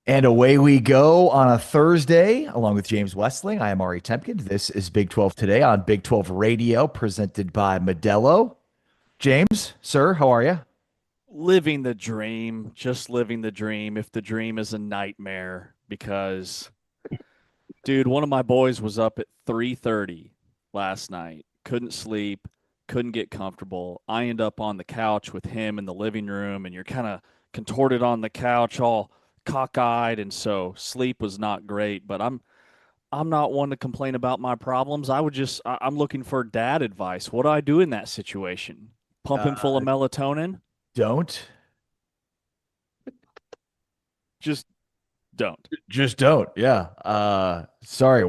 And away we go on a Thursday, along with James Westling. I am Ari Temkin. This is Big 12 Today on Big 12 Radio, presented by Modelo. James, sir, how are you? Living the dream, just living the dream. If the dream is a nightmare, because dude, one of my boys was up at 3:30 last night, couldn't sleep, couldn't get comfortable. I end up on the couch with him in the living room, and you're kind of contorted on the couch, all cockeyed, and so sleep was not great. But I'm not one to complain about my problems. I'm looking for dad advice. What do I do in that situation? Pump him full of Uh, melatonin? don't. Just don't. Just don't. Yeah. Sorry,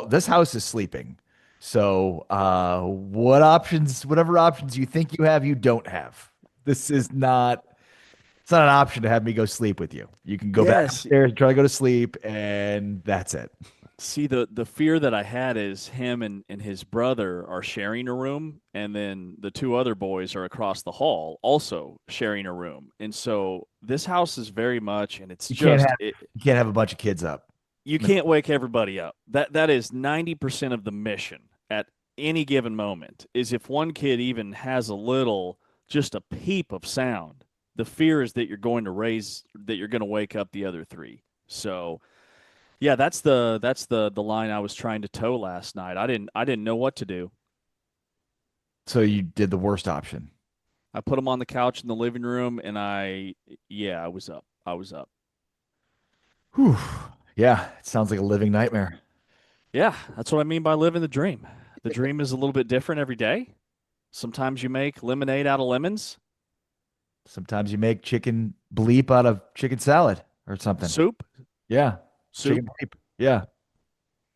this house is sleeping. So, whatever options you think you have, you don't have. This is not, it's not an option to have me go sleep with you. You can go back Yes. upstairs and try to go to sleep, and that's it. See, the fear that I had is him and his brother are sharing a room, and then the two other boys are across the hall also sharing a room. And so this house is very much, and it's You can't just have you can't have a bunch of kids up. you can't wake everybody up. That is 90% of the mission at any given moment. Is if one kid even has a little, just a peep of sound, the fear is that you're going to wake up the other three. So yeah, that's the line I was trying to toe last night. I didn't know what to do. So you did the worst option. I put him on the couch in the living room, and I was up. I was up. Whew. Yeah, it sounds like a living nightmare. Yeah, that's what I mean by living the dream. The dream is a little bit different every day. Sometimes you make lemonade out of lemons. Sometimes you make chicken bleep out of chicken salad or something. Soup, Yeah, chicken soup. bleep. Yeah,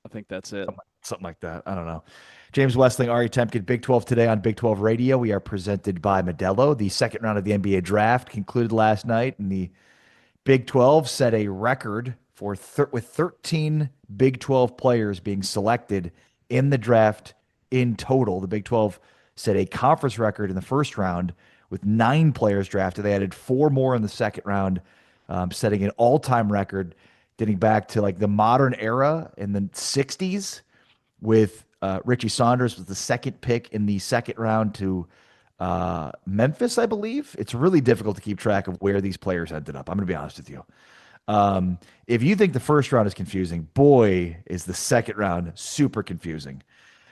I think that's it. something like that. I don't know. James Westling, Ari Temkin, Big 12 today on Big 12 Radio. We are presented by Modelo. The second round of the NBA draft concluded last night, and the Big 12 set a record with 13 Big 12 players being selected in the draft in total. The Big 12 set a conference record in the first round with 9 players drafted. They added 4 more in the second round, setting an all-time record dating back to like the modern era in the 60s with Richie Saunders was the second pick in the second round to Memphis, I believe. It's really difficult to keep track of where these players ended up. I'm going to be honest with you. If you think the first round is confusing, boy, is the second round super confusing.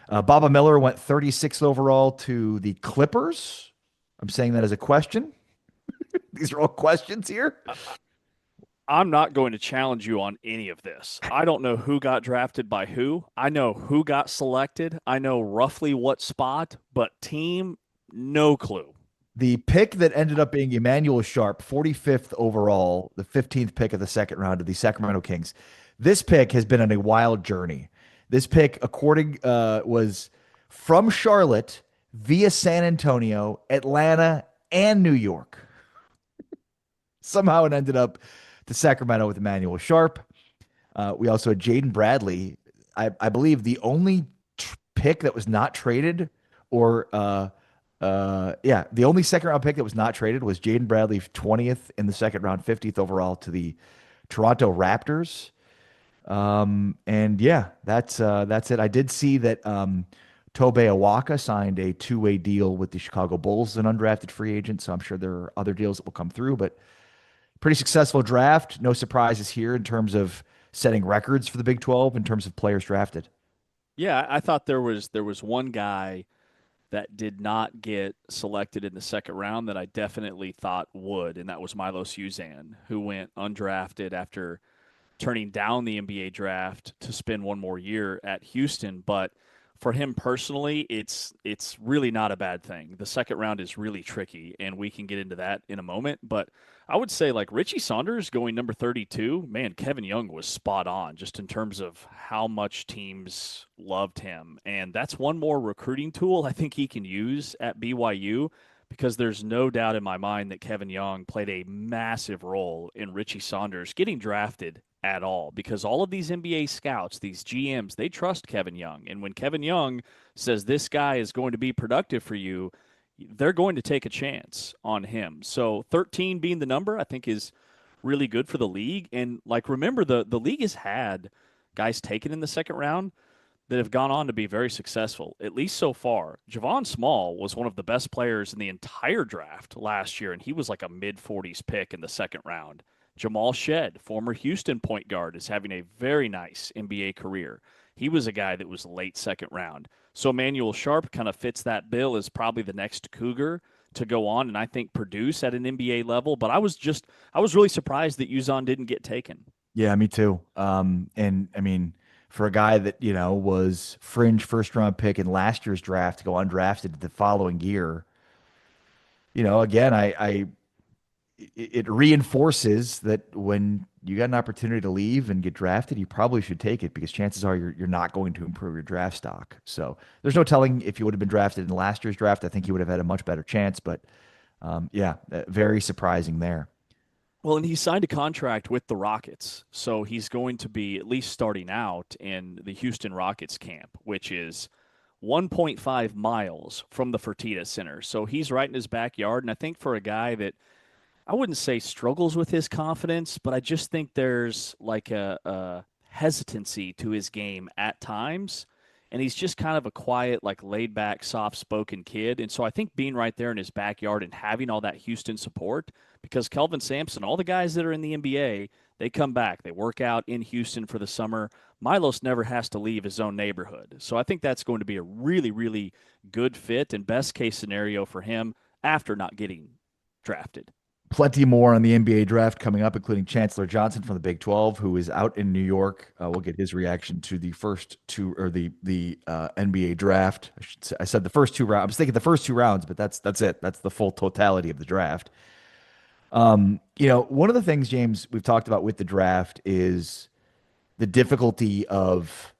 Baba Miller went 36th overall to the Clippers. I'm saying that as a question. These are all questions here. I'm not going to challenge you on any of this. I don't know who got drafted by who. I know who got selected. I know roughly what spot, but team, no clue. The pick that ended up being Emmanuel Sharp, 45th overall, the 15th pick of the second round of the Sacramento Kings. This pick has been on a wild journey. This pick, according, was from Charlotte via San Antonio, Atlanta, and New York. Somehow it ended up to Sacramento with Emmanuel Sharp. We also had Jaden Bradley. I believe the only pick that was not traded or yeah, the only second round pick that was not traded was Jaden Bradley, 20th in the second round, 50th overall to the Toronto Raptors. And yeah, that's it. I did see that Tobe Awaka signed a 2-way deal with the Chicago Bulls as an undrafted free agent, so I'm sure there are other deals that will come through, but pretty successful draft. No surprises here in terms of setting records for the Big 12 in terms of players drafted. Yeah, I thought there was one guy that did not get selected in the second round that I definitely thought would, and that was Milos Uzan, who went undrafted after turning down the NBA draft to spend one more year at Houston. But for him personally, it's really not a bad thing. The second round is really tricky, and we can get into that in a moment. But I would say like Richie Saunders going number 32, man, Kevin Young was spot on just in terms of how much teams loved him. And that's one more recruiting tool I think he can use at BYU because there's no doubt in my mind that Kevin Young played a massive role in Richie Saunders getting drafted at all because all of these NBA scouts, these GMs, they trust Kevin Young. And when Kevin Young says this guy is going to be productive for you, they're going to take a chance on him. So 13 being the number, I think is really good for the league. And like, remember, the league has had guys taken in the second round that have gone on to be very successful, at least so far. Javon Small was one of the best players in the entire draft last year, and he was like a mid 40s pick in the second round. Jamal Shed, former Houston point guard, is having a very nice NBA career. He was a guy that was late second round. So Emmanuel Sharp kind of fits that bill as probably the next Cougar to go on and I think produce at an NBA level. But I was really surprised that Uzon didn't get taken. Yeah, me too. And I mean, for a guy that, was fringe first round pick in last year's draft to go undrafted the following year, again, it reinforces that when you got an opportunity to leave and get drafted, you probably should take it because chances are you're not going to improve your draft stock. So there's no telling if you would have been drafted in last year's draft. I think you would have had a much better chance. But yeah, very surprising there. Well, and he signed a contract with the Rockets. So he's going to be at least starting out in the Houston Rockets camp, which is 1.5 miles from the Fertitta Center. So he's right in his backyard. And I think for a guy that I wouldn't say struggles with his confidence, but I just think there's like a hesitancy to his game at times. And he's just kind of a quiet, like laid back, soft spoken kid. And so I think being right there in his backyard and having all that Houston support, because Kelvin Sampson, all the guys that are in the NBA, they come back. They work out in Houston for the summer. Milos never has to leave his own neighborhood. So I think that's going to be a really, really good fit and best case scenario for him after not getting drafted. Plenty more on the NBA draft coming up, including Chancellor Johnson from the Big 12, who is out in New York. We'll get his reaction to the first two or the NBA draft. I said the first two rounds. I was thinking the first two rounds, but that's it. That's the full totality of the draft. One of the things, James, we've talked about with the draft is the difficulty of,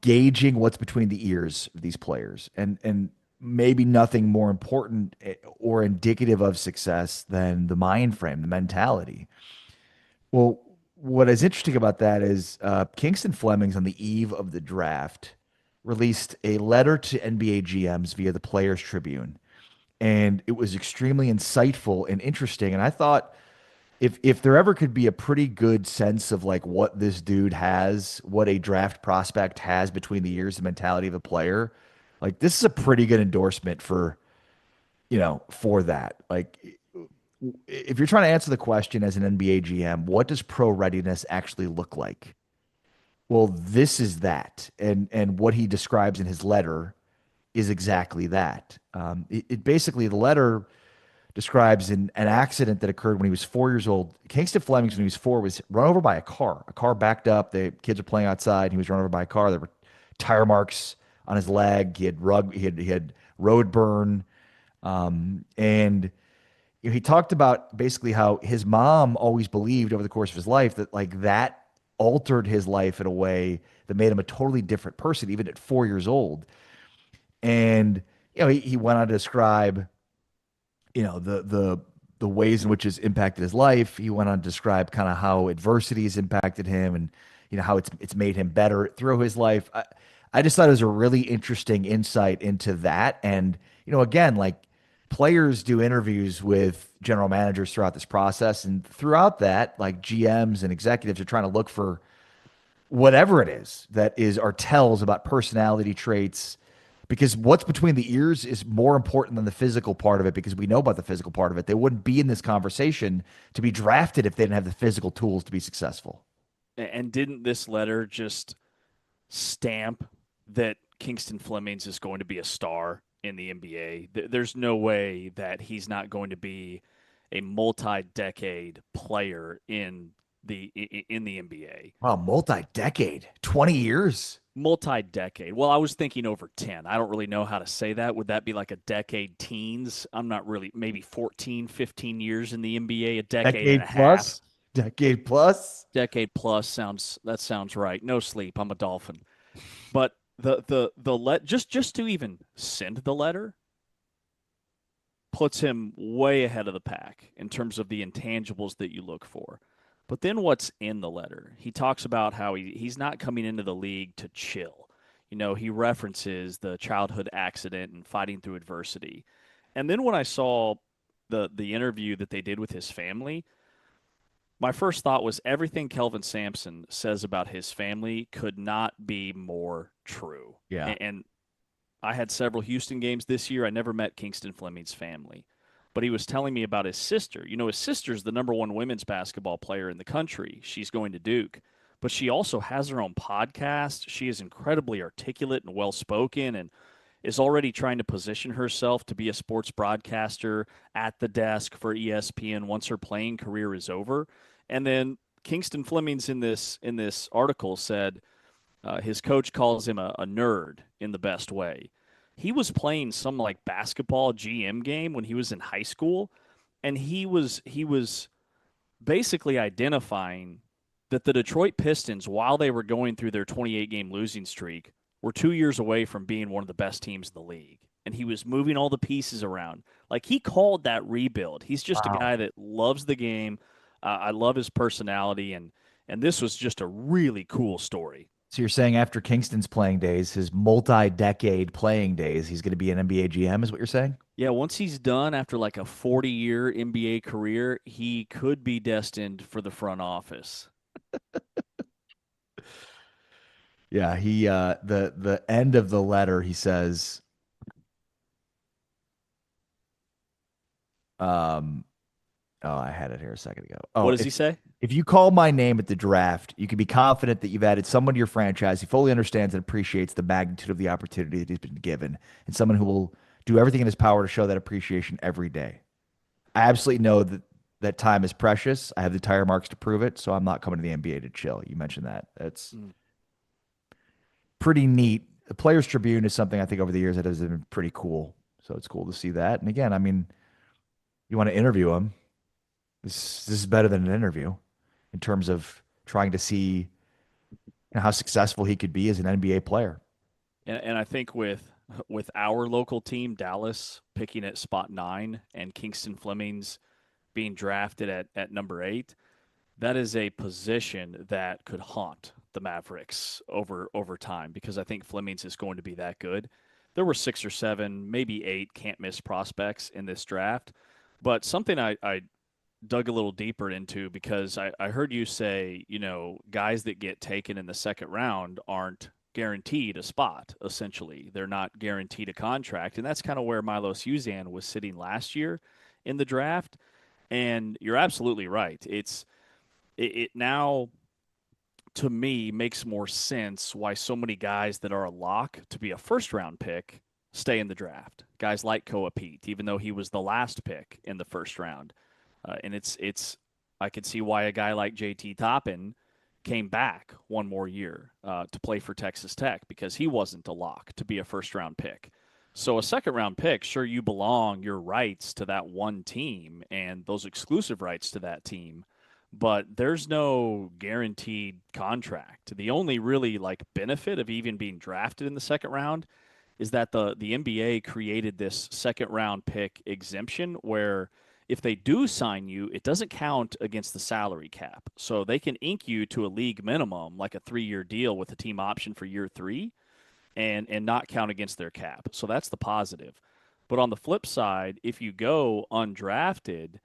gauging what's between the ears of these players. And maybe nothing more important or indicative of success than the mind frame, the mentality. Well, what is interesting about that is Kingston Flemings on the eve of the draft released a letter to NBA GMs via the Players Tribune, and it was extremely insightful and interesting. And I thought if there ever could be a pretty good sense of like what this dude has, what a draft prospect has between the ears, the mentality of a player, like this is a pretty good endorsement for that. Like if you're trying to answer the question as an NBA GM, what does pro readiness actually look like? Well, this is that. And what he describes in his letter is exactly that. It basically, the letter describes an accident that occurred when he was 4 years old. Kingston Flemings, when he was four, was run over by a car. A car backed up. The kids were playing outside. And he was run over by a car. There were tire marks on his leg. He had road burn. And he talked about basically how his mom always believed over the course of his life that like that altered his life in a way that made him a totally different person, even at 4 years old. And he went on to describe the ways in which it's impacted his life. He went on to describe kind of how adversity has impacted him, and how it's made him better through his life. I just thought it was a really interesting insight into that. And again, like players do interviews with general managers throughout this process, and throughout that, like GMs and executives are trying to look for whatever it is that is or tells about personality traits, because what's between the ears is more important than the physical part of it, because we know about the physical part of it. They wouldn't be in this conversation to be drafted if they didn't have the physical tools to be successful. And didn't this letter just stamp that Kingston Flemings is going to be a star in the NBA? There's no way that he's not going to be a multi-decade player in the NBA. Wow, multi-decade, 20 years. Multi-decade. Well, I was thinking over 10. I don't really know how to say that. Would that be like a decade teens? I'm not really, maybe 14, 15 years in the NBA, a decade and a Decade half. plus. Decade plus. Decade plus sounds right. No sleep. I'm a Dolphin. But just to even send the letter puts him way ahead of the pack in terms of the intangibles that you look for. But then what's in the letter? He talks about how he's not coming into the league to chill. He references the childhood accident and fighting through adversity. And then when I saw the interview that they did with his family, my first thought was everything Kelvin Sampson says about his family could not be more true. Yeah. And I had several Houston games this year. I never met Kingston Fleming's family, but he was telling me about his sister. You know, his sister's the number one women's basketball player in the country. She's going to Duke, but she also has her own podcast. She is incredibly articulate and well spoken and is already trying to position herself to be a sports broadcaster at the desk for ESPN once her playing career is over. And then Kingston Fleming's in this article said his coach calls him a nerd in the best way. He was playing some like basketball GM game when he was in high school, and he was basically identifying that the Detroit Pistons, while they were going through their 28 game losing streak, were 2 years away from being one of the best teams in the league. And he was moving all the pieces around. Like he called that rebuild. He's just a Wow. guy that loves the game. I love his personality, and this was just a really cool story. So you're saying after Kingston's playing days, his multi-decade playing days, he's going to be an NBA GM, is what you're saying? Yeah, once he's done after like a 40-year NBA career, he could be destined for the front office. Yeah, he the end of the letter he says, um, oh, I had it here a second ago. What Oh, does he say? if you call my name at the draft, you can be confident that you've added someone to your franchise who fully understands and appreciates the magnitude of the opportunity that he's been given, and someone who will do everything in his power to show that appreciation every day. I absolutely know that time is precious. I have the tire marks to prove it, so I'm not coming to the NBA to chill. You mentioned that. That's Mm. pretty neat. The Players Tribune is something I think over the years that has been pretty cool. So it's cool to see that. And again, I mean, you want to interview him. This is better than an interview in terms of trying to see how successful he could be as an NBA player. And I think with our local team, Dallas, picking at spot 9 and Kingston Fleming's being drafted at number 8, that is a position that could haunt the Mavericks over time because I think Fleming's is going to be that good. There were 6 or 7, maybe 8 can't miss prospects in this draft, but something I dug a little deeper into because I heard you say, you know, guys that get taken in the second round aren't guaranteed a spot, essentially. They're not guaranteed a contract. And that's kind of where Milos Uzan was sitting last year in the draft. And you're absolutely right. It now to me makes more sense why so many guys that are a lock to be a first round pick stay in the draft. Guys like Koa Pete, even though he was the last pick in the first round. And it's I could see why a guy like JT Toppin came back one more year to play for Texas Tech because he wasn't a lock to be a first round pick. So a second round pick, sure you belong your rights to that one team and those exclusive rights to that team, but there's no guaranteed contract. The only really like benefit of even being drafted in the second round is that the NBA created this second round pick exemption where if they do sign you, it doesn't count against the salary cap. So they can ink you to a league minimum, like a 3 year deal with a team option for year 3, and not count against their cap. So that's the positive. But on the flip side, if you go undrafted,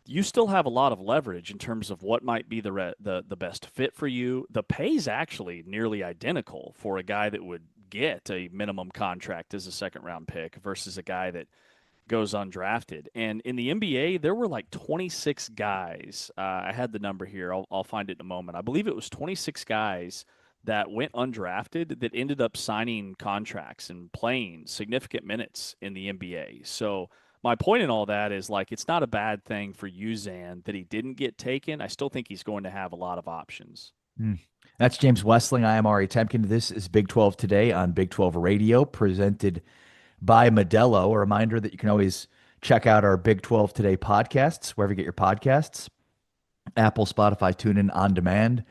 you still have a lot of leverage in terms of what might be the best fit for you. The pay's actually nearly identical for a guy that would get a minimum contract as a second round pick versus a guy that goes undrafted. And in the NBA, there were like 26 guys. I had the number here. I'll find it in a moment. I believe it was 26 guys that went undrafted that ended up signing contracts and playing significant minutes in the NBA. So my point in all that is like it's not a bad thing for Uzan that he didn't get taken. I still think he's going to have a lot of options. Hmm. That's James Westling. I am Ari Temkin. This is Big 12 Today on Big 12 Radio, presented by Modelo. A reminder that you can always check out our Big 12 Today podcasts, wherever you get your podcasts, Apple, Spotify, TuneIn, On Demand.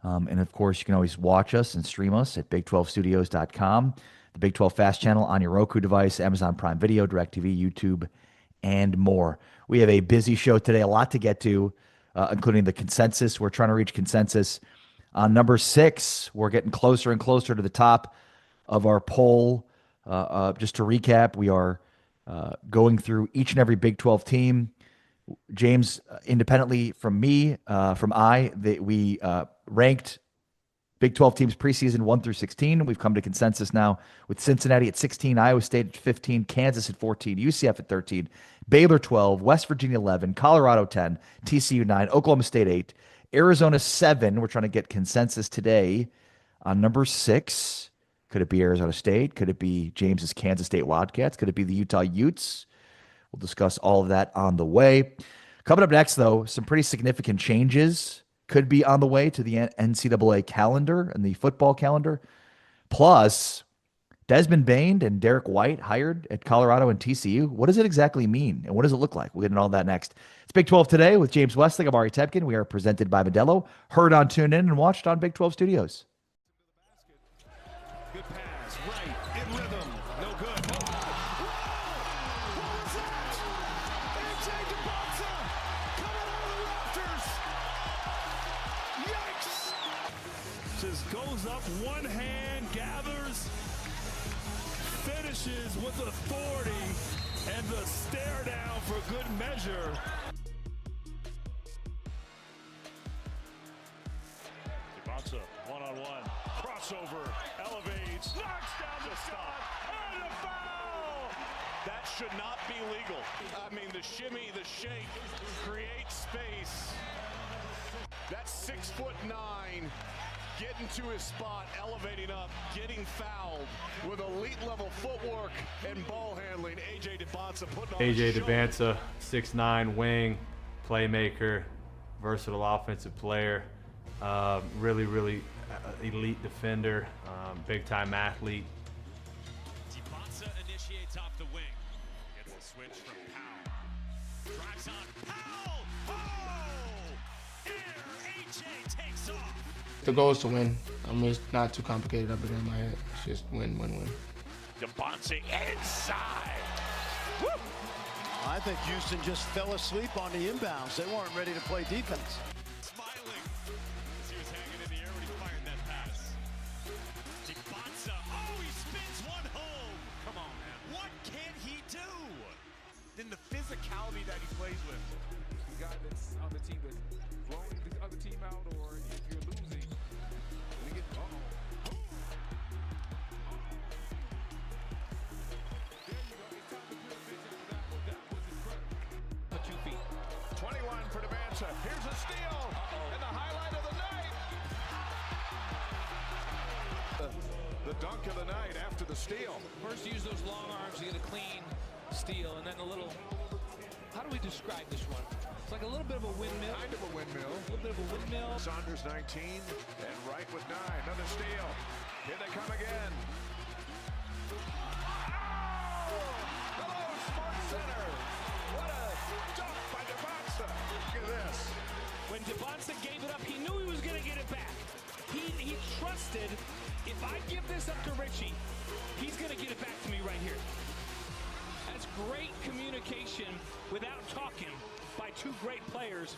And of course, you can always watch us and stream us at big12studios.com, the Big 12 Fast channel on your Roku device, Amazon Prime Video, DirecTV, YouTube, and more. We have a busy show today, a lot to get to, including the consensus. We're trying to reach consensus on number 6. We're getting closer and closer to the top of our poll. Just to recap, we are going through each and every Big 12 team, James, independently from me, we ranked Big 12 teams preseason 1 through 16. We've come to consensus now with Cincinnati at 16, Iowa State at 15, Kansas at 14, UCF at 13, Baylor 12, West Virginia 11, Colorado 10, TCU 9, Oklahoma State 8, Arizona 7. We're trying to get consensus today on number 6. Could it be Arizona State? Could it be James's Kansas State Wildcats? Could it be the Utah Utes? We'll discuss all of that on the way. Coming up next, though, some pretty significant changes could be on the way to the NCAA calendar and the football calendar. Plus, Desmond Bain and Derek White hired at Colorado and TCU. What does it exactly mean, and what does it look like? We'll get into all that next. It's Big 12 Today with James Westling. I'm Ari Tepkin. We are presented by Modelo. Heard on TuneIn and watched on Big 12 Studios. Good pass, right, in rhythm, no good. What was that? A.J. DeBonsa coming out of the rafters. Yikes! Just goes up, one hand, gathers, finishes with authority, and the stare down for good measure. DeBonsa, one-on-one, crossover, elevates, knocks down the shot, and a foul! That should not be legal. I mean, the shimmy, the shake, creates space. That's 6'9", getting to his spot, elevating up, getting fouled with elite level footwork and ball handling. A.J. DeBonsa putting on A.J. a show. DeBonsa, 6'9", wing, playmaker, versatile offensive player, really elite defender, big-time athlete. DeBonsa initiates off the wing. Gets a switch from Powell. Drives on Powell. Oh! Air A.J. takes off. The goal is to win. I mean, it's not too complicated up in my head. It's just win. DeBonsa inside. Woo! I think Houston just fell asleep on the inbounds. They weren't ready to play defense. Smiling as he was hanging in the air when he fired that pass. DeBonsa. Oh, he spins one home. Come on, man. What can he do? Then the physicality that he plays with. The guy that's on the team that's blowing the other team out, or if you're losing, we get there you go. It's time to put a vision for that one. That was incredible. 2 feet. 21 for DeBonsa. Here's a steal. And the highlight of the night. The dunk of the night after the steal. First, use those long arms to get a clean steal, and then a little. How do we describe this one? It's like a little bit of a windmill. Kind of a windmill. A little bit of a windmill. Saunders 19 and Wright with 9. Another steal. Here they come again. Oh! Hello, Smart Center. What a dunk by DeBonsa. Look at this. When DeBonsa gave it up, he knew he was going to get it back. He trusted, if I give this up to Richie, he's going to get it back to me right here. That's great communication without talking by two great players.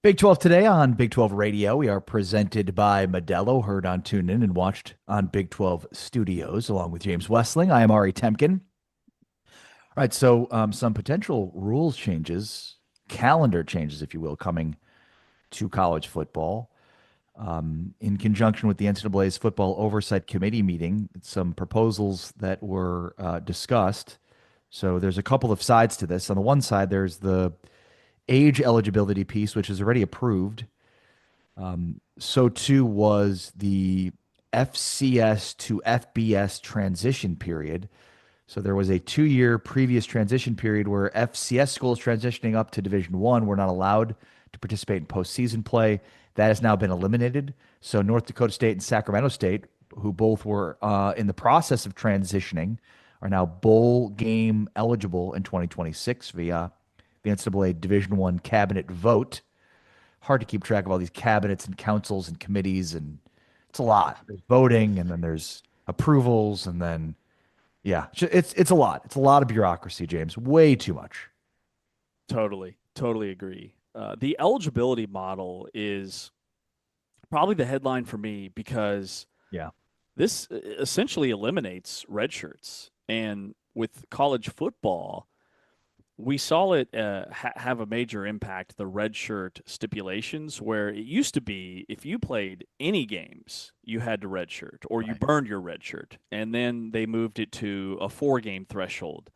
Big 12 today on Big 12 Radio. We are presented by Modelo, heard on TuneIn and watched on Big 12 Studios, along with James Westling. I am Ari Temkin. All right, so some potential rules changes, calendar changes, if you will, coming to college football. In conjunction with the NCAA's Football Oversight Committee meeting, some proposals that were discussed. So there's a couple of sides to this. On the one side, there's the age eligibility piece, which is already approved. So too was the FCS to FBS transition period. So there was a 2-year previous transition period where FCS schools transitioning up to Division One were not allowed to participate in postseason play. That has now been eliminated. So North Dakota State and Sacramento State, who both were in the process of transitioning, are now bowl game eligible in 2026 via the NCAA Division I cabinet vote. Hard to keep track of all these cabinets and councils and committees, and it's a lot. There's voting, and then there's approvals, and then it's a lot. It's a lot of bureaucracy, James. Way too much. Totally agree. The eligibility model is probably the headline for me because this essentially eliminates red shirts. And with college football, we saw it have a major impact, the red shirt stipulations, where it used to be if you played any games, you had to red shirt or you burned your red shirt. And then they moved it to a 4-game threshold.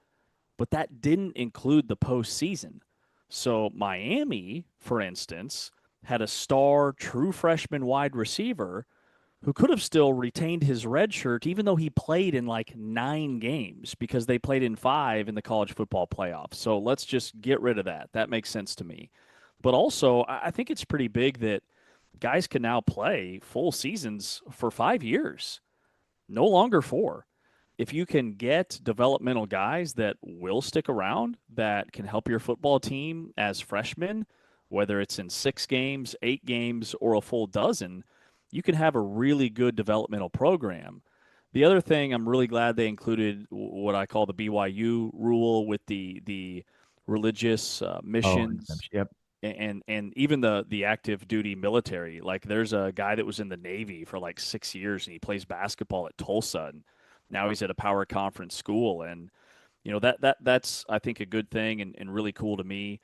But that didn't include the postseason. So Miami, for instance, had a star true freshman wide receiver who could have still retained his red shirt even though he played in like 9 games because they played in 5 in the college football playoffs. So let's just get rid of that. That makes sense to me. But also, I think it's pretty big that guys can now play full seasons for 5 years, no longer 4. If you can get developmental guys that will stick around, that can help your football team as freshmen, whether it's in 6 games, 8 games, or a full dozen, you can have a really good developmental program. The other thing, I'm really glad they included what I call the BYU rule with the religious missions. Yep. And even the active duty military. Like there's a guy that was in the Navy for like 6 years and he plays basketball at Tulsa, and now he's at a power conference school. And you know that's I think a good thing and really cool to me.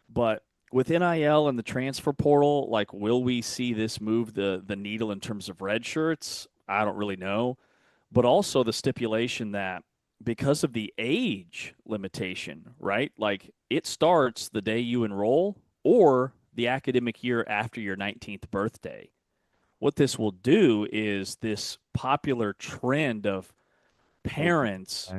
But with NIL and the transfer portal, like, will we see this move the needle in terms of red shirts? I don't really know. But also the stipulation that because of the age limitation, right? Like it starts the day you enroll or the academic year after your 19th birthday. What this will do is this popular trend of parents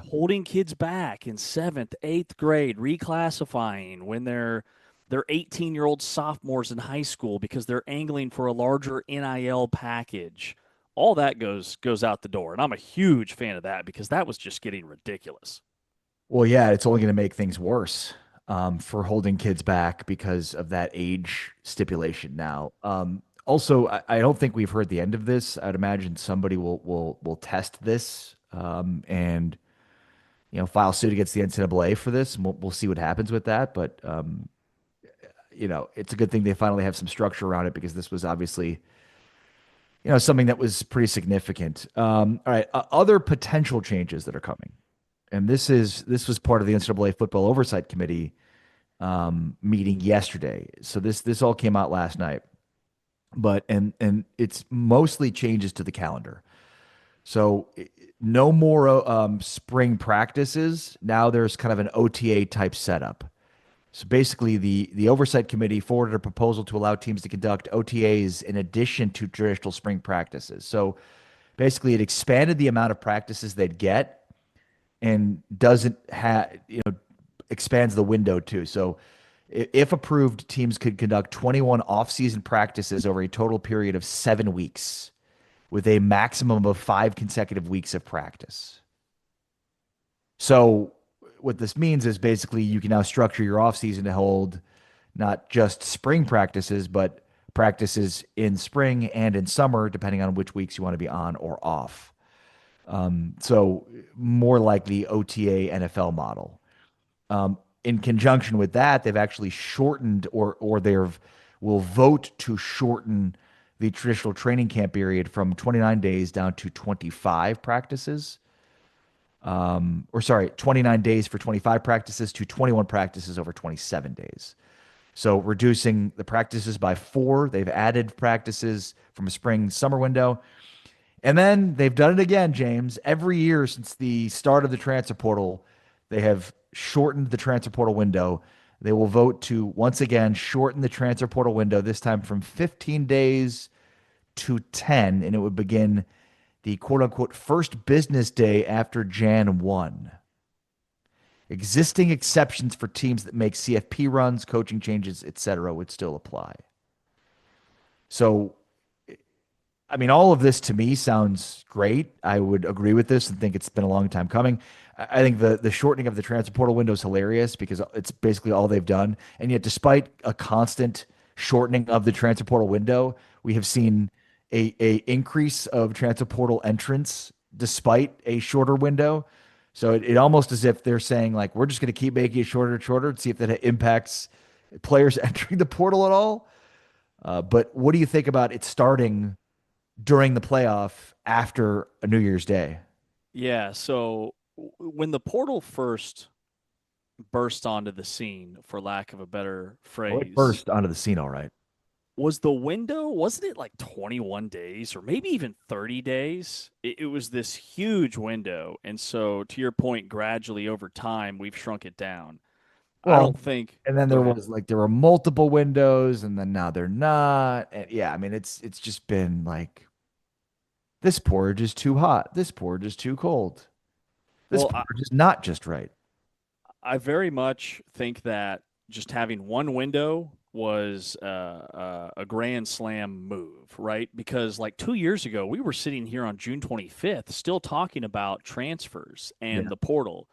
holding kids back in 7th, 8th grade, reclassifying when they're 18-year-old sophomores in high school because they're angling for a larger NIL package. All that goes out the door. And I'm a huge fan of that because that was just getting ridiculous. Well, yeah, it's only going to make things worse for holding kids back because of that age stipulation now. Also, I don't think we've heard the end of this. I'd imagine somebody will test this and file suit against the NCAA for this, and we'll see what happens with that. But it's a good thing they finally have some structure around it because this was obviously, something that was pretty significant. All right, other potential changes that are coming, and this was part of the NCAA Football Oversight Committee meeting yesterday. So this all came out last night, but and it's mostly changes to the calendar. So no more spring practices. Now there's kind of an OTA type setup. So basically, the Oversight Committee forwarded a proposal to allow teams to conduct OTAs in addition to traditional spring practices. So basically, it expanded the amount of practices they'd get and doesn't have, expands the window too. So if approved, teams could conduct 21 off-season practices over a total period of 7 weeks with a maximum of 5 consecutive weeks of practice. So what this means is basically you can now structure your offseason to hold not just spring practices, but practices in spring and in summer, depending on which weeks you want to be on or off. So more like the OTA NFL model. In conjunction with that, they've actually shortened or they've will vote to shorten the traditional training camp period from 29 days down to 25 practices. 29 days for 25 practices to 21 practices over 27 days. So reducing the practices by 4. They've added practices from a spring summer window. And then they've done it again, James. Every year since the start of the transfer portal, they have shortened the transfer portal window. They will vote to once again shorten the transfer portal window, this time from 15 days to 10, and it would begin the quote-unquote first business day after Jan 1. Existing exceptions for teams that make CFP runs, coaching changes, etc. would still apply. So, I mean, all of this to me sounds great. I would agree with this and think it's been a long time coming. I think the shortening of the transfer portal window is hilarious because it's basically all they've done. And yet, despite a constant shortening of the transfer portal window, we have seen a increase of transfer portal entrants despite a shorter window. So it almost as if they're saying, like, we're just going to keep making it shorter and shorter and see if that impacts players entering the portal at all. But what do you think about it starting during the playoff after a New Year's Day? Yeah, so when the portal first burst onto the scene, for lack of a better phrase, It burst onto the scene, all right. was the window, wasn't it like 21 days or maybe even 30 days? It was this huge window. And so, to your point, gradually over time, we've shrunk it down. I don't think. And then there were multiple windows, and then now they're not. And yeah, I mean, it's just been like, this porridge is too hot. This porridge is too cold. This porridge is not just right. I very much think that just having one window was a grand slam move, right? Because like 2 years ago, we were sitting here on June 25th still talking about transfers and the portal.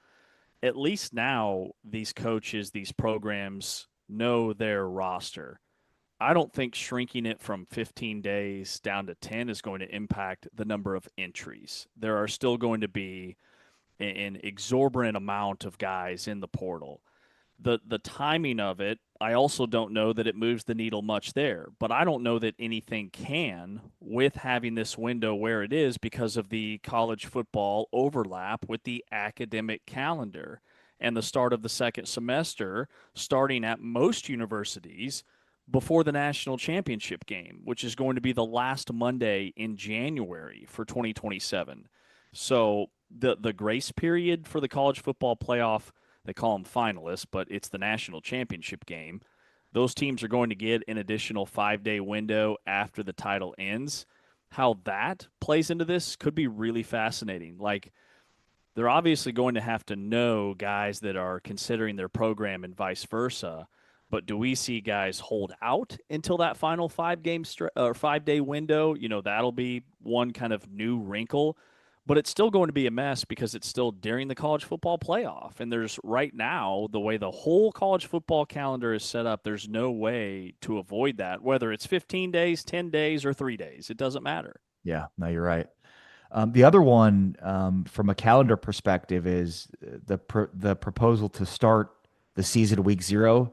At least now these coaches, these programs know their roster. I don't think shrinking it from 15 days down to 10 is going to impact the number of entries. There are still going to be an exorbitant amount of guys in the portal. The timing of it, I also don't know that it moves the needle much there. But I don't know that anything can with having this window where it is because of the college football overlap with the academic calendar and the start of the second semester starting at most universities before the national championship game, which is going to be the last Monday in January for 2027. So the grace period for the college football playoff, they call them finalists, but it's the national championship game. Those teams are going to get an additional 5-day window after the title ends. How that plays into this could be really fascinating. Like, they're obviously going to have to know guys that are considering their program and vice versa. But do we see guys hold out until that final 5-day window? You know, that'll be one kind of new wrinkle. But it's still going to be a mess because it's still during the college football playoff. And there's right now, the way the whole college football calendar is set up, there's no way to avoid that, whether it's 15 days, 10 days, or 3 days. It doesn't matter. Yeah, no, you're right. The other one, from a calendar perspective, is the proposal to start the season week 0,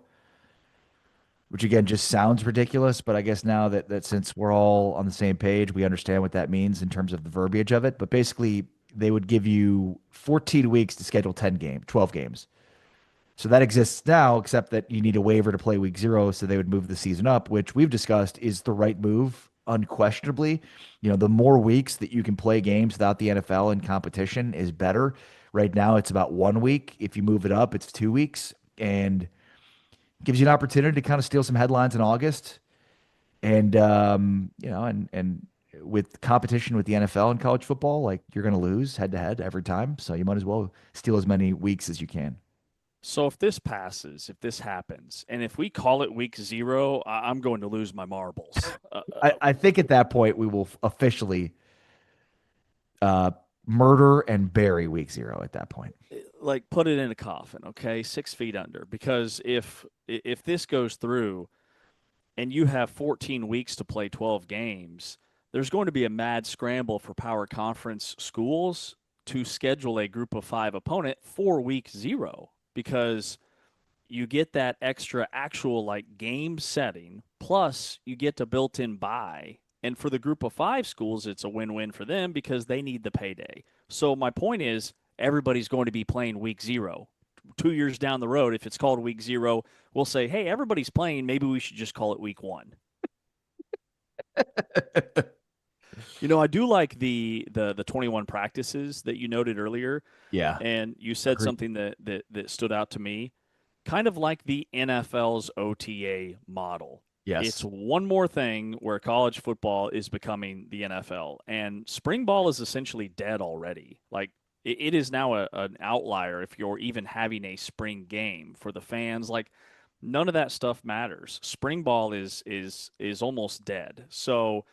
which again just sounds ridiculous. But I guess now that since we're all on the same page, we understand what that means in terms of the verbiage of it. But basically, they would give you 14 weeks to schedule 12 games. So that exists now, except that you need a waiver to play week 0. So they would move the season up, which we've discussed is the right move. Unquestionably, you know, the more weeks that you can play games without the NFL in competition is better. Right now, it's about 1 week. If you move it up, it's 2 weeks, and gives you an opportunity to kind of steal some headlines in August. And you know, and with competition with the NFL and college football, like, you're going to lose head to head every time, so you might as well steal as many weeks as you can. So if this passes, if this happens, and if we call it week 0, I'm going to lose my marbles. I think at that point we will officially murder and bury week 0 at that point. Like, put it in a coffin, okay? 6 feet under. Because if this goes through and you have 14 weeks to play 12 games, there's going to be a mad scramble for power conference schools to schedule a group of 5 opponent for week 0. Because you get that extra actual like game setting, plus you get a built-in bye. And for the group of 5 schools, it's a win-win for them because they need the payday. So my point is everybody's going to be playing week 0. 2 years down the road, if it's called week 0, we'll say, hey, everybody's playing. Maybe we should just call it week 1. I do like the 21 practices that you noted earlier. Yeah. And you said Agreed. something that stood out to me, kind of like the NFL's OTA model. Yes. It's one more thing where college football is becoming the NFL, and spring ball is essentially dead already. Like it is now an outlier if you're even having a spring game for the fans. Like none of that stuff matters. Spring ball is almost dead. So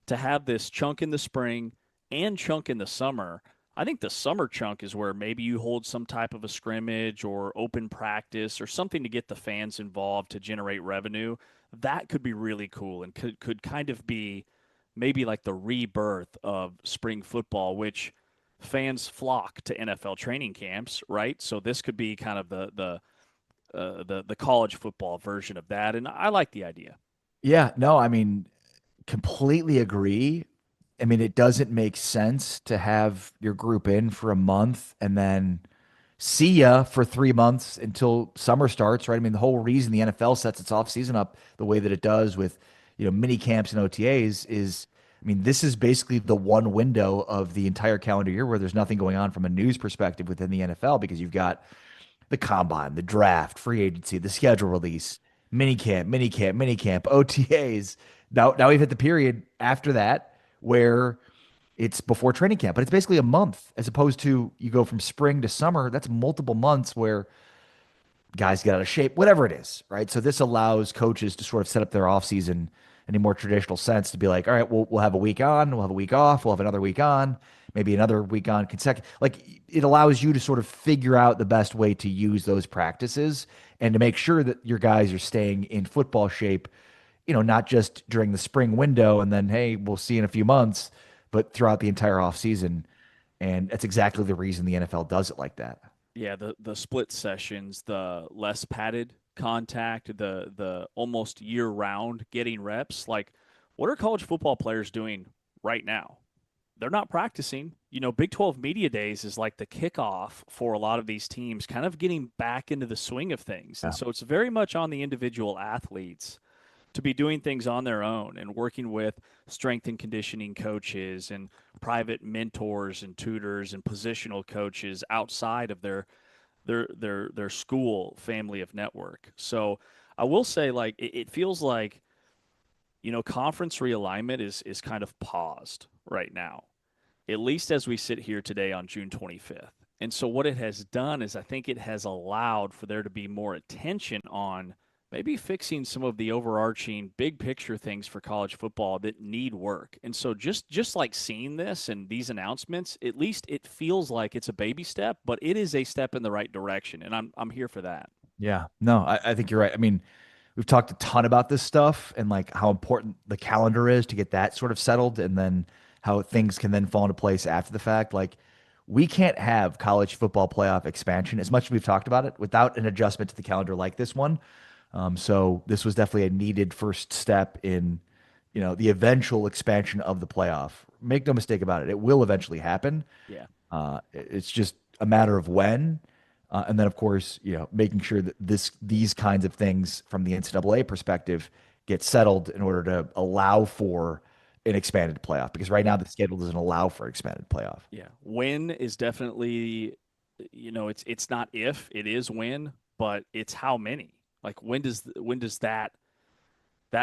to have this chunk in the spring and chunk in the summer, I think the summer chunk is where maybe you hold some type of a scrimmage or open practice or something to get the fans involved to generate revenue. That could be really cool and could kind of be maybe like the rebirth of spring football, which fans flock to NFL training camps, right? So this could be kind of the college football version of that, and I like the idea. Yeah, no, I mean, completely agree. I mean, it doesn't make sense to have your group in for a month and then see ya for 3 months until summer starts, right? I mean, the whole reason the NFL sets its off season up the way that it does with, mini camps and OTAs is, I mean, this is basically the one window of the entire calendar year where there's nothing going on from a news perspective within the NFL because you've got the combine, the draft, free agency, the schedule release, mini camp, OTAs. Now we've hit the period after that where it's before training camp, but it's basically a month as opposed to you go from spring to summer. That's multiple months where guys get out of shape, whatever it is, right? So this allows coaches to sort of set up their offseason in a more traditional sense to be like, all right, we'll have a week on, we'll have a week off, we'll have another week on, maybe another week on consecutive. Like it allows you to sort of figure out the best way to use those practices and to make sure that your guys are staying in football shape, not just during the spring window and then, hey, we'll see in a few months, but throughout the entire offseason. And that's exactly the reason the NFL does it like that. Yeah, the split sessions, the less padded contact, the almost year round getting reps. Like, what are college football players doing right now? They're not practicing. Big 12 Media Days is like the kickoff for a lot of these teams kind of getting back into the swing of things. And so it's very much on the individual athletes to be doing things on their own and working with strength and conditioning coaches and private mentors and tutors and positional coaches outside of their school family of network. So I will say, like, it feels like, conference realignment is kind of paused right now, at least as we sit here today on June 25th. And so what it has done is I think it has allowed for there to be more attention on maybe fixing some of the overarching big picture things for college football that need work. And so just like seeing this and these announcements, at least it feels like it's a baby step, but it is a step in the right direction. And I'm here for that. Yeah, no, I think you're right. I mean, we've talked a ton about this stuff and like how important the calendar is to get that sort of settled and then how things can then fall into place after the fact. Like we can't have college football playoff expansion as much as we've talked about it without an adjustment to the calendar like this one. So this was definitely a needed first step in, the eventual expansion of the playoff. Make no mistake about it. It will eventually happen. Yeah. It's just a matter of when. And then, of course, making sure that these kinds of things from the NCAA perspective get settled in order to allow for an expanded playoff. Because right now the schedule doesn't allow for expanded playoff. Yeah. When is definitely, it's not if, it is when, but it's how many. Like when does that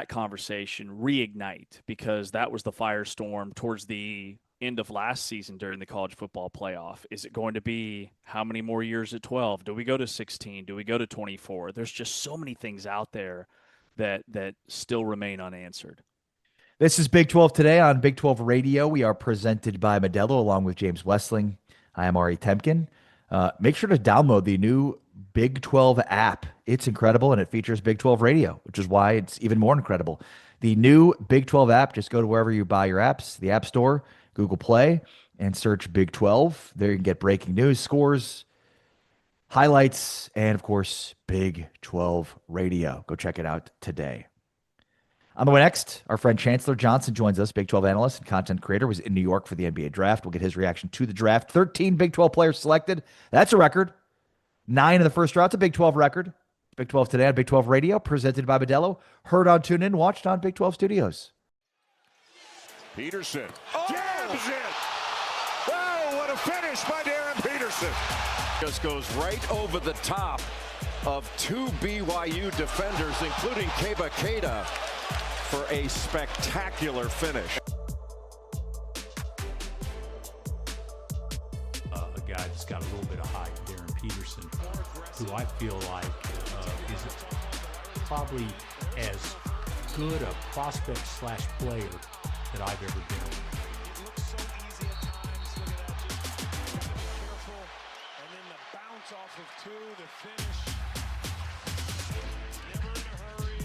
conversation reignite? Because that was the firestorm towards the end of last season during the college football playoff. Is it going to be how many more years at 12? Do we go to 16? Do we go to 24? There's just so many things out there that still remain unanswered. This is Big 12 Today on Big 12 Radio. We are presented by Modelo along with James Westling. I am Ari Temkin. Make sure to download the new Big 12 app. It's incredible, and it features Big 12 Radio, which is why it's even more incredible. The new Big 12 app, just go to wherever you buy your apps, the App Store, Google Play, and search Big 12. There you can get breaking news, scores, highlights, and of course, Big 12 Radio. Go check it out today. On the way next, our friend Chancellor Johnson joins us, Big 12 analyst and content creator, was in New York for the NBA draft. We'll get his reaction to the draft. 13 Big 12 players selected. That's a record. 9 in the first round. It's a Big 12 record. Big 12 today on Big 12 Radio, presented by Modelo. Heard on TuneIn, watched on Big 12 Studios. Peterson jams it. Wow, what a finish by Darren Peterson. Just goes right over the top of 2 BYU defenders, including Keba Keita, for a spectacular finish. A guy that's got a little bit of height, Darren Peterson, who I feel like is probably as good a prospect slash player that I've ever been. It looks so easy at times. Look at that. Careful. And then the bounce off of 2, the finish. Never in a hurry.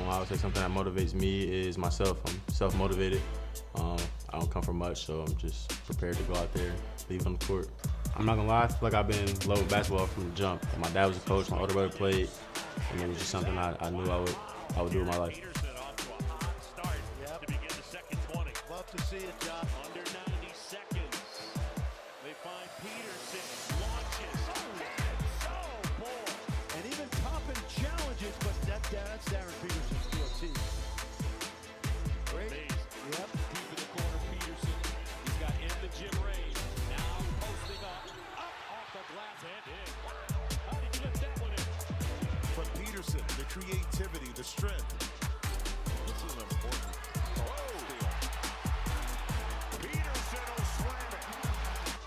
I would say something that motivates me is myself. I'm self-motivated. I don't come from much, so I'm just prepared to go out there, leave on the court. I'm not gonna lie, I feel like I've been in love with basketball from the jump. My dad was a coach, my older brother played, and it was just something I knew I would do with my life. Peterson off to a hot start to begin the second 20. Love to see it, John. Under 90 seconds. They find Peterson. Launches. Oh, boy. And even topping challenges, but that's Darren Peterson's field too. Great. Yep. Deep in the corner, Peterson. He's got in the gym range. Now posting up. Up off the glass and in. How did he get that one in? But Peterson, the creativity, the strength. This is important. Steal. Peterson will slam it.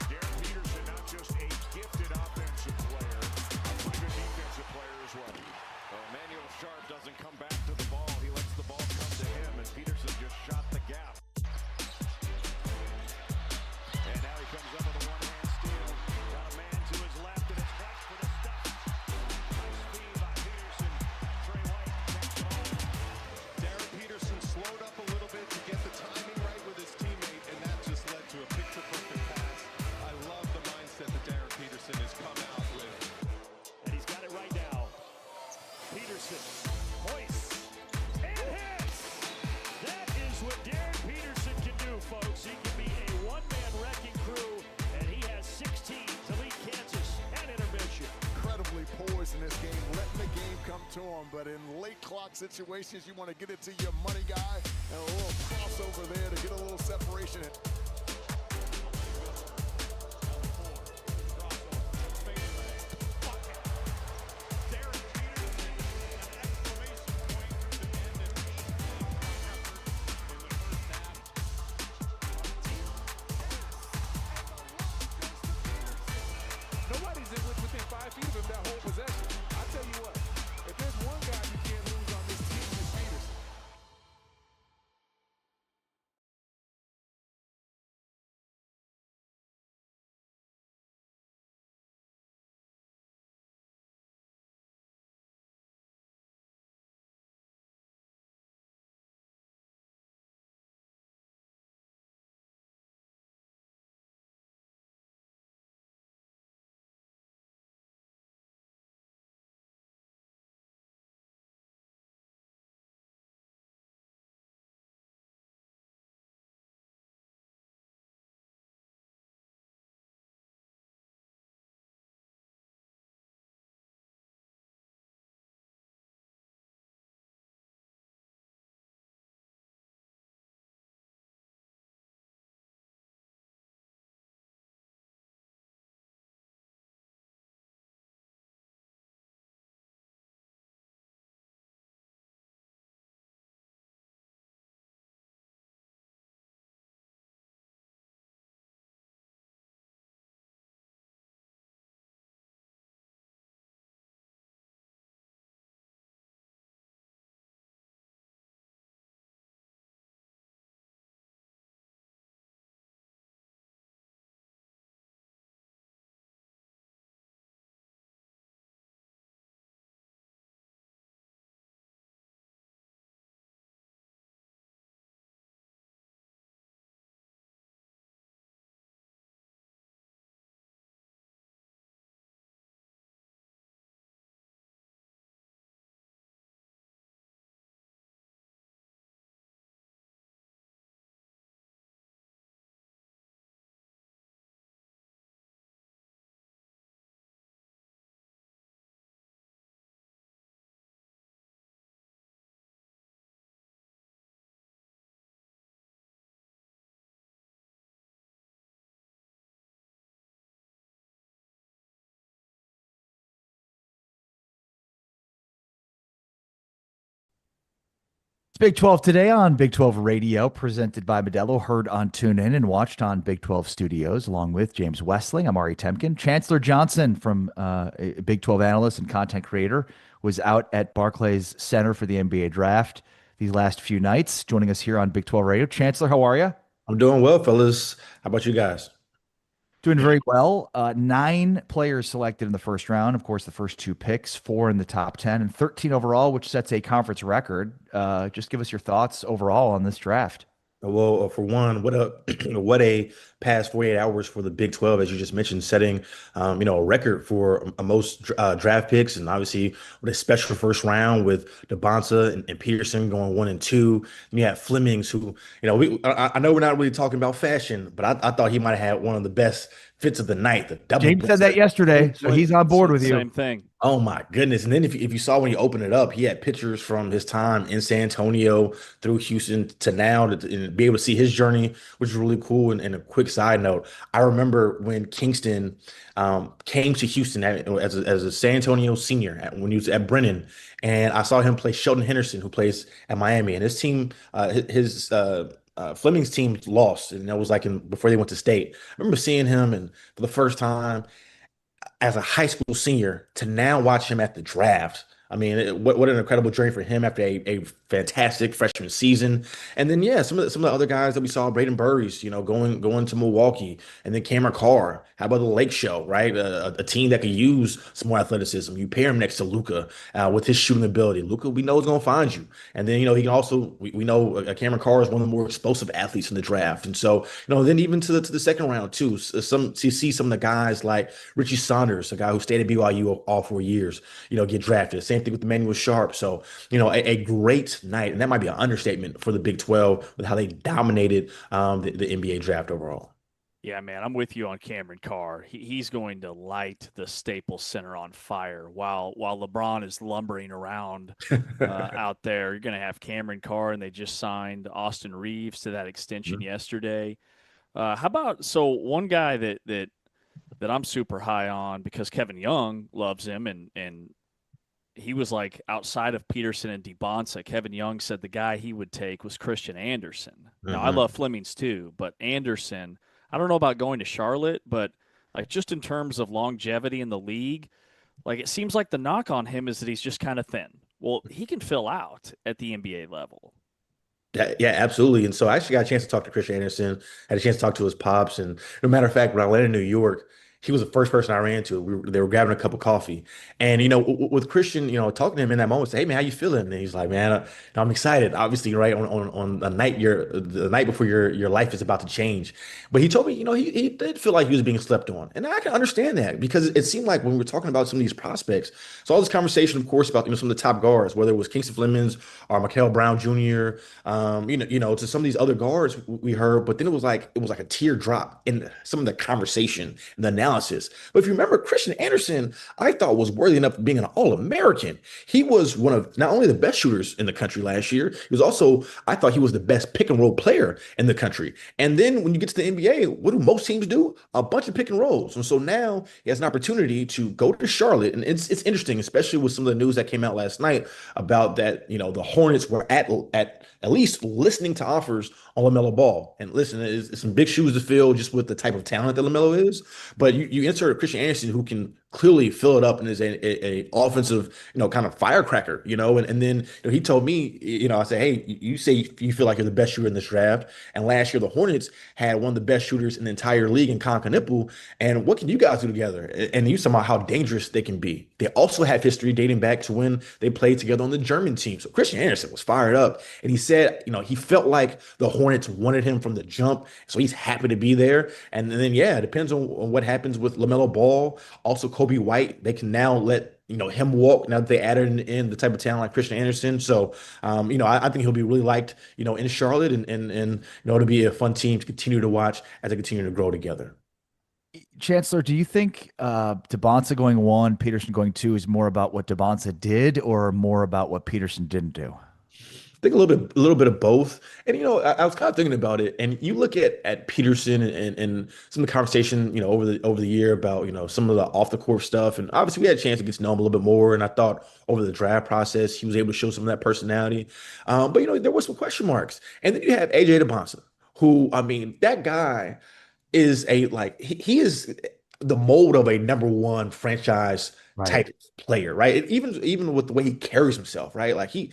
Darren Peterson, not just a gifted offensive player, a pretty good defensive player as well. Emmanuel Sharp doesn't come back to the ball. He lets the ball come to him, and Peterson just shot the gap. And now he comes up with a one-hand steal. Got a man to his left, and it's right for the stop. Nice feed by Peterson. Trey White next on. Darren Peterson slowed up a little bit to get the timing right with his teammate, and that just led to a picture-perfect pass. I love the mindset that Darren Peterson has come out with. And he's got it right now. Peterson hoists and hits. That is what Darren Peterson can do, folks. He can be a one-man wrecking crew, and he has 16 to lead Kansas at intermission. Incredibly poised in this game, letting the game come to him. But in late clock situations, you want to get it to your money guy, and a little crossover there to get a little separation. Nobody's within 5 feet of him that whole possession. I tell you what, if there's one guy you can't lose on this team, it's Peterson. Big 12 today on Big 12 Radio, presented by Modelo, heard on TuneIn and watched on Big 12 Studios, along with James Westling. I'm Ari Temkin. Chancellor Johnson, from a Big 12 analyst and content creator, was out at Barclays Center for the NBA draft these last few nights, joining us here on Big 12 Radio. Chancellor, how are you? I'm doing well, fellas. How about you guys? Doing very well. 9 players selected in the first round. Of course, the first 2 picks, 4 in the top 10, and 13 overall, which sets a conference record. Just give us your thoughts overall on this draft. Well, for one, what a what a past 48 hours for the Big 12, as you just mentioned, setting a record for most draft picks, and obviously with a special first round with DeBonsa and Peterson going 1 and 2. And you have Flemings, who I know we're not really talking about fashion, but I thought he might have had one of the best fits of the night. The double. James said that yesterday, so he's on board with you. Same thing. Oh my goodness. And then if you saw when you opened it up, he had pictures from his time in San Antonio through Houston to now, and be able to see his journey, which is really cool. And a quick side note, I remember when Kingston came to Houston as a San Antonio senior when he was at Brennan, and I saw him play Sheldon Henderson, who plays at Miami, and his team, Fleming's team lost, and that was like before they went to state. I remember seeing him, and for the first time as a high school senior to now watch him at the draft. I mean, what an incredible journey for him after a fantastic freshman season. And then, yeah, some of the other guys that we saw, Braden Burries, going to Milwaukee, and then Cameron Carr. How about the Lake Show, right? A team that could use some more athleticism. You pair him next to Luka with his shooting ability. Luka, we know, is going to find you. And then, he can also, we know Cameron Carr is one of the more explosive athletes in the draft. And so, then even to the second round, too, you see some of the guys like Richie Saunders, a guy who stayed at BYU all 4 years, get drafted. Same thing with Emmanuel Sharp. So, a great night. And that might be an understatement for the Big 12 with how they dominated the NBA draft overall. Yeah, man, I'm with you on Cameron Carr. He's going to light the Staples Center on fire while LeBron is lumbering around out there. You're going to have Cameron Carr, and they just signed Austin Reeves to that extension yesterday. How about one guy that I'm super high on because Kevin Young loves him, and he was like outside of Peterson and DeBonsa. Kevin Young said the guy he would take was Christian Anderson. Now, I love Flemings too, but Anderson, I don't know about going to Charlotte, but like just in terms of longevity in the league, like it seems like the knock on him is that he's just kind of thin. Well, he can fill out at the NBA level. Yeah, absolutely. And so I actually got a chance to talk to Christian Anderson, had a chance to talk to his pops. And no matter of fact, when I landed in New York, he was the first person I ran into. They were grabbing a cup of coffee. And, with Christian, talking to him in that moment, say, hey, man, how you feeling? And he's like, man, I'm excited. Obviously, right, on the night before your life is about to change. But he told me, he did feel like he was being slept on. And I can understand that because it seemed like when we were talking about some of these prospects, so all this conversation, of course, about, some of the top guards, whether it was Kingston Flemings or Mikael Brown Jr., to some of these other guards we heard, but then it was like a teardrop in some of the conversation and the analysis. But if you remember, Christian Anderson, I thought was worthy enough of being an All-American. He was one of not only the best shooters in the country last year, he was also, I thought he was the best pick and roll player in the country. And then when you get to the NBA, what do most teams do? A bunch of pick and rolls. And so now he has an opportunity to go to Charlotte. And it's interesting, especially with some of the news that came out last night about that, the Hornets were at least listening to offers on LaMelo Ball. And listen, it's some big shoes to fill just with the type of talent that LaMelo is. But you insert Christian Anderson, who can clearly fill it up and is a offensive, kind of firecracker, and then he told me, I said, hey, you say you feel like you're the best shooter in this draft. And last year, the Hornets had one of the best shooters in the entire league in Colin Knueppel. And what can you guys do together? And you talking about how dangerous they can be. They also have history dating back to when they played together on the German team. So Christian Anderson was fired up. And he said, he felt like the Hornets wanted him from the jump. So he's happy to be there. And then, yeah, it depends on what happens with LaMelo Ball. Also, Kobe White, they can now let him walk now that they added in the type of talent like Christian Anderson. So I think he'll be really liked in Charlotte, and it'll be a fun team to continue to watch as they continue to grow together. Chancellor, do you think DeBonsa going 1, Peterson going 2 is more about what DeBonsa did or more about what Peterson didn't do? think a little bit of both. And I was kind of thinking about it, and you look at Peterson and some of the conversation, over the year about some of the off the court stuff, and obviously we had a chance to get to know him a little bit more. And I thought over the draft process he was able to show some of that personality, but there were some question marks. And then you have AJ DeBonsa, who, I mean, that guy is he is the mold of a number one franchise type player, right? And even with the way he carries himself, right? Like he's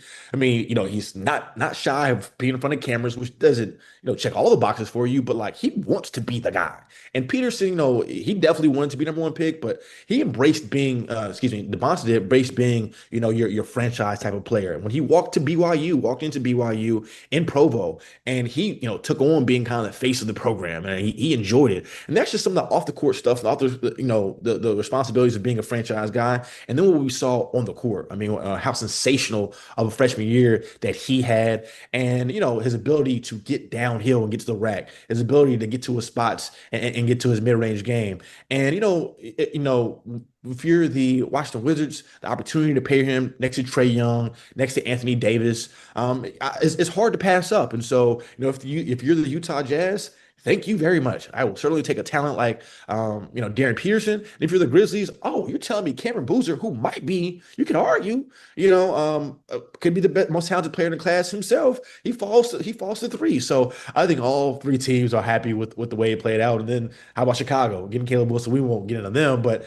not shy of being in front of cameras, which doesn't check all the boxes for you, but like he wants to be the guy. And Peterson, he definitely wanted to be number one pick, but he embraced being, DeBonce did embrace being, your franchise type of player. When he walked into BYU in Provo, and he, took on being kind of the face of the program, and he enjoyed it. And that's just some of the off the court stuff, the responsibilities of being a franchise guy. And then what we saw on the court, I mean, how sensational of a freshman year that he had, and his ability to get downhill and get to the rack, his ability to get to his spots and get to his mid-range game. And if you're the Washington Wizards, the opportunity to pair him next to Trae Young, next to Anthony Davis, it's hard to pass up. And so, if you're the Utah Jazz, thank you very much. I will certainly take a talent like, Darren Peterson. And if you're the Grizzlies, you're telling me Cameron Boozer, who might be, you can argue, could be the most talented player in the class himself. He falls to three. So I think all three teams are happy with the way it played out. And then how about Chicago? Given Caleb Wilson, we won't get into them, but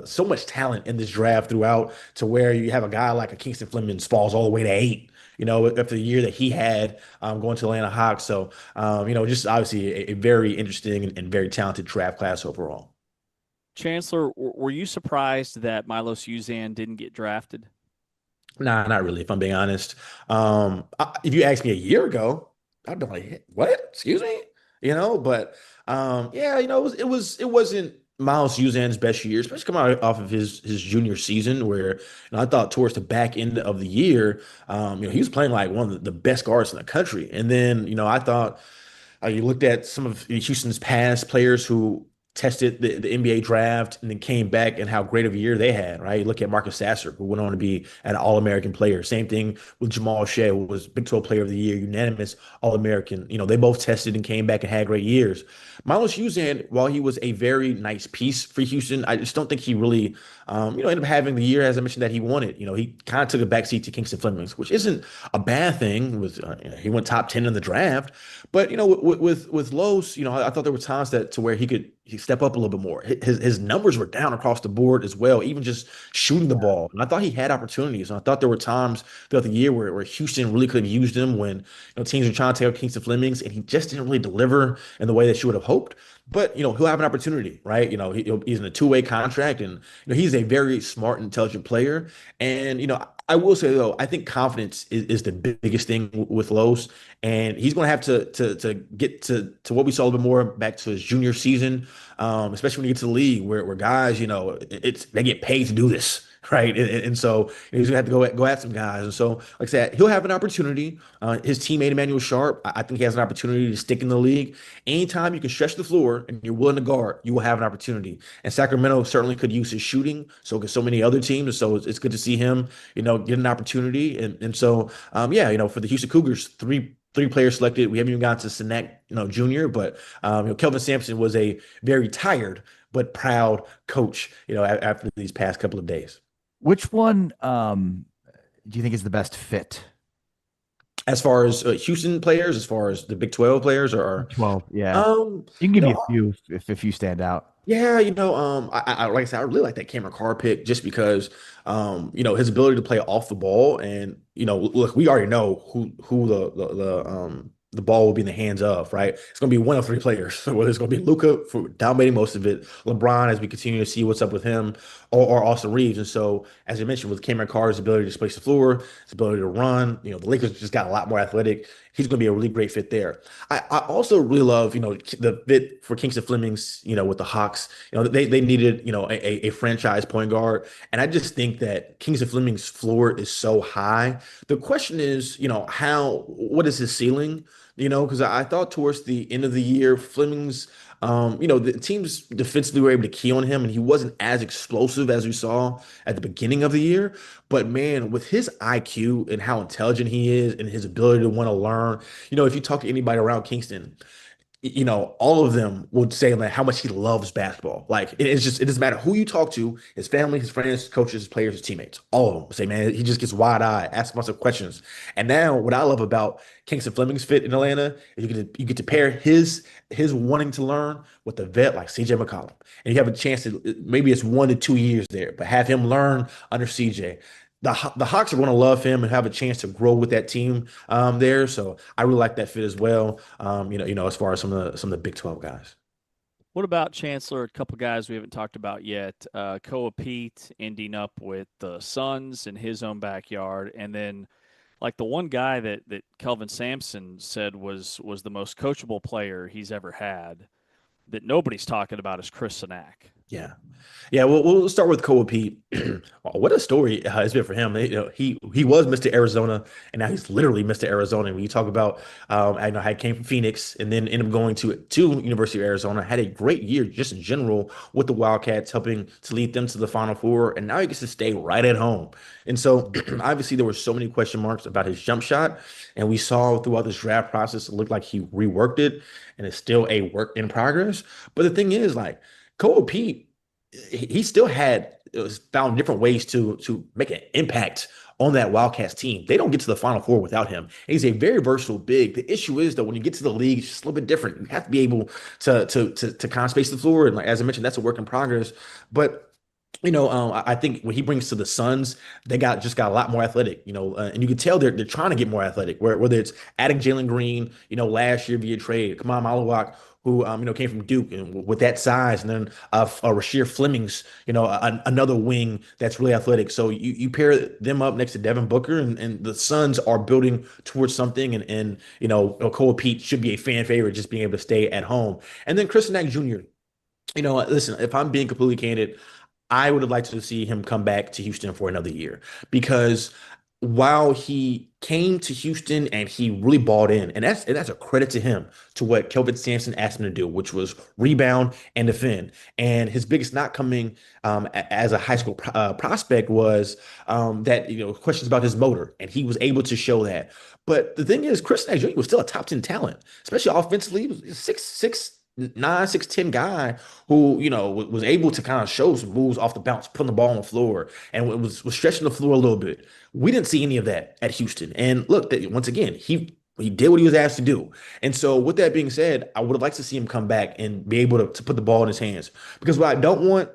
so much talent in this draft throughout, to where you have a guy like a Kingston Flemings falls all the way to 8. After the year that he had going to Atlanta Hawks. So, just obviously a very interesting and very talented draft class overall. Chancellor, were you surprised that Milos Uzan didn't get drafted? Nah, not really, if I'm being honest. If you asked me a year ago, I'd be like, what? Excuse me? But it wasn't Milos Uzan's best year, especially coming out off of his junior season, where I thought towards the back end of the year, he was playing like one of the best guards in the country. And then, I thought you looked at some of Houston's past players who tested the NBA draft and then came back, and how great of a year they had, right? You look at Marcus Sasser, who went on to be an All-American player. Same thing with Jamal Shea, who was Big 12 Player of the Year, unanimous All-American. They both tested and came back and had great years. Milos Uzan, while he was a very nice piece for Houston, I just don't think he really, ended up having the year, as I mentioned, that he wanted. He kind of took a backseat to Kingston Flemings, which isn't a bad thing. He went top 10 in the draft, but with Los, I thought there were times to where he step up a little bit more. His numbers were down across the board as well, even just shooting the ball. And I thought he had opportunities. And I thought there were times throughout the year where Houston really could have used him when teams were trying to take out Kingston Flemings, and he just didn't really deliver in the way that you would have hoped. But he'll have an opportunity, right? He's in a two-way contract, and he's a very smart, intelligent player. And I will say though, I think confidence is the biggest thing with Los, and he's going to have to get to what we saw a little bit more back to his junior season, especially when you get to the league where guys, they get paid to do this. Right. And so he's gonna have to go at some guys. And so, like I said, he'll have an opportunity. His teammate, Emmanuel Sharp, I think he has an opportunity to stick in the league. Anytime you can stretch the floor and you're willing to guard, you will have an opportunity. And Sacramento certainly could use his shooting. So could so many other teams. So it's good to see him, get an opportunity. And so, for the Houston Cougars, three players selected. We haven't even gotten to Sinek, Jr., but Kelvin Sampson was a very tired but proud coach, after these past couple of days. Which one do you think is the best fit? As far as Houston players, as far as the Big 12 players, or 12, yeah. You can give me a few if a few stand out. Yeah, I like I said, I really like that Cameron Carr pick just because, his ability to play off the ball, and look, we already know who the ball will be in the hands of, right? It's going to be one of three players, whether it's going to be Luka for dominating most of it, LeBron as we continue to see what's up with him, or Austin Reeves. And so, as I mentioned, with Cameron Carr's ability to space the floor, his ability to run, the Lakers just got a lot more athletic. He's going to be a really great fit there. I also really love, the fit for Kingston Flemings, with the Hawks. They needed, a franchise point guard. And I just think that Kingston Flemings' floor is so high. The question is, what is his ceiling? Because I thought towards the end of the year, Flemings The teams defensively were able to key on him, and he wasn't as explosive as we saw at the beginning of the year. But man, with his IQ and how intelligent he is and his ability to want to learn, if you talk to anybody around Kingston, all of them would say like how much he loves basketball. Like it doesn't matter who you talk to, his family, his friends, his coaches, his players, his teammates, all of them say, man, he just gets wide eyed, asks lots of questions. And now what I love about Kingston Fleming's fit in Atlanta is you get to pair his wanting to learn with a vet like CJ McCollum. And you have a chance to maybe it's 1 to 2 years there, but have him learn under CJ. The Hawks are going to love him and have a chance to grow with that team there. So I really like that fit as well. As far as some of the Big 12 guys. What about Chancellor? A couple guys we haven't talked about yet. Koa Pete ending up with the Suns in his own backyard, and then like the one guy that Kelvin Sampson said was the most coachable player he's ever had that nobody's talking about is Chris Sinak. Yeah. Well, we'll start with Koa Pete. What a story it's been for him. He was Mr. Arizona, and now he's literally Mr. Arizona. When you talk about, I know how he came from Phoenix and then ended up going to University of Arizona, had a great year just in general with the Wildcats, helping to lead them to the Final Four, and now he gets to stay right at home. And so, obviously, there were so many question marks about his jump shot, and we saw throughout this draft process, it looked like he reworked it, and it's still a work in progress. But the thing is, like, Koa Pete, he still found different ways to make an impact on that Wildcats team. They don't get to the Final Four without him. He's a very versatile big. The issue is that when you get to the league, it's just a little bit different. You have to be able to kind of space the floor. And like, as I mentioned, that's a work in progress. But I think when he brings to the Suns, they got a lot more athletic, and you can tell they're trying to get more athletic, whether it's adding Jalen Green, last year via trade, Kamal Malawak, who came from Duke and with that size, and then Rasheer Fleming's, another wing that's really athletic. So you pair them up next to Devin Booker, and the Suns are building towards something. And Koa Pete should be a fan favorite, just being able to stay at home. And then Chris Sinak Jr. Listen, if I'm being completely candid, I would have liked to see him come back to Houston for another year, because while he came to Houston and he really bought in, and that's a credit to him, to what Kelvin Sampson asked him to do, which was rebound and defend. And his biggest not coming as a high school prospect was that questions about his motor, and he was able to show that. But the thing is, Chris Sinak Jr. was still a top 10 talent, especially offensively. He was 6'9", 6'10" guy who, was able to kind of show some moves off the bounce, putting the ball on the floor, and was stretching the floor a little bit. We didn't see any of that at Houston. And look, once again, he did what he was asked to do. And so with that being said, I would have liked to see him come back and be able to put the ball in his hands. Because what I don't want,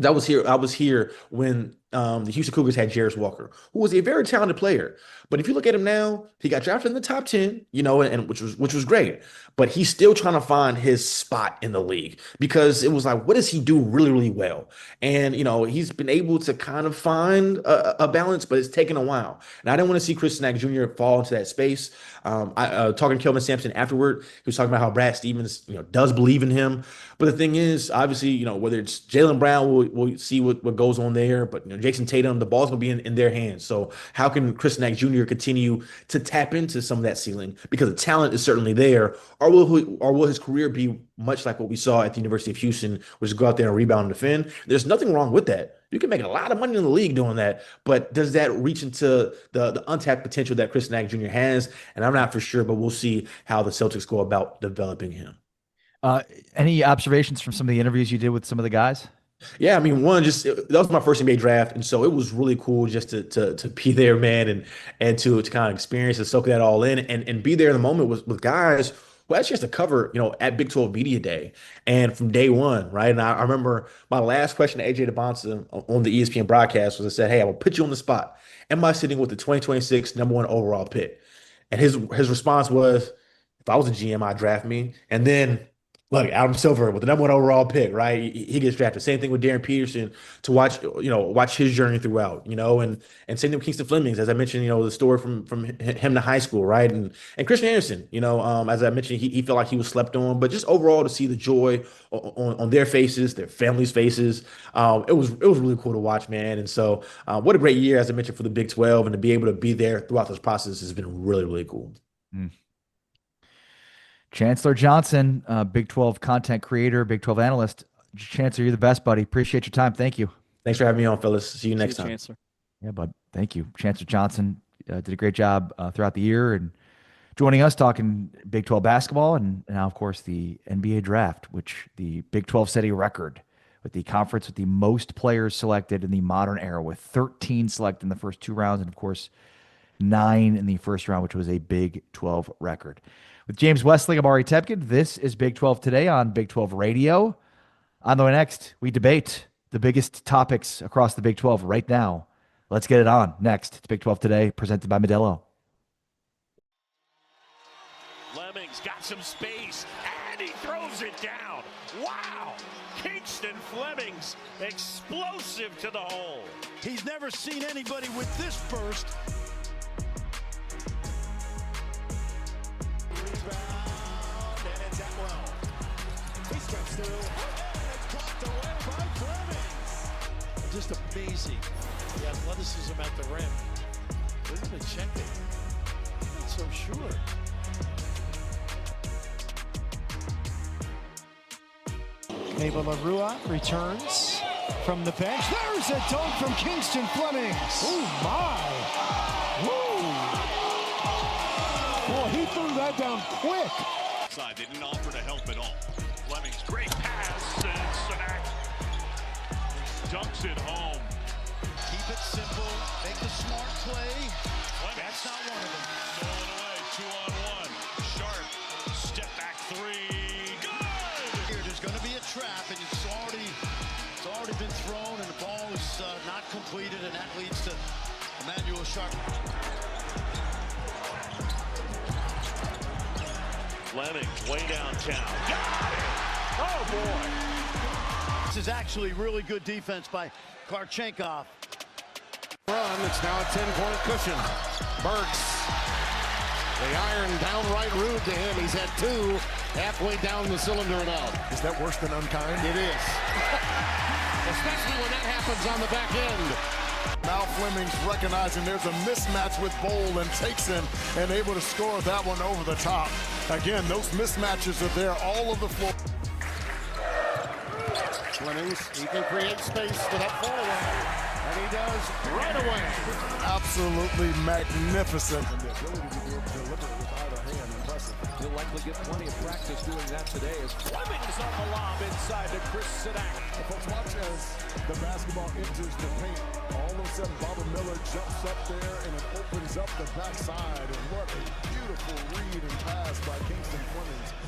I was here when the Houston Cougars had Jarace Walker, who was a very talented player. But if you look at him now, he got drafted in the top 10, and which was great. But he's still trying to find his spot in the league, because it was like, what does he do really, really well? And, he's been able to kind of find a balance, but it's taken a while. And I didn't want to see Chris Sinak Jr. fall into that space. Talking to Kelvin Sampson afterward, he was talking about how Brad Stevens, does believe in him. But the thing is, obviously, whether it's Jaylen Brown, we'll see what goes on there. But, Jason Tatum, the ball's going to be in their hands. So how can Chris Sinak Jr. continue to tap into some of that ceiling? Because the talent is certainly there. Or will his career be much like what we saw at the University of Houston, which is go out there and rebound and defend? There's nothing wrong with that. You can make a lot of money in the league doing that, but does that reach into the untapped potential that Chris Sinak Jr. has? And I'm not for sure, but we'll see how the Celtics go about developing him. Any observations from some of the interviews you did with some of the guys? Yeah, I mean, that was my first NBA draft, and so it was really cool just to be there, man, and to kind of experience and soak that all in, and be there in the moment with guys who had a chance to cover, at Big 12 Media Day and from day one, right? And I remember my last question to AJ DeBonsa on the ESPN broadcast was, I said, "Hey, I will put you on the spot. Am I sitting with the 2026 number 1 overall pick?" And his response was, "If I was a GM, I'd draft me." And then, look, Adam Silver with the number 1 overall pick, right? He gets drafted. Same thing with Darren Peterson, to watch his journey throughout, and same thing with Kingston Flemings, as I mentioned, the story from him to high school, right? And Christian Anderson, as I mentioned, he felt like he was slept on, but just overall to see the joy on their faces, their families' faces, it was really cool to watch, man. And so, what a great year, as I mentioned, for the Big 12, and to be able to be there throughout this process has been really, really cool. Chancellor Johnson, Big 12 content creator, Big 12 analyst. Chancellor, you're the best, buddy. Appreciate your time. Thank you. Thanks for having me on, fellas. See you next time. Chancellor. Yeah, bud. Thank you. Chancellor Johnson did a great job throughout the year and joining us talking Big 12 basketball and now, of course, the NBA draft, which the Big 12 set a record with the conference with the most players selected in the modern era, with 13 selected in the first 2 rounds and, of course, 9 in the first round, which was a Big 12 record. With James Westling, I'm Ari Tepkin. This is Big 12 Today on Big 12 Radio. On the way next, we debate the biggest topics across the Big 12 right now. Let's get it on. Next, it's Big 12 Today, presented by Modelo. Fleming's got some space, and he throws it down. Wow! Kingston Fleming's explosive to the hole. He's never seen anybody with this burst. Rebound, and it's Atwell. He steps through, and it's blocked away by Flemings. Just amazing, the athleticism at the rim. They're going to check it. I'm not so sure. Ava LaRua returns from the bench. There's a dunk from Kingston Flemings. Oh, my. Woo. Boy, he threw that down quick. Side didn't offer to help at all. Fleming's great pass, and Sanak dunks it home. Keep it simple. Make the smart play. That's not one of them. Stolen away, 2-on-1. Sharp, step back 3. There's going to be a trap, and it's already been thrown, and the ball is not completed, and that leads to Emmanuel Sharp. Fleming way downtown. Got it! Oh boy! This is actually really good defense by Karchenkov. Run, it's now a 10-point cushion. Burks. The iron downright rude to him. He's had 2 halfway down the cylinder and out. Is that worse than unkind? It is. Especially when that happens on the back end. Now Fleming's recognizing there's a mismatch with Bowl and takes him and able to score that one over the top. Again, those mismatches are there all over the floor. Flemings, he can create space for that forward. And he does right away. Absolutely magnificent. And the ability to deliver it with either hand, impressive. He'll likely get plenty of practice doing that today as Fleming is on the lob inside to Chris Sadak. Folks, watch as the basketball enters the paint. All of a sudden, Bobby Miller jumps up there and it opens up the backside. And what a beautiful read and pass by Kingston Flemings.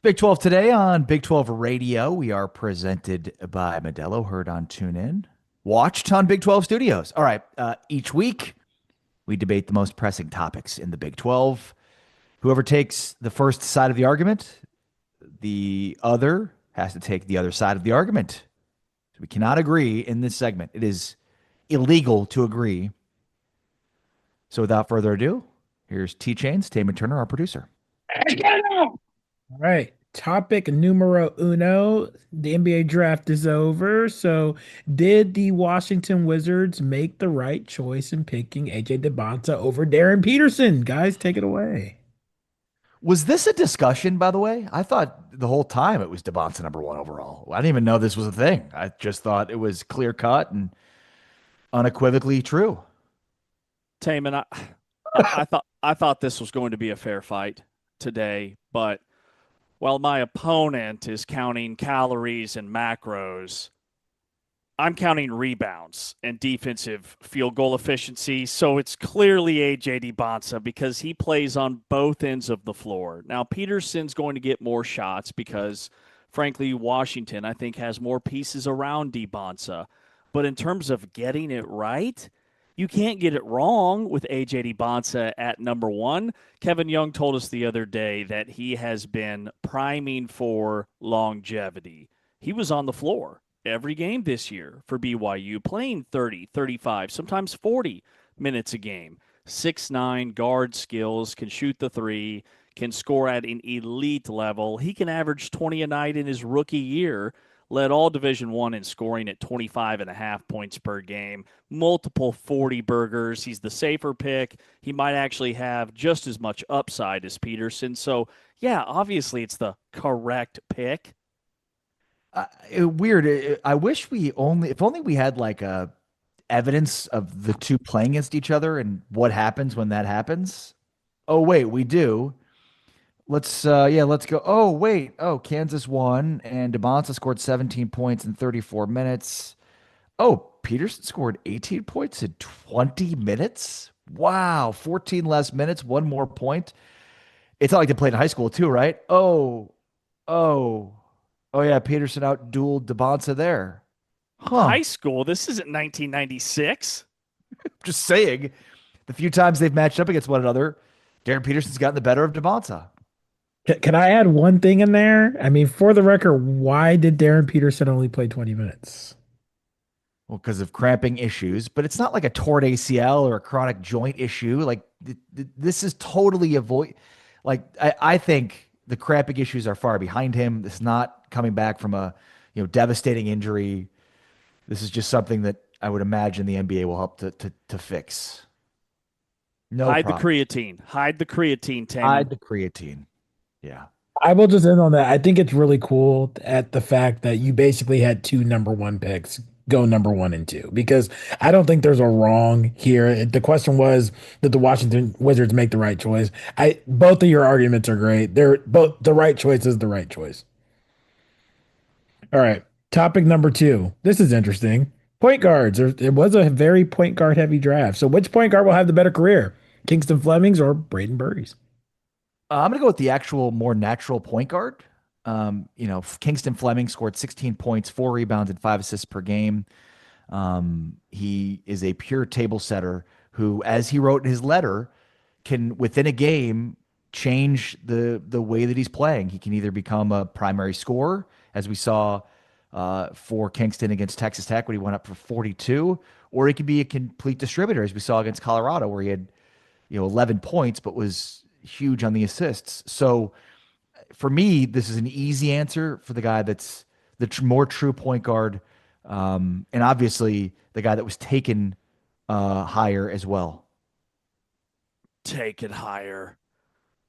Big 12 today on Big 12 Radio. We are presented by Modelo, heard on TuneIn, watched on Big 12 Studios. All right, each week we debate the most pressing topics in the Big 12. Whoever takes the first side of the argument, the other has to take the other side of the argument. So we cannot agree in this segment. It is illegal to agree. So without further ado, here's T-Chains, Taman Turner, our producer. All right. Topic numero uno. The NBA draft is over. So, did the Washington Wizards make the right choice in picking AJ DeBonta over Darren Peterson? Guys, take it away. Was this a discussion, by the way? I thought the whole time it was DeBonta number 1 overall. I didn't even know this was a thing. I just thought it was clear cut and unequivocally true. Taman, I thought this was going to be a fair fight today, but while my opponent is counting calories and macros, I'm counting rebounds and defensive field goal efficiency. So it's clearly AJ DeBonta because he plays on both ends of the floor. Now, Peterson's going to get more shots because, frankly, Washington, I think, has more pieces around DeBonta. But in terms of getting it right, you can't get it wrong with AJ DeBonta at number 1. Kevin Young told us the other day that he has been priming for longevity. He was on the floor every game this year for BYU, playing 30, 35, sometimes 40 minutes a game. 6'9", guard skills, can shoot the three, can score at an elite level. He can average 20 a night in his rookie year. Led all Division I in scoring at 25.5 points per game, multiple 40 burgers. He's the safer pick. He might actually have just as much upside as Peterson. So, yeah, obviously it's the correct pick. Weird. I wish if only we had like a evidence of the two playing against each other and what happens when that happens. Oh, wait, we do. Let's go. Oh, wait. Oh, Kansas won, and DeBonta scored 17 points in 34 minutes. Oh, Peterson scored 18 points in 20 minutes? Wow, 14 less minutes, 1 more point. It's not like they played in high school too, right? Oh, yeah, Peterson out-dueled DeBonta there. Huh. High school? This isn't 1996. Just saying, the few times they've matched up against one another, Darren Peterson's gotten the better of DeBonta. Can I add one thing in there? I mean, for the record, why did Darren Peterson only play 20 minutes? Well, because of cramping issues, but it's not like a torn ACL or a chronic joint issue. Like this is totally I think the cramping issues are far behind him. This is not coming back from a devastating injury. This is just something that I would imagine the NBA will help to fix. Hide the creatine. Hide the creatine, Taman. Hide the creatine. Yeah. I will just end on that. I think it's really cool at the fact that you basically had 2 number 1 picks go number 1 and 2, because I don't think there's a wrong here. The question was, did the Washington Wizards make the right choice? Both of your arguments are great. They're both the right choice is the right choice. All right. Topic number 2. This is interesting. Point guards. It was a very point guard heavy draft. So which point guard will have the better career? Kingston Flemings or Braden Burries? I'm going to go with the actual more natural point guard. Kingston Fleming scored 16 points, 4 rebounds, and 5 assists per game. He is a pure table setter who, as he wrote in his letter, can, within a game, change the way that he's playing. He can either become a primary scorer, as we saw for Kingston against Texas Tech when he went up for 42, or he could be a complete distributor, as we saw against Colorado, where he had 11 points but was huge on the assists. So for me, this is an easy answer for the guy that's the more true point guard, and obviously the guy that was taken higher as well. Taken higher.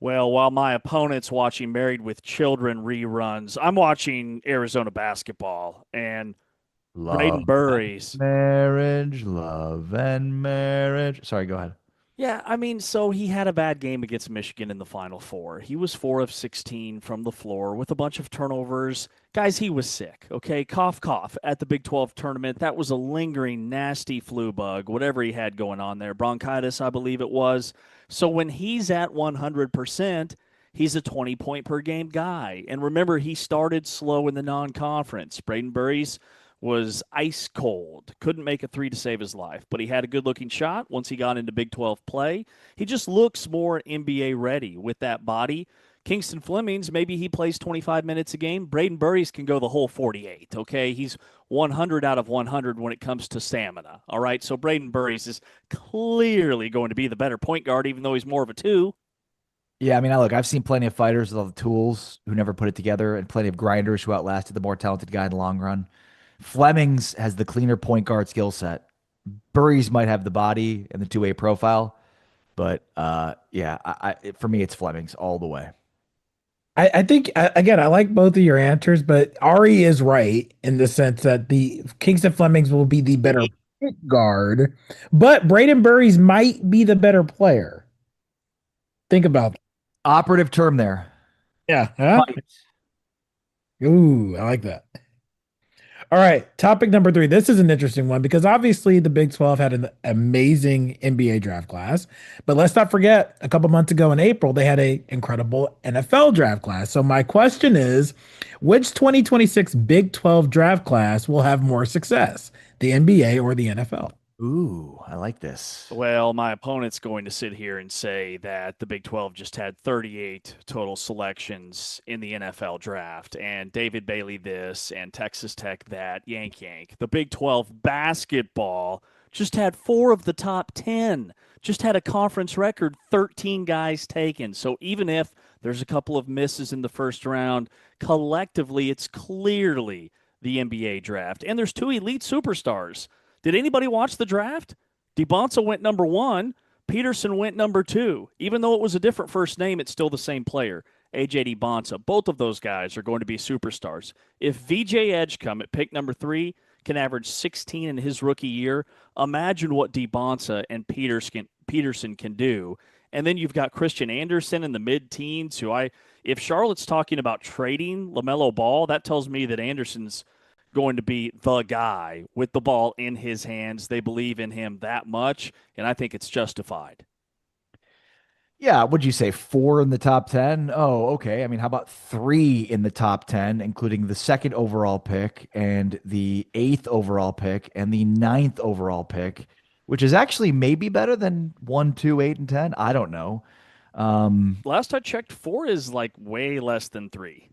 Well, while my opponent's watching Married with Children reruns, I'm watching Arizona basketball, and Braden Burries. Love and marriage. Sorry, go ahead. Yeah, I mean, so he had a bad game against Michigan in the Final Four. He was 4 of 16 from the floor with a bunch of turnovers. Guys, he was sick, okay? Cough, cough at the Big 12 tournament. That was a lingering, nasty flu bug, whatever he had going on there. Bronchitis, I believe it was. So when he's at 100%, he's a 20-point per game guy. And remember, he started slow in the non-conference. Braden Burries was ice cold, couldn't make a three to save his life, but he had a good-looking shot once he got into Big 12 play. He just looks more NBA ready with that body. Kingston Flemings, maybe he plays 25 minutes a game. Braden Burries can go the whole 48, okay? He's 100 out of 100 when it comes to stamina, all right? So Braden Burries is clearly going to be the better point guard, even though he's more of a two. Yeah, I mean, look, I've seen plenty of fighters with all the tools who never put it together and plenty of grinders who outlasted the more talented guy in the long run. Flemings has the cleaner point guard skill set. Burries might have the body and the two-way profile, but yeah, for me, it's Flemings all the way. I think, again, I like both of your answers, but Ari is right in the sense that the Kingston Flemings will be the better point guard, but Braden Burries might be the better player. Think about that. Operative term there. Yeah. Huh? Ooh, I like that. All right, topic number 3. This is an interesting one because obviously the Big 12 had an amazing NBA draft class, but let's not forget a couple months ago in April, they had an incredible NFL draft class. So my question is, which 2026 Big 12 draft class will have more success, the NBA or the NFL? Ooh, I like this. Well, my opponent's going to sit here and say that the Big 12 just had 38 total selections in the NFL draft, and David Bailey this, and Texas Tech that, yank. The Big 12 basketball just had 4 of the top 10, just had a conference record, 13 guys taken. So even if there's a couple of misses in the first round, collectively, it's clearly the NBA draft. And there's 2 elite superstars. Did anybody watch the draft? DeBonsa went number 1. Peterson went number 2. Even though it was a different first name, it's still the same player, A.J. DeBonsa. Both of those guys are going to be superstars. If VJ Edgecombe at pick number 3 can average 16 in his rookie year, imagine what DeBonsa and Peterson can do. And then you've got Christian Anderson in the mid-teens, if Charlotte's talking about trading LaMelo Ball, that tells me that Anderson's going to be the guy with the ball in his hands. They believe in him that much, and I think it's justified. Yeah, would you say 4 in the top 10? Oh, okay. I mean, how about 3 in the top 10, including the 2nd overall pick and the 8th overall pick and the 9th overall pick, which is actually maybe better than 1, 2, 8, and 10. I don't know. Last I checked, 4 is like way less than 3.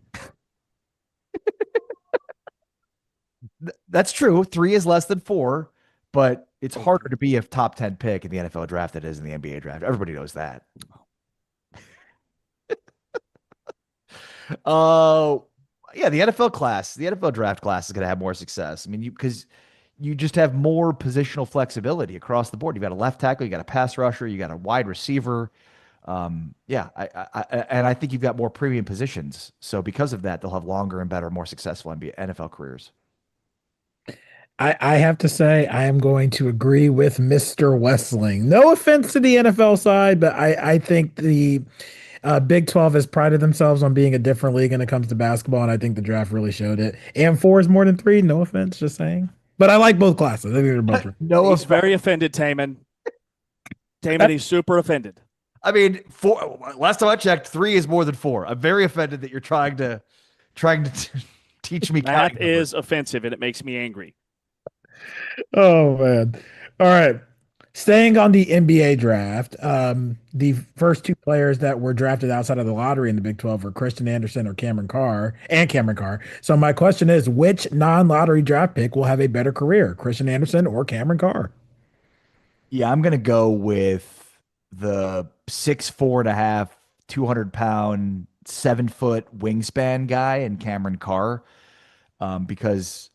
That's true. 3 is less than 4, but it's harder to be a top 10 pick in the NFL draft than it is in the NBA draft. Everybody knows that. Yeah, the NFL draft class is going to have more success. I mean, because you just have more positional flexibility across the board. You've got a left tackle, you got a pass rusher, you got a wide receiver. Yeah, I think you've got more premium positions. So because of that, they'll have longer and better, more successful NFL careers. I have to say, I am going to agree with Mr. Westling. No offense to the NFL side, but I think the Big 12 has prided themselves on being a different league when it comes to basketball, and I think the draft really showed it. And 4 is more than 3. No offense, just saying. But I like both classes. I think they're both. He's very offended, Taman. He's super offended. I mean, 4. Last time I checked, 3 is more than 4. I'm very offended that you're trying to teach me. That is offensive, and it makes me angry. Oh, man. All right. Staying on the NBA draft, the first 2 players that were drafted outside of the lottery in the Big 12 were Christian Anderson or Cameron Carr. So my question is, which non-lottery draft pick will have a better career, Christian Anderson or Cameron Carr? Yeah, I'm going to go with the 6'4.5", 200-pound, 7-foot wingspan guy and Cameron Carr, because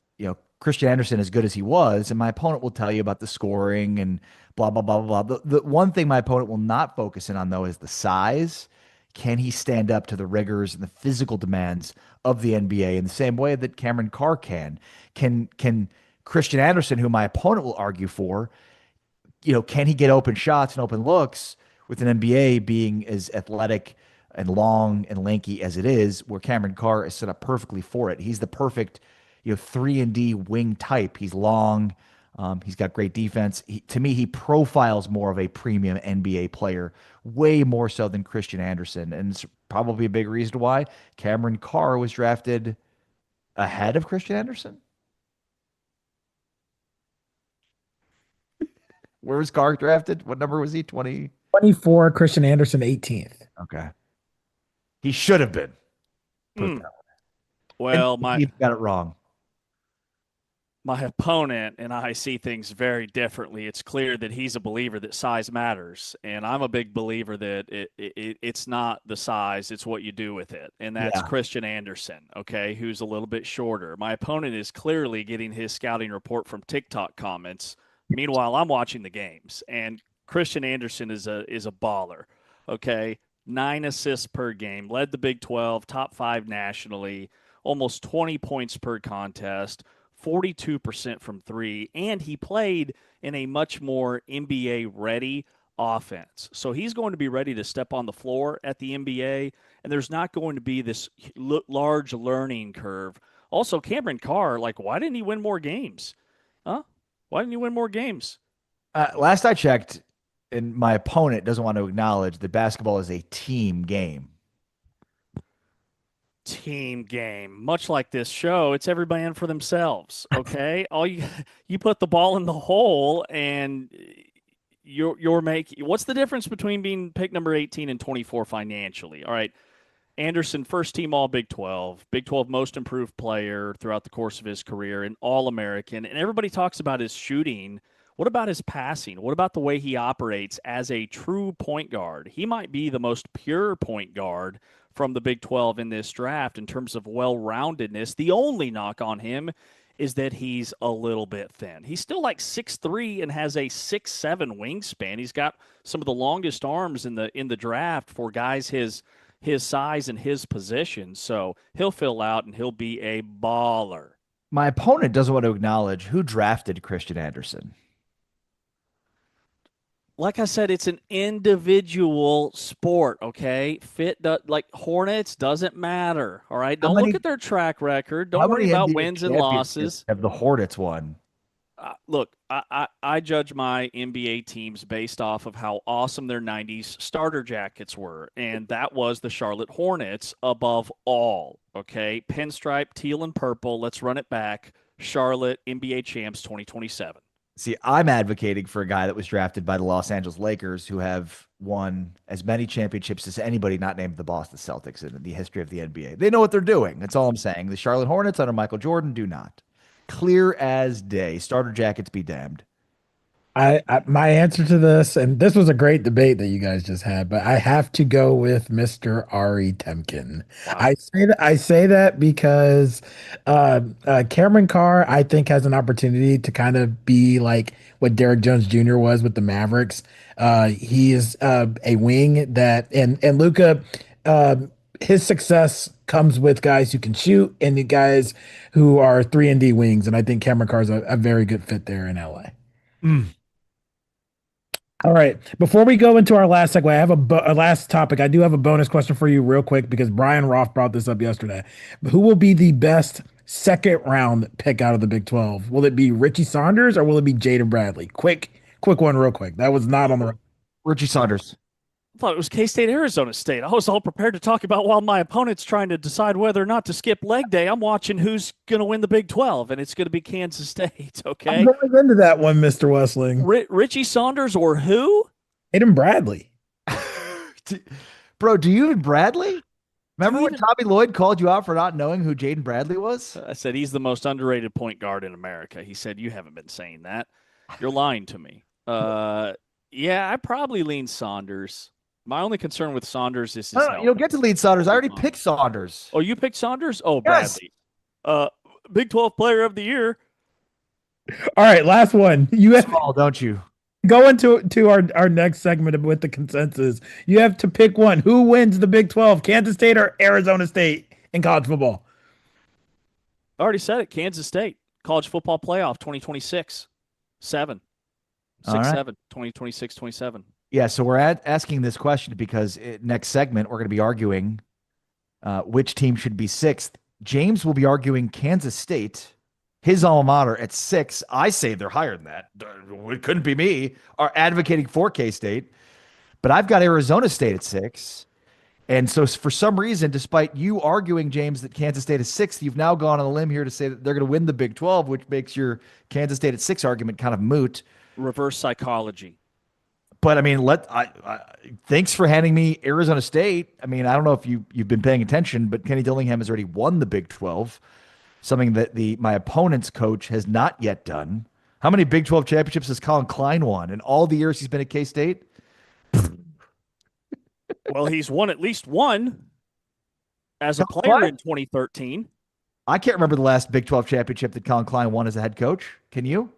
Christian Anderson, as good as he was, and my opponent will tell you about the scoring and blah, blah, blah, blah, blah. The one thing my opponent will not focus in on, though, is the size. Can he stand up to the rigors and the physical demands of the NBA in the same way that Cameron Carr can? Can Christian Anderson, who my opponent will argue for, can he get open shots and open looks with an NBA being as athletic and long and lanky as it is, where Cameron Carr is set up perfectly for it? He's the perfect 3-and-D wing type. He's long, He's got great defense. To me, he profiles more of a premium NBA player, way more so than Christian Anderson. And it's probably a big reason why Cameron Carr was drafted ahead of Christian Anderson. Where was Carr drafted? What number was he? 24, Christian Anderson 18th. Okay. He should have been. Well, he got it wrong. My opponent and I see things very differently. It's clear that he's a believer that size matters, and I'm a big believer that it's not the size, it's what you do with it, and that's Christian Anderson, okay, who's a little bit shorter. My opponent is clearly getting his scouting report from TikTok comments. Meanwhile, I'm watching the games, and Christian Anderson is a baller, okay? 9 assists per game, led the Big 12, top 5 nationally, almost 20 points per contest, 42% from 3, and he played in a much more NBA-ready offense. So he's going to be ready to step on the floor at the NBA, and there's not going to be this large learning curve. Also, Cameron Carr, why didn't he win more games? Huh? Why didn't he win more games? Last I checked, and my opponent doesn't want to acknowledge that basketball is a team game. Team game, much like this show, it's everybody in for themselves. Okay, all you put the ball in the hole, and you're making. What's the difference between being pick number 18 and 24 financially? All right, Anderson, first team All Big 12, Big 12 most improved player throughout the course of his career, and All American. And everybody talks about his shooting. What about his passing? What about the way he operates as a true point guard? He might be the most pure point guard from the Big 12 in this draft in terms of well-roundedness. The only knock on him is that he's a little bit thin. He's still 6'3" and has a 6'7" wingspan. He's got some of the longest arms in the draft for guys his size and his position. So he'll fill out and he'll be a baller. My opponent doesn't want to acknowledge who drafted Christian Anderson. Like I said, it's an individual sport, okay? Hornets doesn't matter, all right? Don't look at their track record. Don't worry about wins and losses. Have the Hornets won? Look, I judge my NBA teams based off of how awesome their 90s starter jackets were, and that was the Charlotte Hornets above all, okay? Pinstripe, teal, and purple. Let's run it back. Charlotte, NBA champs 2027. See, I'm advocating for a guy that was drafted by the Los Angeles Lakers, who have won as many championships as anybody not named the Boston Celtics in the history of the NBA. They know what they're doing. That's all I'm saying. The Charlotte Hornets under Michael Jordan do not. Clear as day. Starter jackets be damned. My answer to this, and this was a great debate that you guys just had, but I have to go with Mr. Ari Temkin. Wow. I say that because Cameron Carr, I think, has an opportunity to kind of be like what Derrick Jones Jr. was with the Mavericks. He is a wing that, and Luka, his success comes with guys who can shoot and the guys who are 3-and-D wings, and I think Cameron Carr is a very good fit there in LA. All right. Before we go into our last segue, I have a last topic. I do have a bonus question for you real quick because Brian Roth brought this up yesterday. Who will be the best second round pick out of the Big 12? Will it be Richie Saunders or will it be Jaden Bradley? Quick one real quick. That was not on the Richie Saunders. I thought it was K-State, Arizona State. I was all prepared to talk about while my opponent's trying to decide whether or not to skip leg day. I'm watching who's going to win the Big 12, and it's going to be Kansas State, okay? I'm going into that one, Mr. Westling. Richie Saunders or who? Jaden Bradley. Bro, do you even Bradley? Remember when Tommy Lloyd called you out for not knowing who Jaden Bradley was? I said he's the most underrated point guard in America. He said, you haven't been saying that. You're lying to me. Yeah, I probably lean Saunders. My only concern with Saunders is his health. You don't get to lead Saunders. I already picked Saunders. Oh, you picked Saunders? Oh, yes. Bradley. Big 12 Player of the Year. All right, last one. You have small, don't you? Going to our next segment with the consensus. You have to pick one. Who wins the Big 12, Kansas State or Arizona State in college football? I already said it. Kansas State. College football playoff 2026. 7. 6-7. 2026-27. Yeah, so we're asking this question because next segment we're going to be arguing which team should be 6th. James will be arguing Kansas State, his alma mater at 6, I say they're higher than that. It couldn't be me, are advocating for K-State. But I've got Arizona State at 6. And so for some reason, despite you arguing, James, that Kansas State is 6th, you've now gone on a limb here to say that they're going to win the Big 12, which makes your Kansas State at 6 argument kind of moot. Reverse psychology. But I mean, thanks for handing me Arizona State. I mean, I don't know if you've been paying attention, but Kenny Dillingham has already won the Big 12, something that my opponent's coach has not yet done. How many Big 12 championships has Colin Klein won in all the years he's been at K-State? Well, he's won at least one as a player in 2013. I can't remember the last Big 12 championship that Colin Klein won as a head coach. Can you?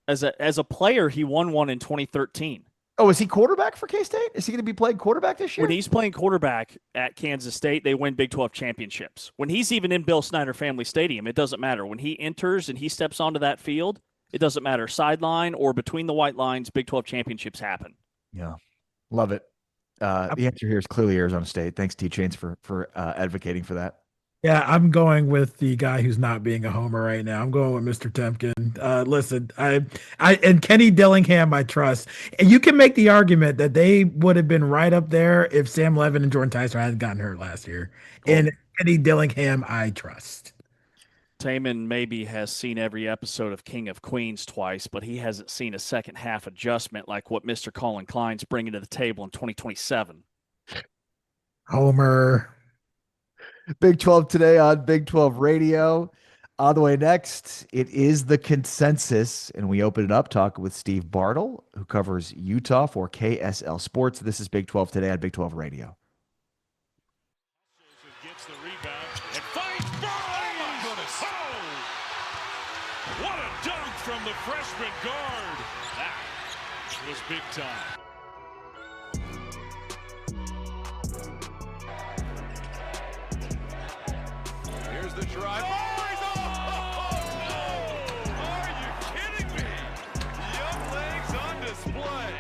As a player, he won one in 2013. Oh, is he quarterback for K-State? Is he going to be playing quarterback this year? When he's playing quarterback at Kansas State, they win Big 12 championships. When he's even in Bill Snyder Family Stadium, it doesn't matter. When he enters and he steps onto that field, it doesn't matter. Sideline or between the white lines, Big 12 championships happen. Yeah. Love it. The answer here is clearly Arizona State. Thanks, T-Chains, for advocating for that. Yeah, I'm going with the guy who's not being a homer right now. I'm going with Mr. Temkin. Listen, I and Kenny Dillingham, I trust. And you can make the argument that they would have been right up there if Sam Levin and Jordan Tyser hadn't gotten hurt last year. Cool. And Kenny Dillingham, I trust. Taman maybe has seen every episode of King of Queens twice, but he hasn't seen a second half adjustment like what Mr. Colin Klein's bringing to the table in 2027. Homer. Big 12 today on Big 12 Radio. On the way next, it is the consensus, and we open it up talking with Steve Bartle, who covers Utah for KSL Sports. This is Big 12 today on Big 12 Radio. Gets the rebound and fights Burley. Oh my goodness! Oh, what a dunk from the freshman guard! That was big time. Here's the drive. Oh, no! Are you kidding me? Young legs on display.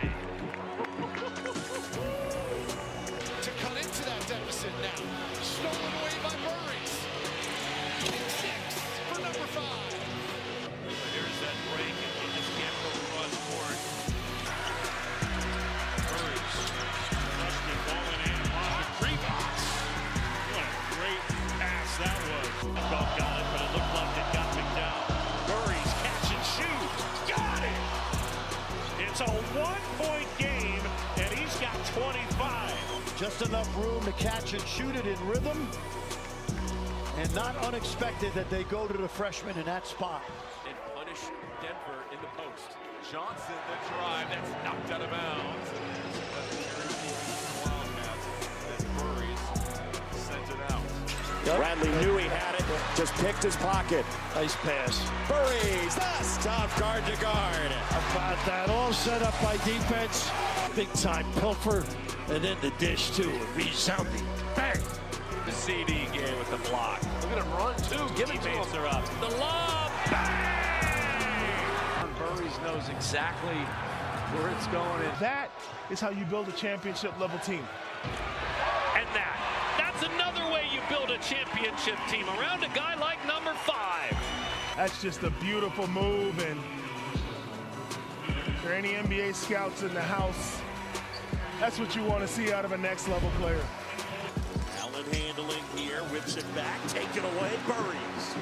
To cut into that deficit now. Stolen away by Burries. 6 for number 5. Here's that break, and you just can't go across court. Burries. Freshman ball in hand. Lost the box. What a great pass that was. Ball got it, but it looked like it got me down. Burries catch and shoot. Got it! It's a 1-point game, and he's got 25. Just enough room to catch and shoot it in rhythm. And not unexpected that they go to the freshman in that spot. And punish Denver in the post. Johnson, the drive, that's knocked out of bounds. As Burries sends it out. Bradley knew he had it, just picked his pocket. Nice pass. Burries, that's tough guard to guard. About that, all set up by defense. Big time pilfer, and then the dish too, resounding. Bang! The CD game with the block. Look at him run too. Give it to him. Are up. The lob. Bang! Burries knows exactly where it's going. That is how you build a championship level team. And that's another way you build a championship team, around a guy like number 5. That's just a beautiful move, and for any NBA scouts in the house, that's what you want to see out of a next level player. Allen handling here, whips it back, taken away, Burries.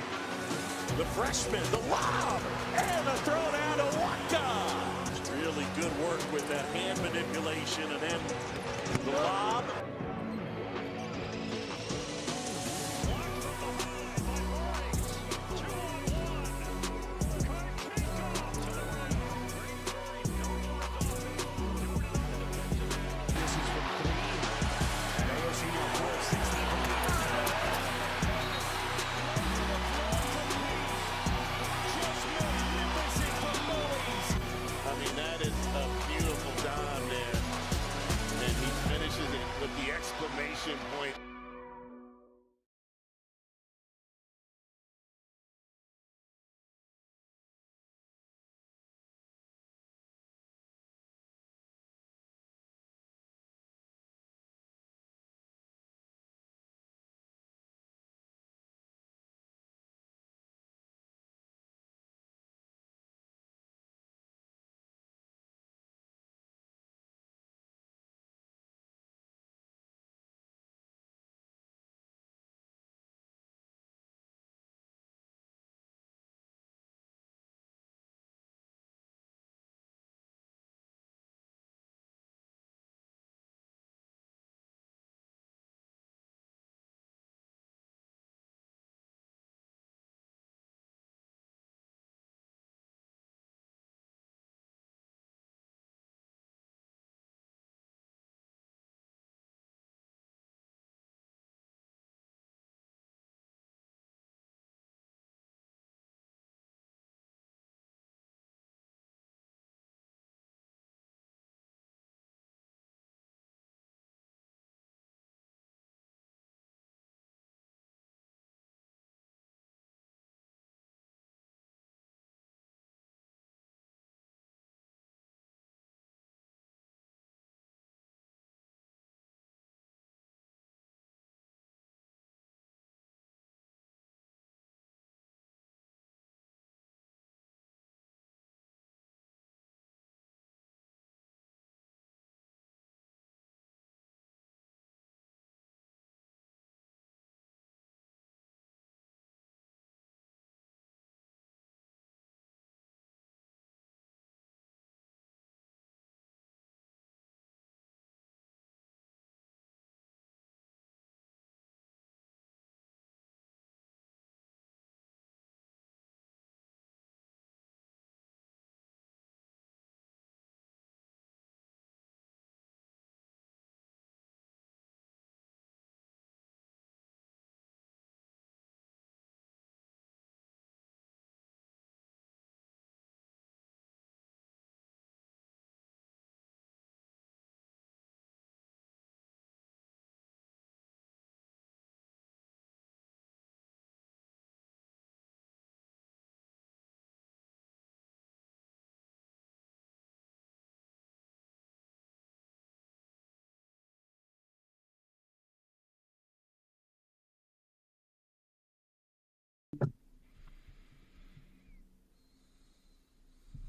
The freshman, the lob, and the throw down to Waka. Really good work with that hand manipulation, and then the lob. Exclamation point.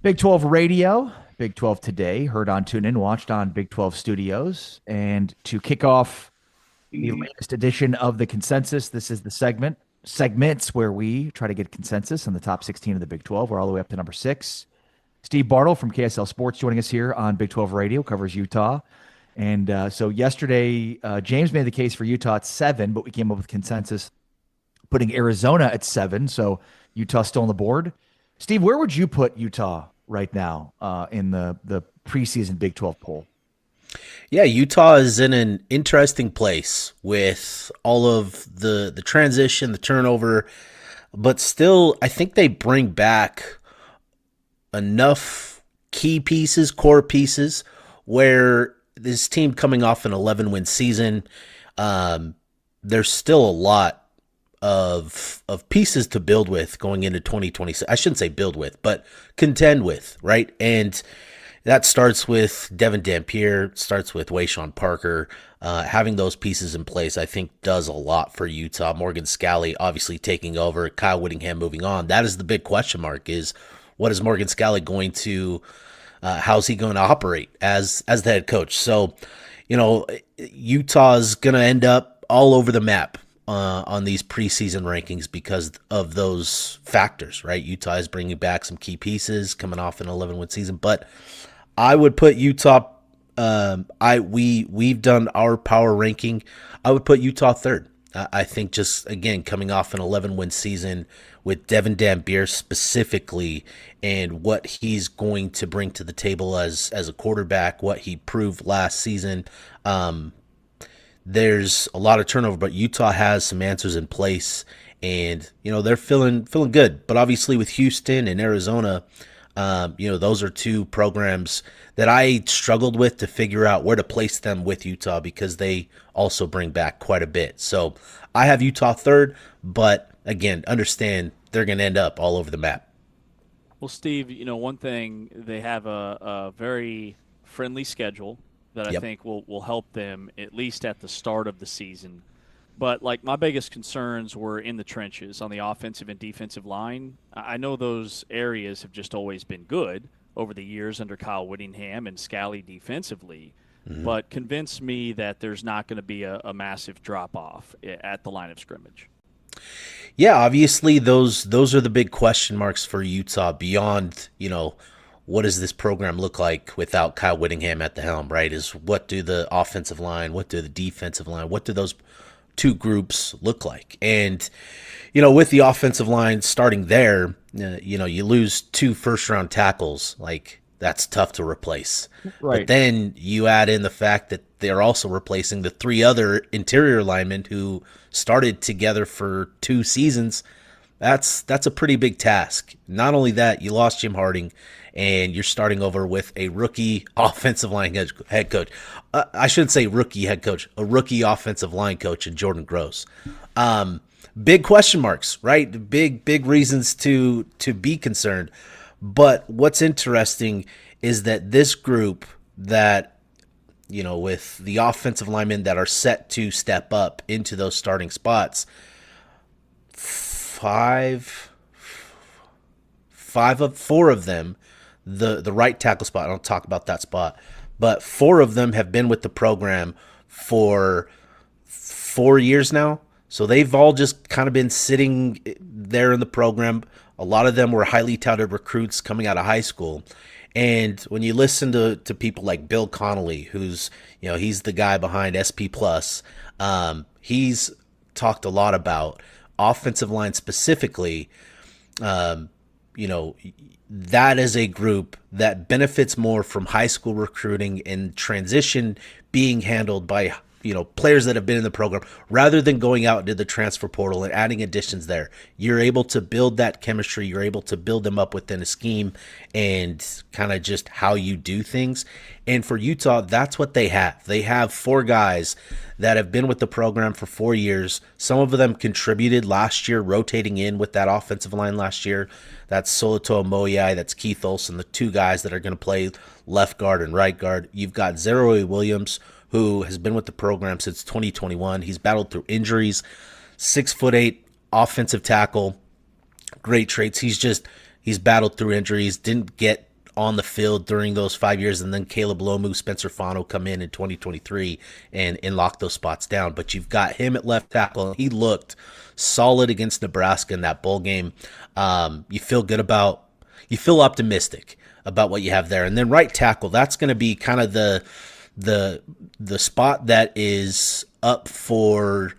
Big 12 Radio, Big 12 Today, heard on TuneIn, watched on Big 12 Studios. And to kick off the latest edition of the Consensus, this is the segments where we try to get consensus on the top 16 of the Big 12. We're all the way up to number 6. Steve Bartle from KSL Sports joining us here on Big 12 Radio, covers Utah. And so yesterday, James made the case for Utah at 7, but we came up with consensus putting Arizona at 7. So Utah's still on the board. Steve, where would you put Utah right now in the preseason Big 12 poll? Yeah, Utah is in an interesting place with all of the transition, the turnover, but still I think they bring back enough key pieces, core pieces, where this team coming off an 11-win season, there's still a lot of pieces to build with going into 2026. I shouldn't say build with, but contend with, right? And that starts with Devin Dampier, starts with Wayshawn Parker. Having those pieces in place, I think, does a lot for Utah. Morgan Scalley obviously taking over, Kyle Whittingham moving on. That is the big question mark, is what is Morgan Scalley going to how's he going to operate as the head coach? So, Utah's going to end up all over the map on these preseason rankings because of those factors, right? Utah is bringing back some key pieces coming off an 11-win season, but I would put Utah. We've done our power ranking. I would put Utah 3rd. I think just again coming off an 11-win season with Devin Dampier specifically, and what he's going to bring to the table as a quarterback, what he proved last season. There's a lot of turnover, but Utah has some answers in place, and they're feeling good. But obviously with Houston and Arizona, those are two programs that I struggled with to figure out where to place them with Utah because they also bring back quite a bit. So I have Utah 3rd, but again, understand they're going to end up all over the map. Well, Steve, one thing, they have a very friendly schedule that I think will help them at least at the start of the season. But my biggest concerns were in the trenches on the offensive and defensive line. I know those areas have just always been good over the years under Kyle Whittingham and Scalley defensively, but convince me that there's not going to be a massive drop-off at the line of scrimmage. Yeah, obviously those are the big question marks for Utah beyond, what does this program look like without Kyle Whittingham at the helm, right? Is what do the offensive line, what do the defensive line, what do those two groups look like? And, with the offensive line starting there, you lose 2 first-round tackles, that's tough to replace. Right. But then you add in the fact that they're also replacing the 3 other interior linemen who started together for 2 seasons. That's a pretty big task. Not only that, you lost Jim Harding, and you're starting over with a rookie offensive line head coach. I shouldn't say rookie head coach, a rookie offensive line coach in Jordan Gross. Big question marks, right? Big reasons to be concerned. But what's interesting is that this group that, with the offensive linemen that are set to step up into those starting spots, 4 of them, the right tackle spot, I don't talk about that spot, but 4 of them have been with the program for 4 years now. So they've all just kind of been sitting there in the program. A lot of them were highly touted recruits coming out of high school. And when you listen to people like Bill Connolly, who's, he's the guy behind SP Plus, he's talked a lot about offensive line specifically. That is a group that benefits more from high school recruiting and transition being handled by players that have been in the program rather than going out into the transfer portal and adding additions there. You're able to build that chemistry. You're able to build them up within a scheme and kind of just how you do things. And for Utah, that's what they have. They have 4 guys that have been with the program for 4 years. Some of them contributed last year, rotating in with that offensive line last year. That's Soloto Moyai, that's Keith Olson, the 2 guys that are going to play left guard and right guard. You've got Zeroy Williams, who has been with the program since 2021. He's battled through injuries, 6'8", offensive tackle, great traits. He's battled through injuries, didn't get on the field during those 5 years, and then Caleb Lomu, Spencer Fano come in 2023 and lock those spots down. But you've got him at left tackle, and he looked solid against Nebraska in that bowl game. You feel optimistic about what you have there. And then right tackle, that's going to be kind of the spot that is up for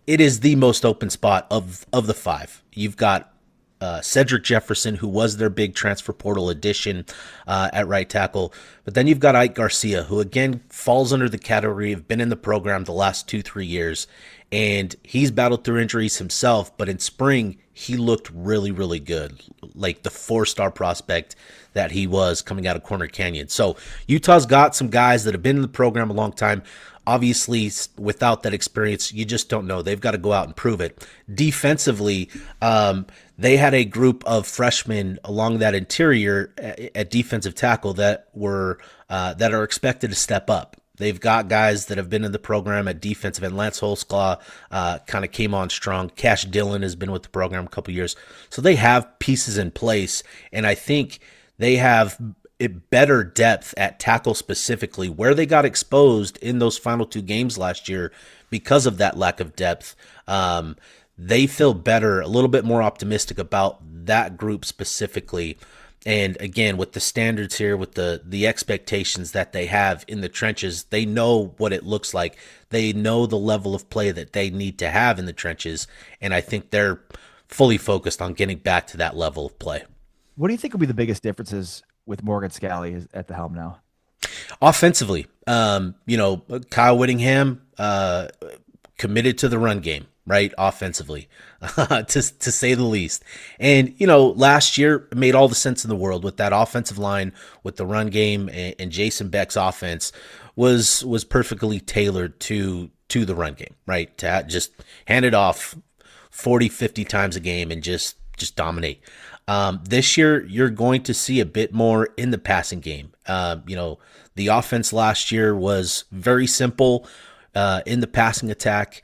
it is the most open spot of the five. You've got Cedric Jefferson, who was their big transfer portal addition at right tackle. But then you've got Ike Garcia, who again falls under the category of been in the program the last 2-3 years. And he's battled through injuries himself, but in spring, he looked really, really good, like the 4-star prospect that he was coming out of Corner Canyon. So Utah's got some guys that have been in the program a long time. Obviously, without that experience, you just don't know. They've got to go out and prove it. Defensively, they had a group of freshmen along that interior at defensive tackle that are expected to step up. They've got guys that have been in the program at defensive end. Lance Holzclaw kind of came on strong. Cash Dillon has been with the program a couple years. So they have pieces in place, and I think they have better depth at tackle specifically, where they got exposed in those final 2 games last year because of that lack of depth. They feel better, a little bit more optimistic about that group specifically. And again, with the standards here, with the expectations that they have in the trenches, they know what it looks like. They know the level of play that they need to have in the trenches. And I think they're fully focused on getting back to that level of play. What do you think will be the biggest differences with Morgan Scalley at the helm now? Offensively, Kyle Whittingham committed to the run game, right? Offensively, to say the least. And, last year made all the sense in the world with that offensive line, with the run game, and Jason Beck's offense was perfectly tailored to the run game, right? To just hand it off 40, 50 times a game and just dominate. This year, you're going to see a bit more in the passing game. The offense last year was very simple in the passing attack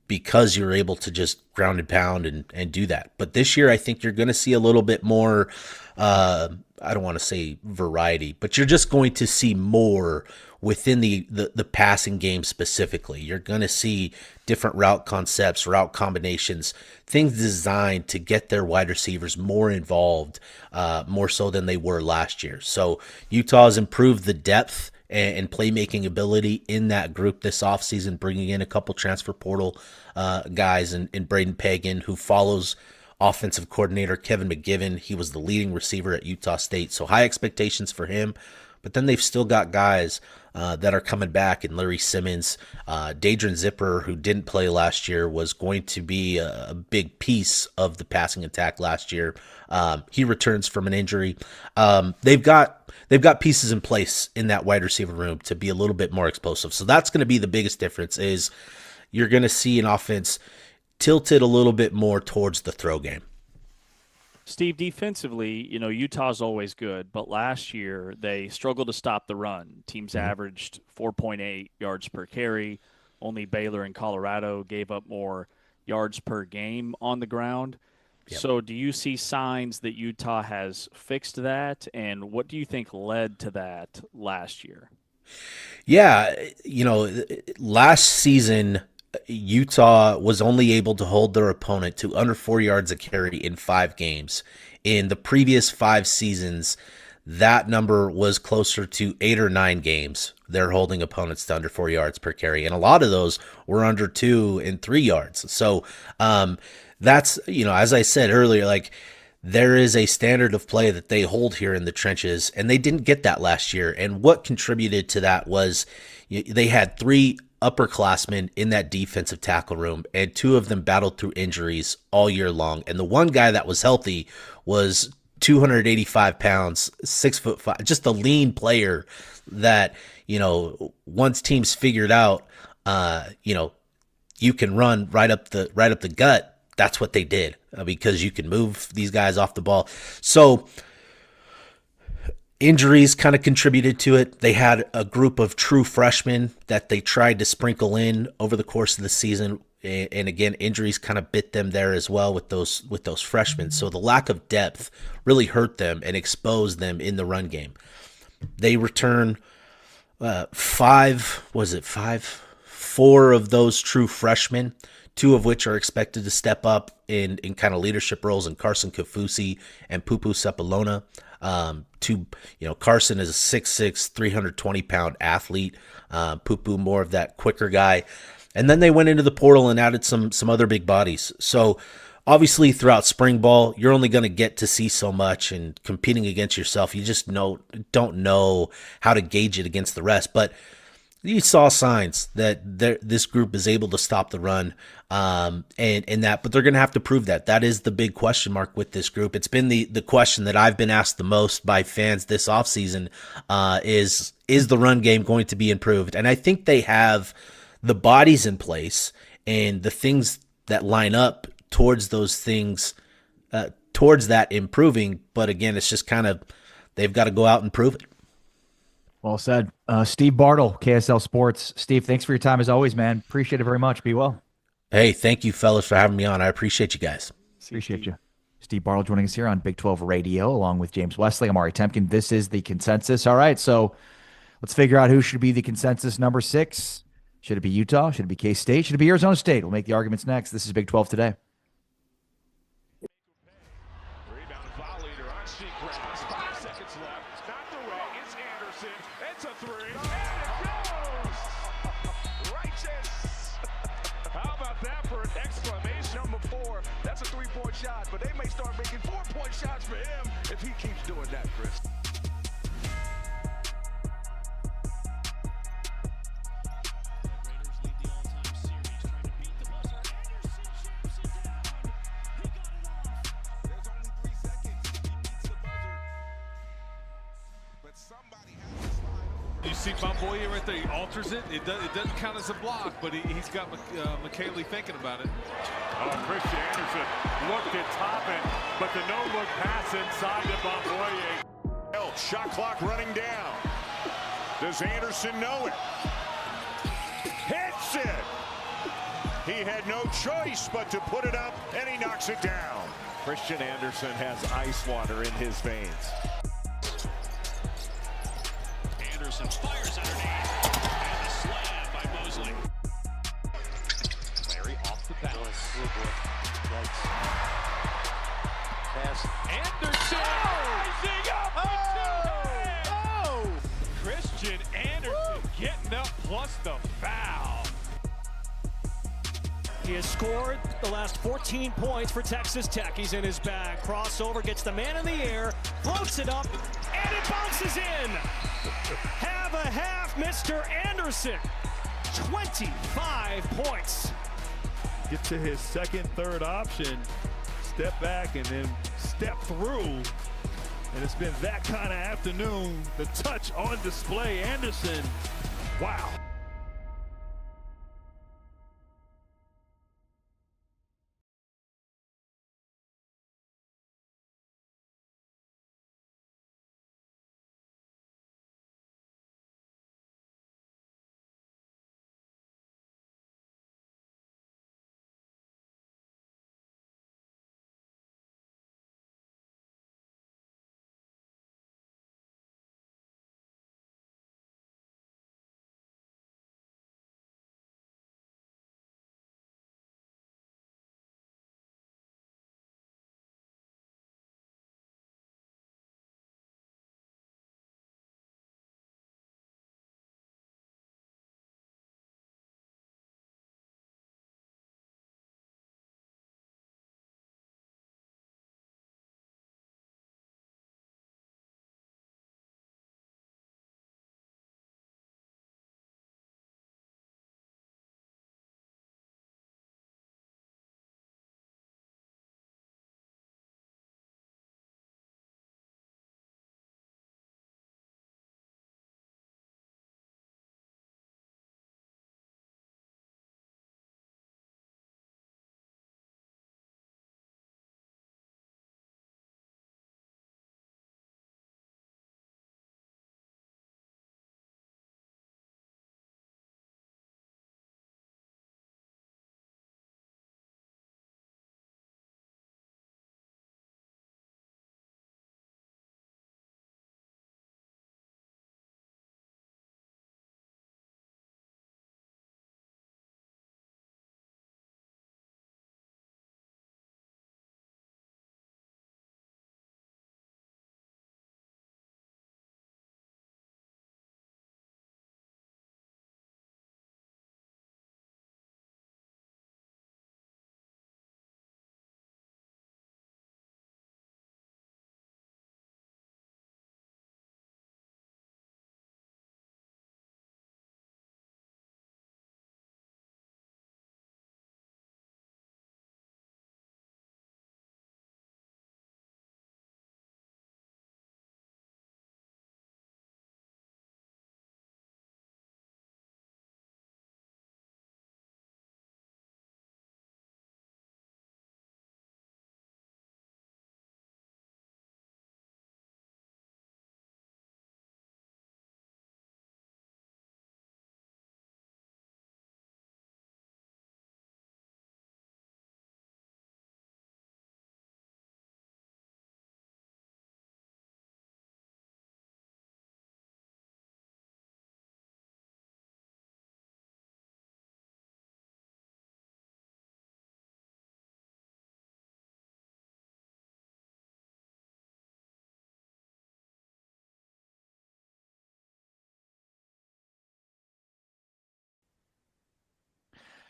because you're able to just ground and pound and do that. But this year, I think you're going to see a little bit more, I don't want to say variety, but you're just going to see more within the passing game specifically. You're going to see different route concepts, route combinations, things designed to get their wide receivers more involved, more so than they were last year. So Utah has improved the depth and playmaking ability in that group this offseason, bringing in a couple transfer portal guys and Braden Pagan, who follows offensive coordinator Kevin McGivern. He was the leading receiver at Utah State, so high expectations for him. But then they've still got guys that are coming back, and Larry Simmons, Dadrian Zipper, who didn't play last year, was going to be a big piece of the passing attack last year. He returns from an injury. They've got pieces in place in that wide receiver room to be a little bit more explosive. So that's going to be the biggest difference. Is you're going to see an offense tilted a little bit more towards the throw game. Steve, defensively, Utah's always good, but last year they struggled to stop the run. Teams averaged 4.8 yards per carry. Only Baylor and Colorado gave up more yards per game on the ground. Yep. So do you see signs that Utah has fixed that, and what do you think led to that last year? Yeah, last season Utah was only able to hold their opponent to under 4 yards a carry in 5 games. In the previous 5 seasons, that number was closer to 8 or 9 games. They're holding opponents to under 4 yards per carry, and a lot of those were under 2 and 3 yards. So that's, as I said earlier, there is a standard of play that they hold here in the trenches, and they didn't get that last year. And what contributed to that was they had 3 upperclassmen in that defensive tackle room, and 2 of them battled through injuries all year long. And the one guy that was healthy was 285 pounds, 6'5", just a lean player that, once teams figured out, you can run right up the gut. That's what they did because you can move these guys off the ball. So Injuries kind of contributed to it. They had a group of true freshmen that they tried to sprinkle in over the course of the season. And again, injuries kind of bit them there as well with those freshmen. So the lack of depth really hurt them and exposed them in the run game. They return four of those true freshmen, two of which are expected to step up in kind of leadership roles in Carson Kafusi and Pupu Sepulona. Carson is a 6'6", 320-pound athlete. Pupu more of that quicker guy. And then they went into the portal and added some other big bodies. So obviously throughout spring ball, you're only going to get to see so much, and competing against yourself, you just don't know how to gauge it against the rest. But you saw signs that this group is able to stop the run, but they're going to have to prove that. That is the big question mark with this group. It's been the question that I've been asked the most by fans this offseason, is the run game going to be improved? And I think they have the bodies in place and the things that line up towards those things, towards that improving. But again, it's just kind of, they've got to go out and prove it. Well said. Steve Bartle, KSL Sports. Steve, thanks for your time as always, man. Appreciate it very much. Be well. Hey, thank you, fellas, for having me on. I appreciate you guys. Appreciate you. Steve Bartle joining us here on Big 12 Radio, along with James Wesley. I'm Ari Temkin. This is the consensus. All right, so let's figure out who should be the consensus number 6. Should it be Utah? Should it be K-State? Should it be Arizona State? We'll make the arguments next. This is Big 12 Today. Rebound volley to Seacrest. 5 seconds left. Knocked away. It's Anderson. It's a 3. And it goes! Righteous! How about that for an exclamation? Number 4. That's a 3-point shot, but they may start making 4-point shots for him if he keeps doing that, Chris. You see Bamboya right there, he alters it. It doesn't count as a block, but he's got McKaylee thinking about it. Oh, Christian Anderson looked at Toppin, but the no-look pass inside to Bamboya. Shot clock running down. Does Anderson know it? Hits it! He had no choice but to put it up, and he knocks it down. Christian Anderson has ice water in his veins. Anderson fires underneath, and a slam by Mosley. Larry off the bounce. Pass. Anderson rising up with 2 hands. Christian Anderson getting up plus the foul. He has scored the last 14 points for Texas Tech. He's in his bag. Crossover, gets the man in the air, floats it up, and it bounces in. Have a half, Mr. Anderson. 25 points. Get to his second, third option, step back, and then step through. And it's been that kind of afternoon. The touch on display, Anderson. Wow.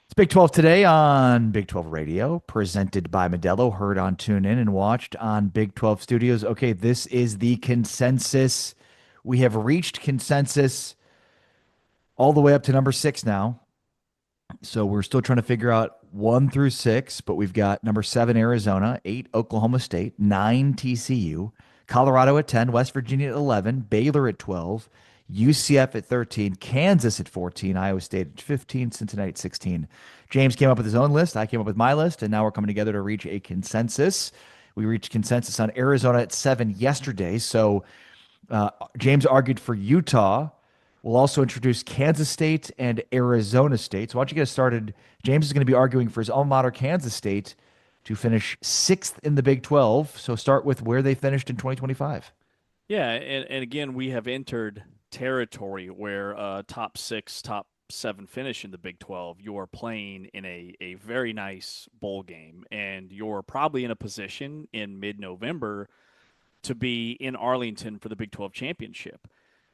It's Big 12 today on Big 12 Radio, presented by Modelo, heard on TuneIn and watched on Big 12 Studios. Okay, this is the consensus. We have reached consensus all the way up to number 6 now. So we're still trying to figure out 1 through 6, but we've got number 7, Arizona, 8, Oklahoma State, 9, TCU, Colorado at 10, West Virginia at 11, Baylor at 12, UCF at 13, Kansas at 14, Iowa State at 15, Cincinnati at 16. James came up with his own list. I came up with my list, and now we're coming together to reach a consensus. We reached consensus on Arizona at 7 yesterday. So James argued for Utah. We'll also introduce Kansas State and Arizona State. So why don't you get us started? James is going to be arguing for his alma mater, Kansas State, to finish 6th in the Big 12. So start with where they finished in 2025. Yeah, and again, we have entered territory where top 6, top 7 finish in the Big 12. You're playing in a very nice bowl game, and you're probably in a position in mid-November to be in Arlington for the Big 12 championship.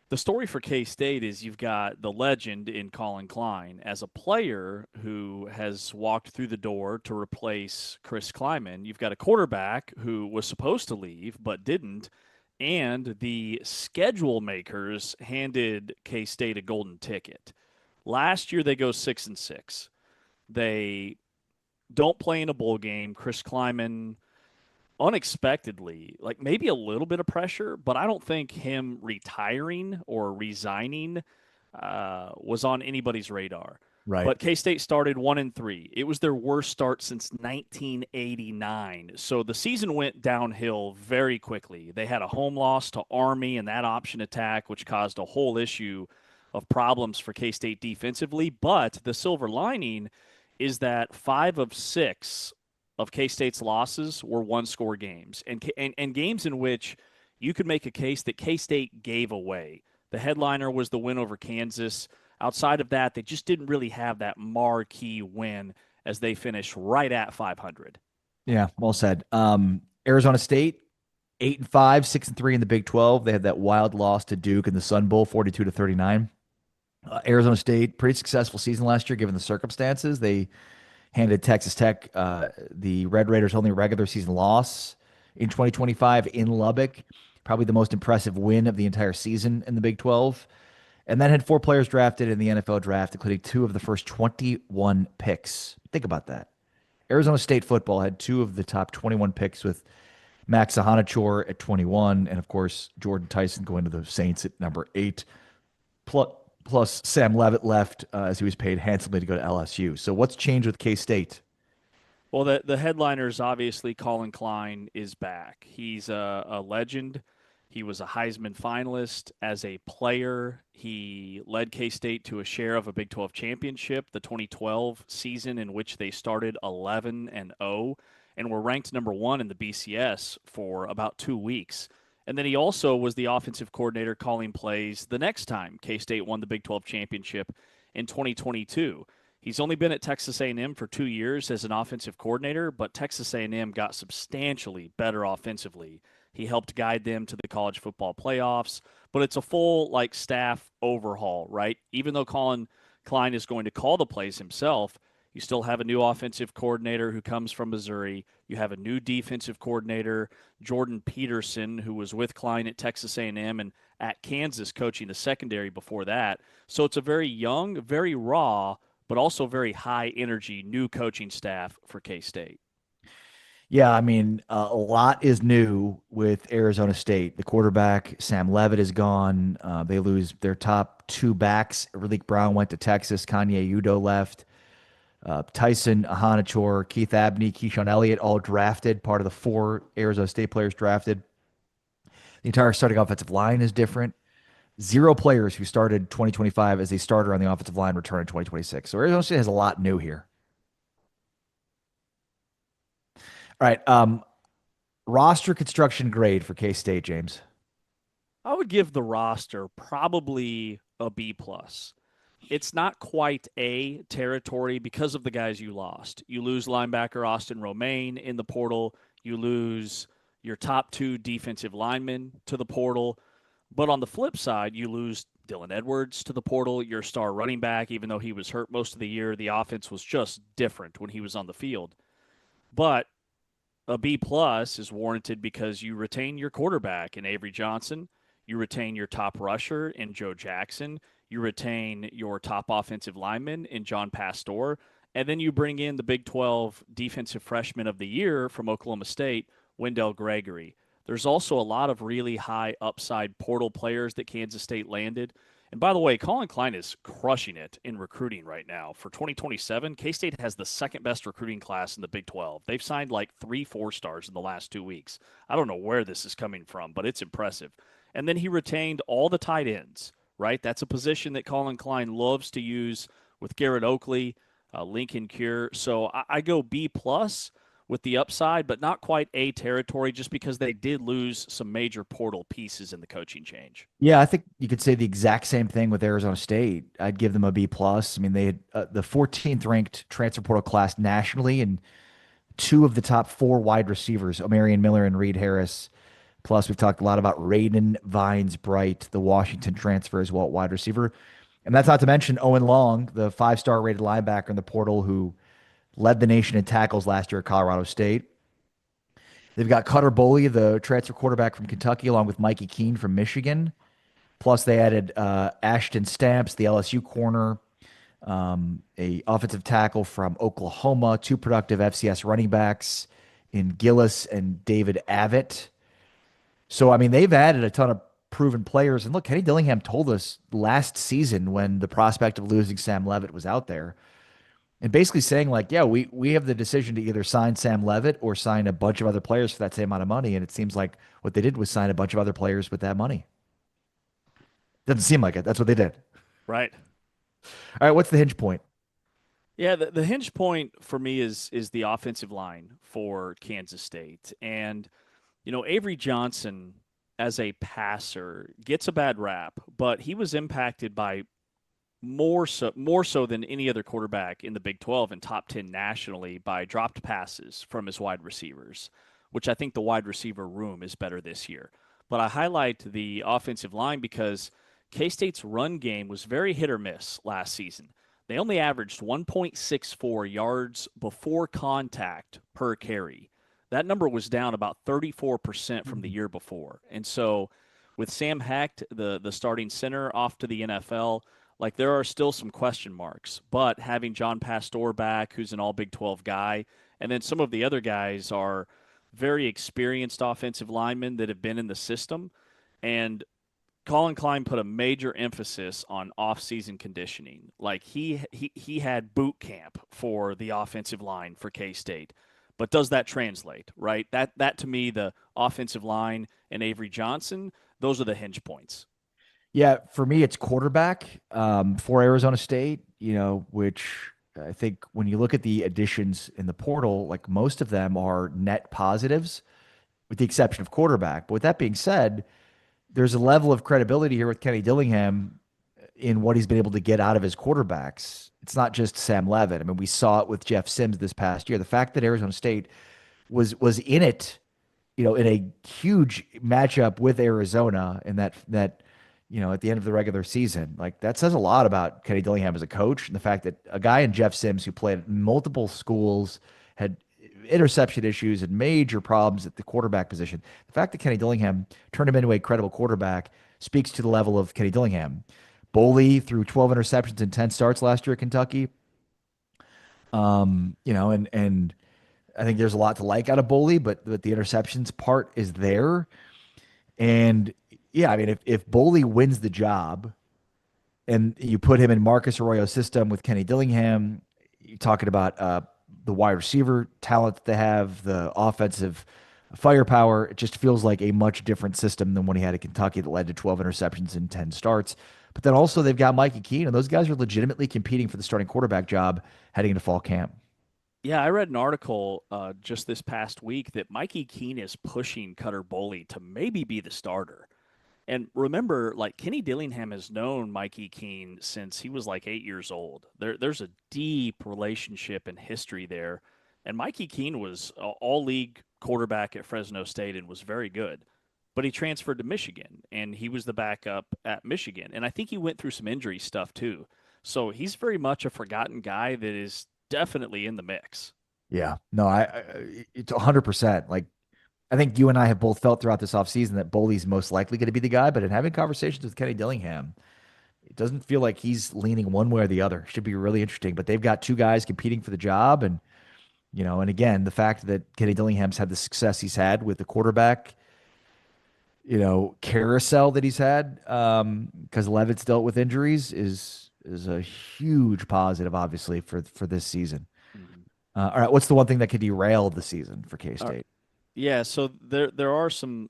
The story for K-State is you've got the legend in Colin Klein as a player who has walked through the door to replace Chris Kleiman. You've got a quarterback who was supposed to leave but didn't, and the schedule makers handed K-State a golden ticket. Last year they go 6-6. They don't play in a bowl game. Chris Kleiman, unexpectedly, like maybe a little bit of pressure, but I don't think him retiring or resigning was on anybody's radar. Right. But K-State started 1-3. It was their worst start since 1989. So the season went downhill very quickly. They had a home loss to Army and that option attack, which caused a whole issue of problems for K-State defensively. But the silver lining is that 5 of 6 of K-State's losses were one-score games, and games in which you could make a case that K-State gave away. The headliner was the win over Kansas. Outside of that, they just didn't really have that marquee win as they finished right at 500. Yeah, well said. Arizona State, 8-5, 6-3 in the Big 12. They had that wild loss to Duke in the Sun Bowl, 42-39. Arizona State, pretty successful season last year given the circumstances. They handed Texas Tech the Red Raiders' only regular season loss in 2025 in Lubbock. Probably the most impressive win of the entire season in the Big 12. And then had 4 players drafted in the NFL draft, including 2 of the first 21 picks. Think about that. Arizona State football had 2 of the top 21 picks, with Max Ahanichor at 21, and of course Jordan Tyson going to the Saints at number 8. Plus Sam Leavitt left as he was paid handsomely to go to LSU. So what's changed with K-State? Well, the headliners, obviously, Colin Klein is back. He's a legend. He was a Heisman finalist. As a player, he led K-State to a share of a Big 12 championship, the 2012 season, in which they started 11-0 and were ranked number 1 in the BCS for about 2 weeks. And then he also was the offensive coordinator calling plays the next time K-State won the Big 12 championship in 2022. He's only been at Texas A&M for 2 years as an offensive coordinator, but Texas A&M got substantially better offensively. He helped guide them to the college football playoffs, but it's a full staff overhaul, right? Even though Colin Klein is going to call the plays himself, you still have a new offensive coordinator who comes from Missouri. You have a new defensive coordinator, Jordan Peterson, who was with Klein at Texas A&M and at Kansas coaching the secondary before that. So it's a very young, very raw, but also very high-energy new coaching staff for K-State. Yeah, I mean, a lot is new with Arizona State. The quarterback, Sam Leavitt, is gone. They lose their top 2 backs. Raleek Brown went to Texas. Kanye Udo left. Tyson, Ahanichor, Keith Abney, Keyshawn Elliott, all drafted, part of the 4 Arizona State players drafted. The entire starting offensive line is different. 0 players who started 2025 as a starter on the offensive line return in 2026. So Arizona State has a lot new here. All right. Roster construction grade for K-State, James. I would give the roster probably a B+. It's not quite A territory because of the guys you lost. You lose linebacker Austin Romaine in the portal. You lose your top 2 defensive linemen to the portal. But on the flip side, you lose Dylan Edwards to the portal, your star running back, even though he was hurt most of the year. The offense was just different when he was on the field. But a B+ is warranted because you retain your quarterback in Avery Johnson. You retain your top rusher in Joe Jackson. You retain your top offensive lineman in John Pastor. And then you bring in the Big 12 Defensive Freshman of the Year from Oklahoma State, Wendell Gregory. There's also a lot of really high upside portal players that Kansas State landed. And by the way, Colin Klein is crushing it in recruiting right now. For 2027, K-State has the second best recruiting class in the Big 12. They've signed like 3 4-stars in the last 2 weeks. I don't know where this is coming from, but it's impressive. And then he retained all the tight ends, right? That's a position that Colin Klein loves to use with Garrett Oakley, Lincoln Cure. So I go B+ with the upside, but not quite A territory, just because they did lose some major portal pieces in the coaching change. Yeah, I think you could say the exact same thing with Arizona State. I'd give them a B+. I mean, they had the 14th ranked transfer portal class nationally, and 2 of the top 4 wide receivers, Omarion Miller and Reed Harris. Plus, we've talked a lot about Raiden Vines Bright, the Washington transfer as well, wide receiver. And that's not to mention Owen Long, the 5-star rated linebacker in the portal who led the nation in tackles last year at Colorado State. They've got Cutter Boley, the transfer quarterback from Kentucky, along with Mikey Keene from Michigan. Plus, they added Ashton Stamps, the LSU corner, a offensive tackle from Oklahoma, 2 productive FCS running backs in Gillis and David Avett. So, I mean, they've added a ton of proven players. And look, Kenny Dillingham told us last season when the prospect of losing Sam Leavitt was out there, and basically saying like, yeah, we have the decision to either sign Sam Leavitt or sign a bunch of other players for that same amount of money. And it seems like what they did was sign a bunch of other players with that money. Doesn't seem like it. That's what they did. Right. All right. What's the hinge point? Yeah, the hinge point for me is the offensive line for Kansas State. And, you know, Avery Johnson as a passer gets a bad rap, but he was impacted by more so than any other quarterback in the Big 12 and top 10 nationally by dropped passes from his wide receivers, which I think the wide receiver room is better this year. But I highlight the offensive line because K-State's run game was very hit or miss last season. They only averaged 1.64 yards before contact per carry. That number was down about 34% from the year before. And so with Sam Hecht, the starting center, off to the NFL, like there are still some question marks. But having John Pastor back, who's an all Big 12 guy, and then some of the other guys are very experienced offensive linemen that have been in the system. And Colin Klein put a major emphasis on off-season conditioning. Like he had boot camp for the offensive line for K-State. But does that translate, right? That to me, the offensive line and Avery Johnson, those are the hinge points. Yeah, for me, it's quarterback for Arizona State, you know, which I think when you look at the additions in the portal, like most of them are net positives with the exception of quarterback. But with that being said, there's a level of credibility here with Kenny Dillingham in what he's been able to get out of his quarterbacks. It's not just Sam Leavitt. I mean, we saw it with Jeff Sims this past year. The fact that Arizona State was in it, you know, in a huge matchup with Arizona in that you know, at the end of the regular season, like that says a lot about Kenny Dillingham as a coach. And the fact that a guy in Jeff Sims who played at multiple schools, had interception issues and major problems at the quarterback position. The fact that Kenny Dillingham turned him into a credible quarterback speaks to the level of Kenny Dillingham. Boley threw 12 interceptions in 10 starts last year at Kentucky. You know, and I think there's a lot to like out of Boley, but the interceptions part is there. And yeah, I mean, if Boley wins the job and you put him in Marcus Arroyo's system with Kenny Dillingham, you're talking about the wide receiver talent that they have, the offensive firepower. It just feels like a much different system than what he had at Kentucky that led to 12 interceptions in 10 starts. But then also they've got Mikey Keene, and those guys are legitimately competing for the starting quarterback job heading into fall camp. Yeah, I read an article just this past week that Mikey Keene is pushing Cutter Boley to maybe be the starter. And remember, like Kenny Dillingham has known Mikey Keene since he was like 8 years old. There's a deep relationship and history there. And Mikey Keene was all-league quarterback at Fresno State and was very good. but he transferred to Michigan, and he was the backup at Michigan. And I think he went through some injury stuff too. So he's very much a forgotten guy that is definitely in the mix. Yeah, no, it's 100%. Like, I think you and I have both felt throughout this offseason that Boley's most likely going to be the guy, but in having conversations with Kenny Dillingham, it doesn't feel like he's leaning one way or the other. Should be really interesting, but they've got two guys competing for the job. And, and again, the fact that Kenny Dillingham's had the success he's had with the quarterback, carousel that he's had, because Levitt's dealt with injuries is a huge positive, obviously, for this season. All right, what's the one thing that could derail the season for K-State? Yeah, so there are some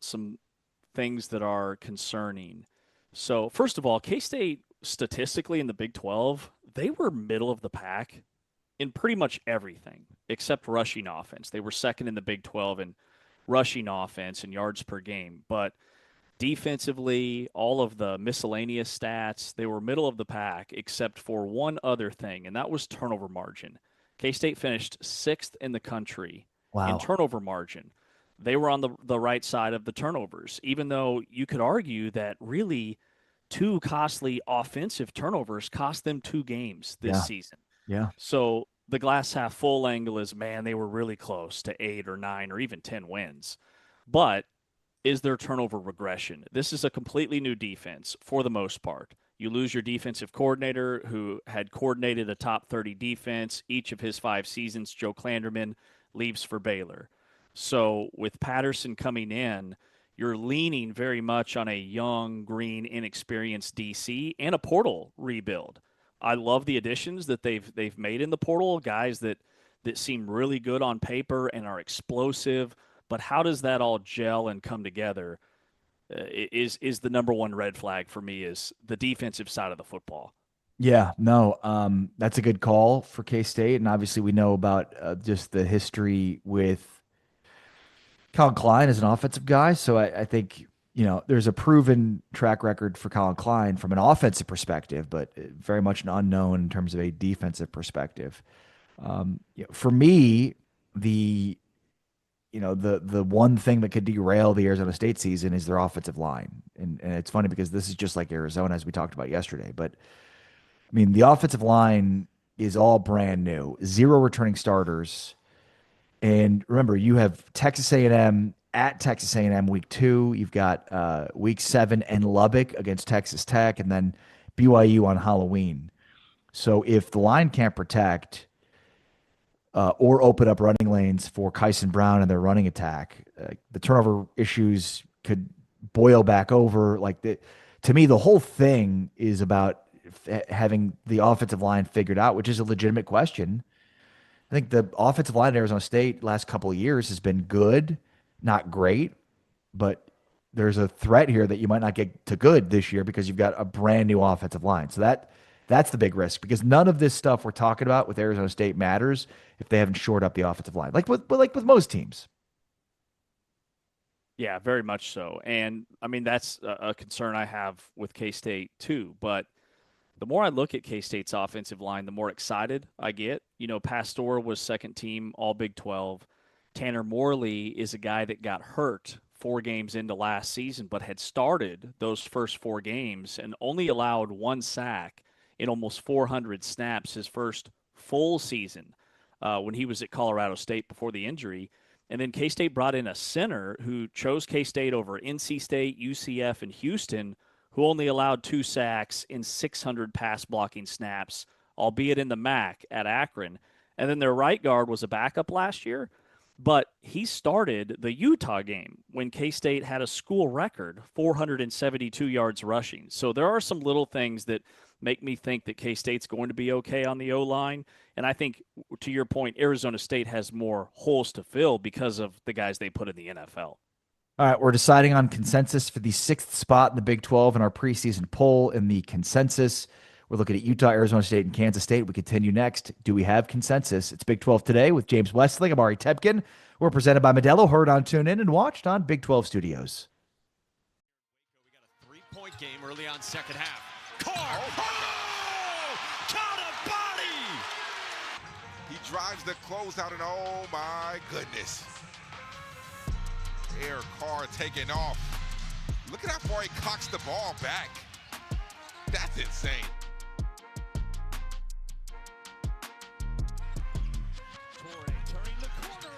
things that are concerning. So first of all, K-State statistically in the Big 12, they were middle of the pack in pretty much everything except rushing offense. They were second in the Big 12 in rushing offense and yards per game, but defensively, all of the miscellaneous stats, they were middle of the pack except for one other thing, and that was turnover margin. K-State finished 6th in the country in turnover margin. They were on the right side of the turnovers, even though you could argue that really 2 costly offensive turnovers cost them 2 games this season. Yeah. So the glass half full angle is, man, they were really close to 8 or 9 or even 10 wins. But is there turnover regression? This is a completely new defense for the most part. You lose your defensive coordinator who had coordinated a top 30 defense each of his 5 seasons. Joe Klanderman leaves for Baylor. So with Patterson coming in, you're leaning very much on a young, green, inexperienced DC and a portal rebuild. I love the additions that they've made in the portal, guys that seem really good on paper and are explosive. But how does that all gel and come together is the number one red flag for me is the defensive side of the football. Yeah, no, that's a good call for K-State. And obviously we know about just the history with Colin Klein as an offensive guy. So I think, there's a proven track record for Colin Klein from an offensive perspective, but very much an unknown in terms of a defensive perspective. For me, the one thing that could derail the Arizona State season is their offensive line. And it's funny because this is just like Arizona, as we talked about yesterday. But, the offensive line is all brand new. 0 returning starters. And remember, you have Texas A&M at Texas A&M week 2. You've got week 7 in Lubbock against Texas Tech, and then BYU on Halloween. So if the line can't protect or open up running lanes for Kyson Brown and their running attack, the turnover issues could boil back over. To me, the whole thing is about having the offensive line figured out, which is a legitimate question. I think the offensive line at Arizona State last couple of years has been good, not great, but there's a threat here that you might not get to good this year because you've got a brand new offensive line. So that's the big risk, because none of this stuff we're talking about with Arizona State matters if they haven't shored up the offensive line, like with most teams. Yeah, very much so. And that's a concern I have with K-State too. But the more I look at K-State's offensive line, the more excited I get. Pastor was second team all Big 12. Tanner Morley is a guy that got hurt 4 games into last season, but had started those first 4 games and only allowed 1 sack in almost 400 snaps his first full season when he was at Colorado State before the injury. And then K-State brought in a center who chose K-State over NC State, UCF, and Houston, who only allowed 2 sacks in 600 pass blocking snaps, albeit in the MAC at Akron. And then their right guard was a backup last year, but he started the Utah game when K-State had a school record, 472 yards rushing. So there are some little things that make me think that K-State's going to be okay on the O-line. And I think, to your point, Arizona State has more holes to fill because of the guys they put in the NFL. All right, we're deciding on consensus for the 6th spot in the Big 12 in our preseason poll. In the consensus, we're looking at Utah, Arizona State, and Kansas State. We continue next. Do we have consensus? It's Big 12 Today with James Westling. I'm Ari Tepkin. We're presented by Modelo, heard on TuneIn and watched on Big 12 Studios. We got a 3-point game early on second half. Carr, count a body! He drives the closeout, and oh my goodness. Air Carr taking off. Look at how far he cocks the ball back. That's insane. Torrey turning the corner.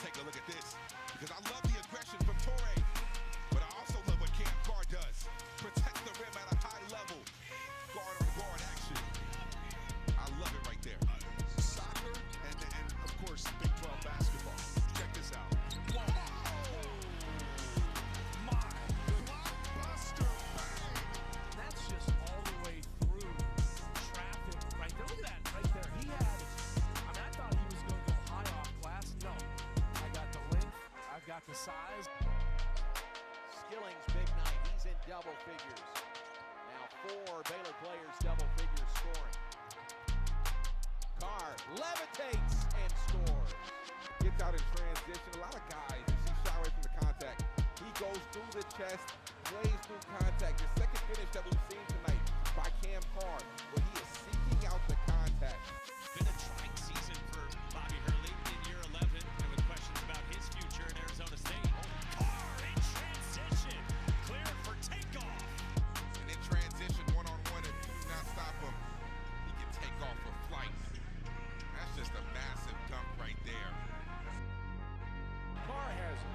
Take a look at this, because I love the aggression from Torrey, but I also love what Cam Carr does. Protect the rim at a high level. Guard on guard action. I love it right there. Soccer and of course, Big 12 basketball. Check this out. That's just all the way through traffic right there. Look at that right there. He had, I mean, I thought he was going to go high off glass. No, I got the length, I've got the size. Skilling's big night. He's in double figures. Now 4 Baylor players double figures scoring. Carr levitates and scores. Gets out in transition. A lot of guys, you see shy away from the contact. He goes through the chest, plays through contact. The second finish that we've seen tonight by Cam Carr, where he is seeking out the contact. Been a trying season for Bobby Hurley in year 11, and with questions about his future at Arizona State. Carr in transition, cleared for takeoff. And in transition, one-on-one, if you do not stop him, he can take off a flight. That's just a massive dunk right there. Carr has it.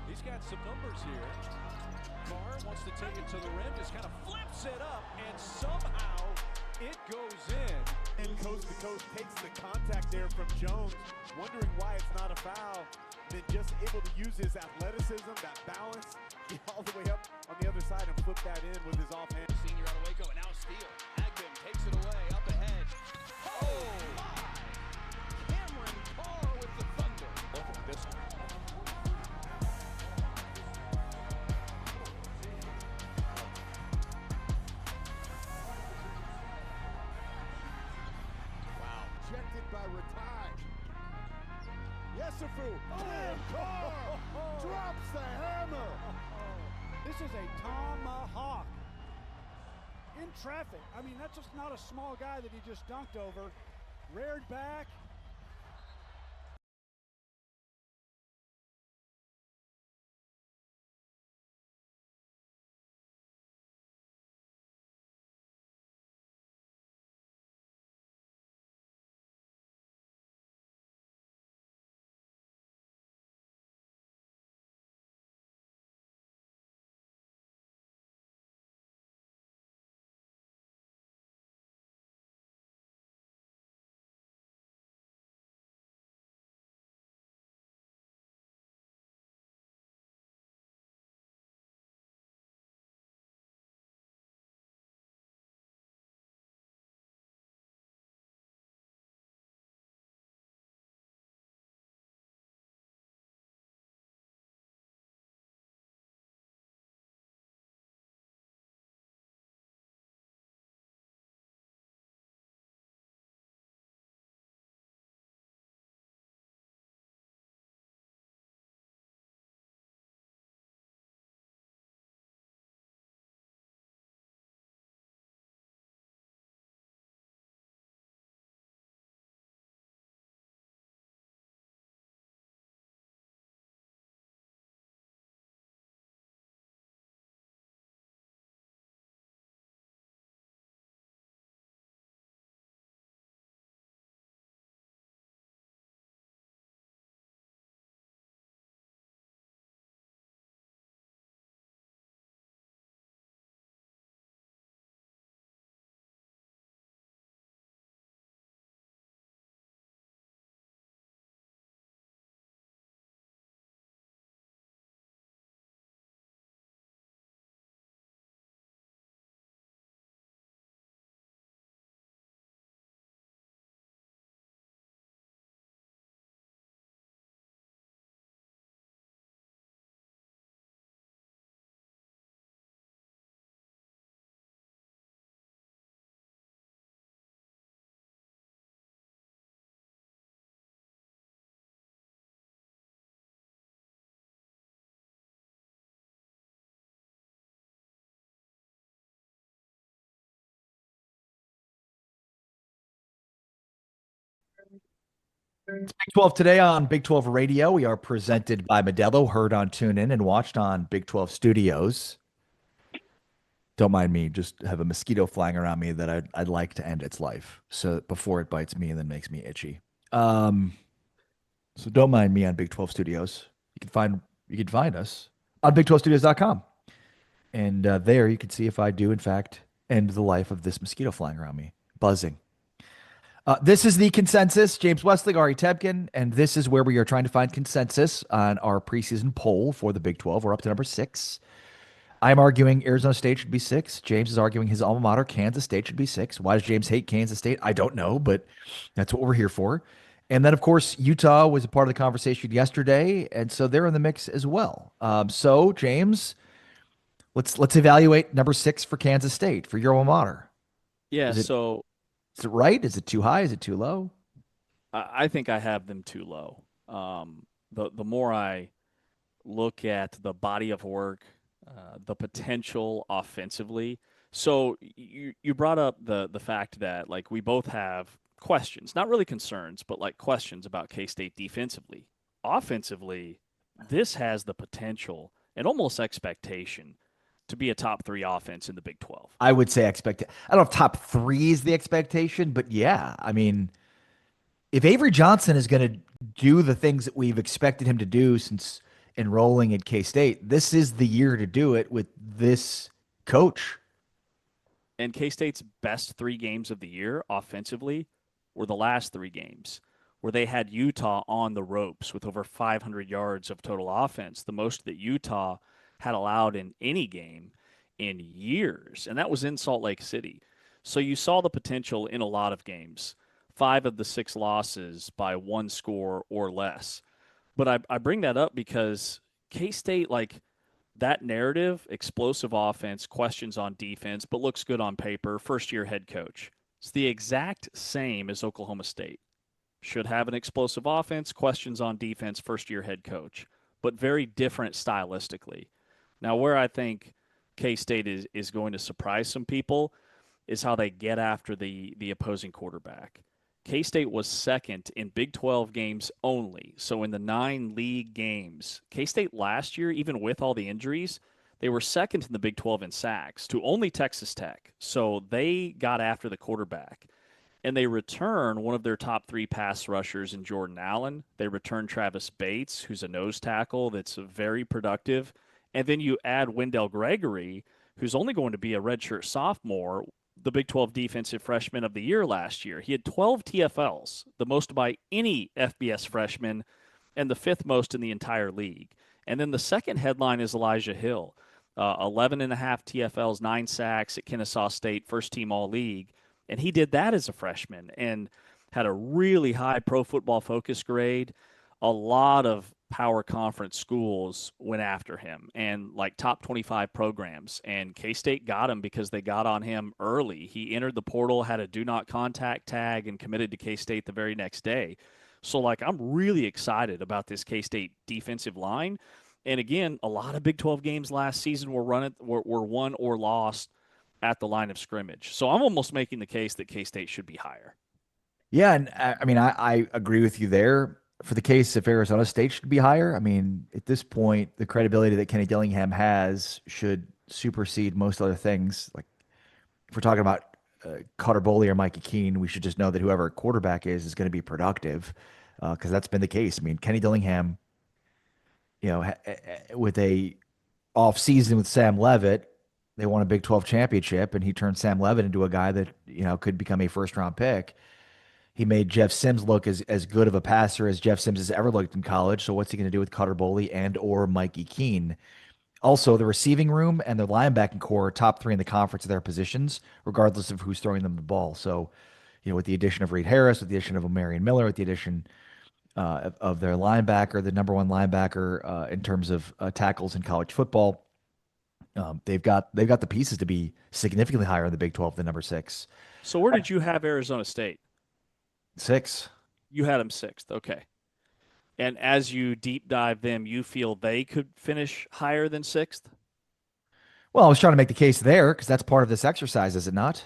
He's got some numbers here. Carr wants to take it to the rim, just kind of flips it up, and somehow it goes in. And coast to coast takes the contact there from Jones, wondering why it's not a foul. Then just able to use his athleticism, that balance, get all the way up on the other side and flip that in with his offhand. Senior out of Waco, and now steal. Agbin takes it away, up ahead. Oh, my! Cameron Carr with the thunder. Look at this one. Rejected by Ratai. Yesufu. And Carr drops the hammer. This is a tomahawk in traffic. I mean, that's just not a small guy that he just dunked over. Reared back, It's Big 12 today on Big 12 Radio. We are presented by Modelo, heard on TuneIn and watched on Big 12 Studios. Don't mind me, just have a mosquito flying around me that I'd like to end its life. So before it bites me and then makes me itchy. So don't mind me on Big 12 Studios. You can find us on big12studios.com. And there you can see if I do, in fact, end the life of this mosquito flying around me, buzzing. This is the consensus. James Westling, Ari Tebkin, and this is where we are trying to find consensus on our preseason poll for the Big 12. We're up to number 6. I'm arguing Arizona State should be 6. James is arguing his alma mater, Kansas State, should be 6. Why does James hate Kansas State? I don't know, but that's what we're here for. And then, of course, Utah was a part of the conversation yesterday, and so they're in the mix as well. So, James, let's evaluate number 6 for Kansas State, for your alma mater. Yeah, Is it right? Is it too high? Is it too low? I think I have them too low. The more I look at the body of work, the potential offensively. So you brought up the fact that, like, we both have questions, not really concerns, but like questions about K-State defensively. Offensively, this has the potential and almost expectation to be a top 3 offense in the Big 12. I would say I don't know if top 3 is the expectation, but yeah, I mean, if Avery Johnson is going to do the things that we've expected him to do since enrolling at K-State, this is the year to do it with this coach. And K-State's best 3 games of the year offensively were the last 3 games where they had Utah on the ropes with over 500 yards of total offense, the most that Utah had allowed in any game in years, and that was in Salt Lake City. So you saw the potential in a lot of games, 5 of the 6 losses by 1 score or less. But I bring that up because K-State, like, that narrative, explosive offense, questions on defense, but looks good on paper, first-year head coach. It's the exact same as Oklahoma State. Should have an explosive offense, questions on defense, first-year head coach, but very different stylistically. Now, where I think K-State is going to surprise some people is how they get after the opposing quarterback. K-State was second in Big 12 games only. So in the 9 league games, K-State last year, even with all the injuries, they were second in the Big 12 in sacks to only Texas Tech. So they got after the quarterback. And they return one of their top 3 pass rushers in Jordan Allen. They return Travis Bates, who's a nose tackle that's very productive. And then you add Wendell Gregory, who's only going to be a redshirt sophomore, the Big 12 Defensive Freshman of the Year last year. He had 12 TFLs, the most by any FBS freshman, and the 5th most in the entire league. And then the second headline is Elijah Hill, 11.5 TFLs, 9 sacks at Kennesaw State, first team All-League. And he did that as a freshman and had a really high Pro Football Focus grade. A lot of power conference schools went after him and like top 25 programs, and K-State got him because they got on him early. He entered the portal, had a do not contact tag, and committed to K-State the very next day. So like, I'm really excited about this K-State defensive line. And again, a lot of Big 12 games last season were won or lost at the line of scrimmage. So I'm almost making the case that K-State should be higher. Yeah, and I mean, I agree with you there. For the case if Arizona State should be higher, I mean, at this point, the credibility that Kenny Dillingham has should supersede most other things. Like, if we're talking about Carter Boley or Mikey Keene, we should just know that whoever quarterback is going to be productive, because that's been the case. I mean, Kenny Dillingham, you know, with a off season with Sam Leavitt, they won a Big 12 championship, and he turned Sam Leavitt into a guy that, you know, could become a first-round pick. He made Jeff Sims look as good of a passer as Jeff Sims has ever looked in college. So what's he going to do with Carter Boley and or Mikey Keene? Also, the receiving room and the linebacking core are top 3 in the conference of their positions, regardless of who's throwing them the ball. So, you know, with the addition of Reed Harris, with the addition of Omarion Miller, with the addition of their linebacker, the number 1 linebacker in terms of tackles in college football, they've got the pieces to be significantly higher in the Big 12 than number 6. So where did you have Arizona State? 6. You had them 6th. Okay. And as you deep dive them, you feel they could finish higher than 6th? Well, I was trying to make the case there because that's part of this exercise, is it not?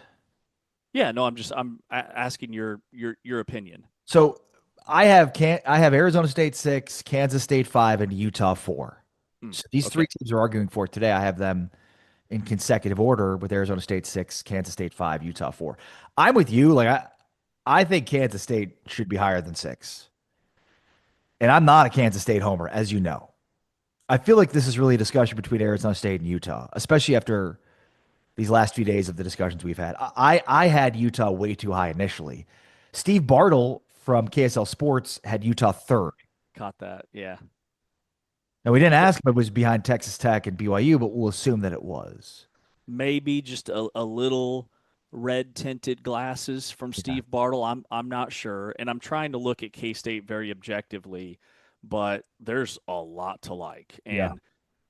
Yeah, no, I'm asking your opinion. So I have Arizona State 6, Kansas State 5, and Utah 4. So these three teams are arguing for it today. I have them in consecutive order with Arizona State 6, Kansas State 5, Utah 4. I'm with you. Like I think Kansas State should be higher than 6. And I'm not a Kansas State homer, as you know. I feel like this is really a discussion between Arizona State and Utah, especially after these last few days of the discussions we've had. I had Utah way too high initially. Steve Bartle from KSL Sports had Utah 3rd. Caught that, yeah. Now, we didn't ask if it was behind Texas Tech and BYU, but we'll assume that it was. Maybe just a little red-tinted glasses from Steve Bartle. I'm not sure, and I'm trying to look at K-State very objectively, but there's a lot to like. And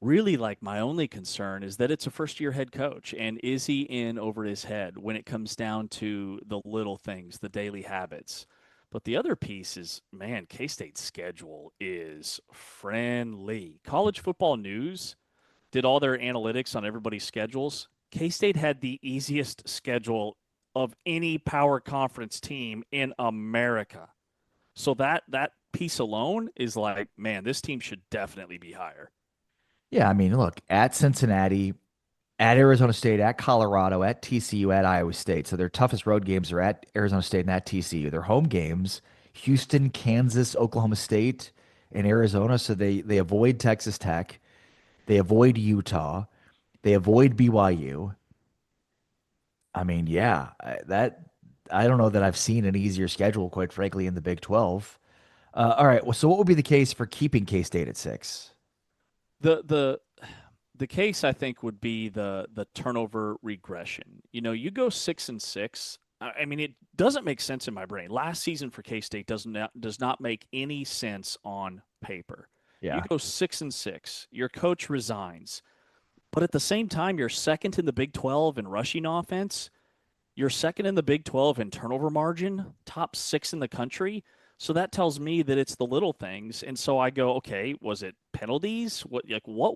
really, like, my only concern is that it's a first-year head coach, and is he in over his head when it comes down to the little things, the daily habits? But the other piece is, man, K-State's schedule is friendly. College Football News did all their analytics on everybody's schedules. K-State had the easiest schedule of any power conference team in America. So that piece alone is like, man, this team should definitely be higher. Yeah, I mean, look, at Cincinnati, at Arizona State, at Colorado, at TCU, at Iowa State. So their toughest road games are at Arizona State and at TCU. Their home games, Houston, Kansas, Oklahoma State, and Arizona. So they avoid Texas Tech. They avoid Utah. They avoid BYU. I mean, yeah, I don't know that I've seen an easier schedule, quite frankly, in the Big 12. All right, well, so what would be the case for keeping K-State at 6? The case, I think, would be the turnover regression. You know, you go 6-6. I mean, it doesn't make sense in my brain. Last season for K-State does not make any sense on paper. Yeah. You go 6-6. Your coach resigns, but at the same time, you're second in the Big 12 in rushing offense. You're second in the Big 12 in turnover margin, top 6 in the country. So that tells me that it's the little things. And so I go, okay, was it penalties? What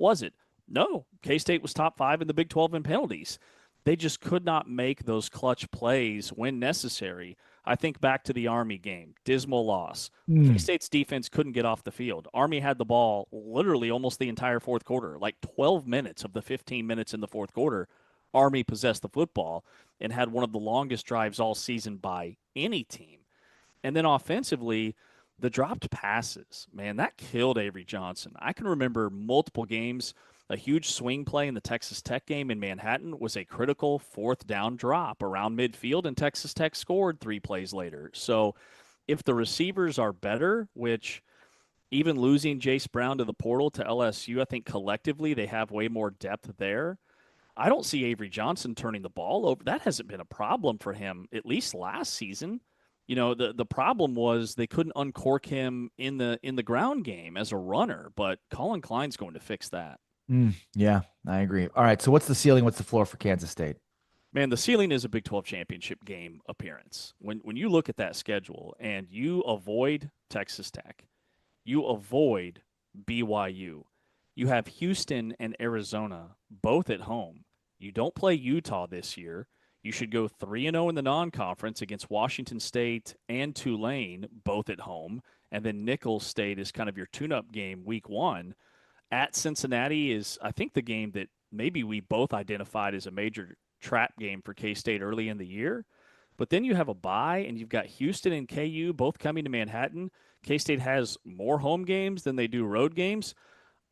was it? No, K-State was top 5 in the Big 12 in penalties. They just could not make those clutch plays when necessary. I think back to the Army game, dismal loss. K-State's defense couldn't get off the field. Army had the ball literally almost the entire fourth quarter, like 12 minutes of the 15 minutes in the fourth quarter. Army possessed the football and had one of the longest drives all season by any team. And then offensively, the dropped passes, man, that killed Avery Johnson. I can remember multiple games. A huge swing play in the Texas Tech game in Manhattan was a critical 4th down drop around midfield, and Texas Tech scored 3 plays later. So if the receivers are better, which even losing Jace Brown to the portal to LSU, I think collectively they have way more depth there. I don't see Avery Johnson turning the ball over. That hasn't been a problem for him, at least last season. You know, the problem was they couldn't uncork him in the ground game as a runner, but Colin Klein's going to fix that. Yeah, I agree. All right, so what's the ceiling? What's the floor for Kansas State? Man, the ceiling is a Big 12 championship game appearance. When you look at that schedule and you avoid Texas Tech, you avoid BYU, you have Houston and Arizona both at home. You don't play Utah this year. You should go 3-0 in the non-conference against Washington State and Tulane, both at home. And then Nicholls State is kind of your tune-up game week 1. At Cincinnati is, I think, the game that maybe we both identified as a major trap game for K-State early in the year. But then you have a bye, and you've got Houston and KU both coming to Manhattan. K-State has more home games than they do road games.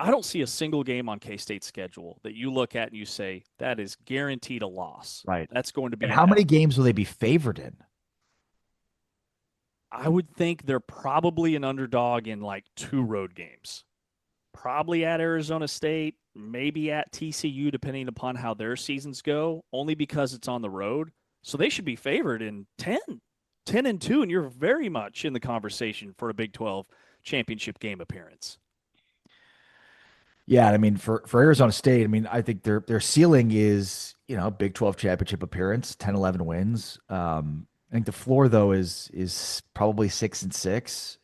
I don't see a single game on K-State's schedule that you look at and you say, that is guaranteed a loss. Right. That's going to be. And how many games will they be favored in? I would think they're probably an underdog in like 2 road games. Probably at Arizona State, maybe at TCU, depending upon how their seasons go, only because it's on the road. So they should be favored in 10-2, and you're very much in the conversation for a Big 12 championship game appearance. Yeah, I mean, for Arizona State, I mean, I think their ceiling is, you know, Big 12 championship appearance, 10-11 wins. I think the floor, though, is probably 6-6.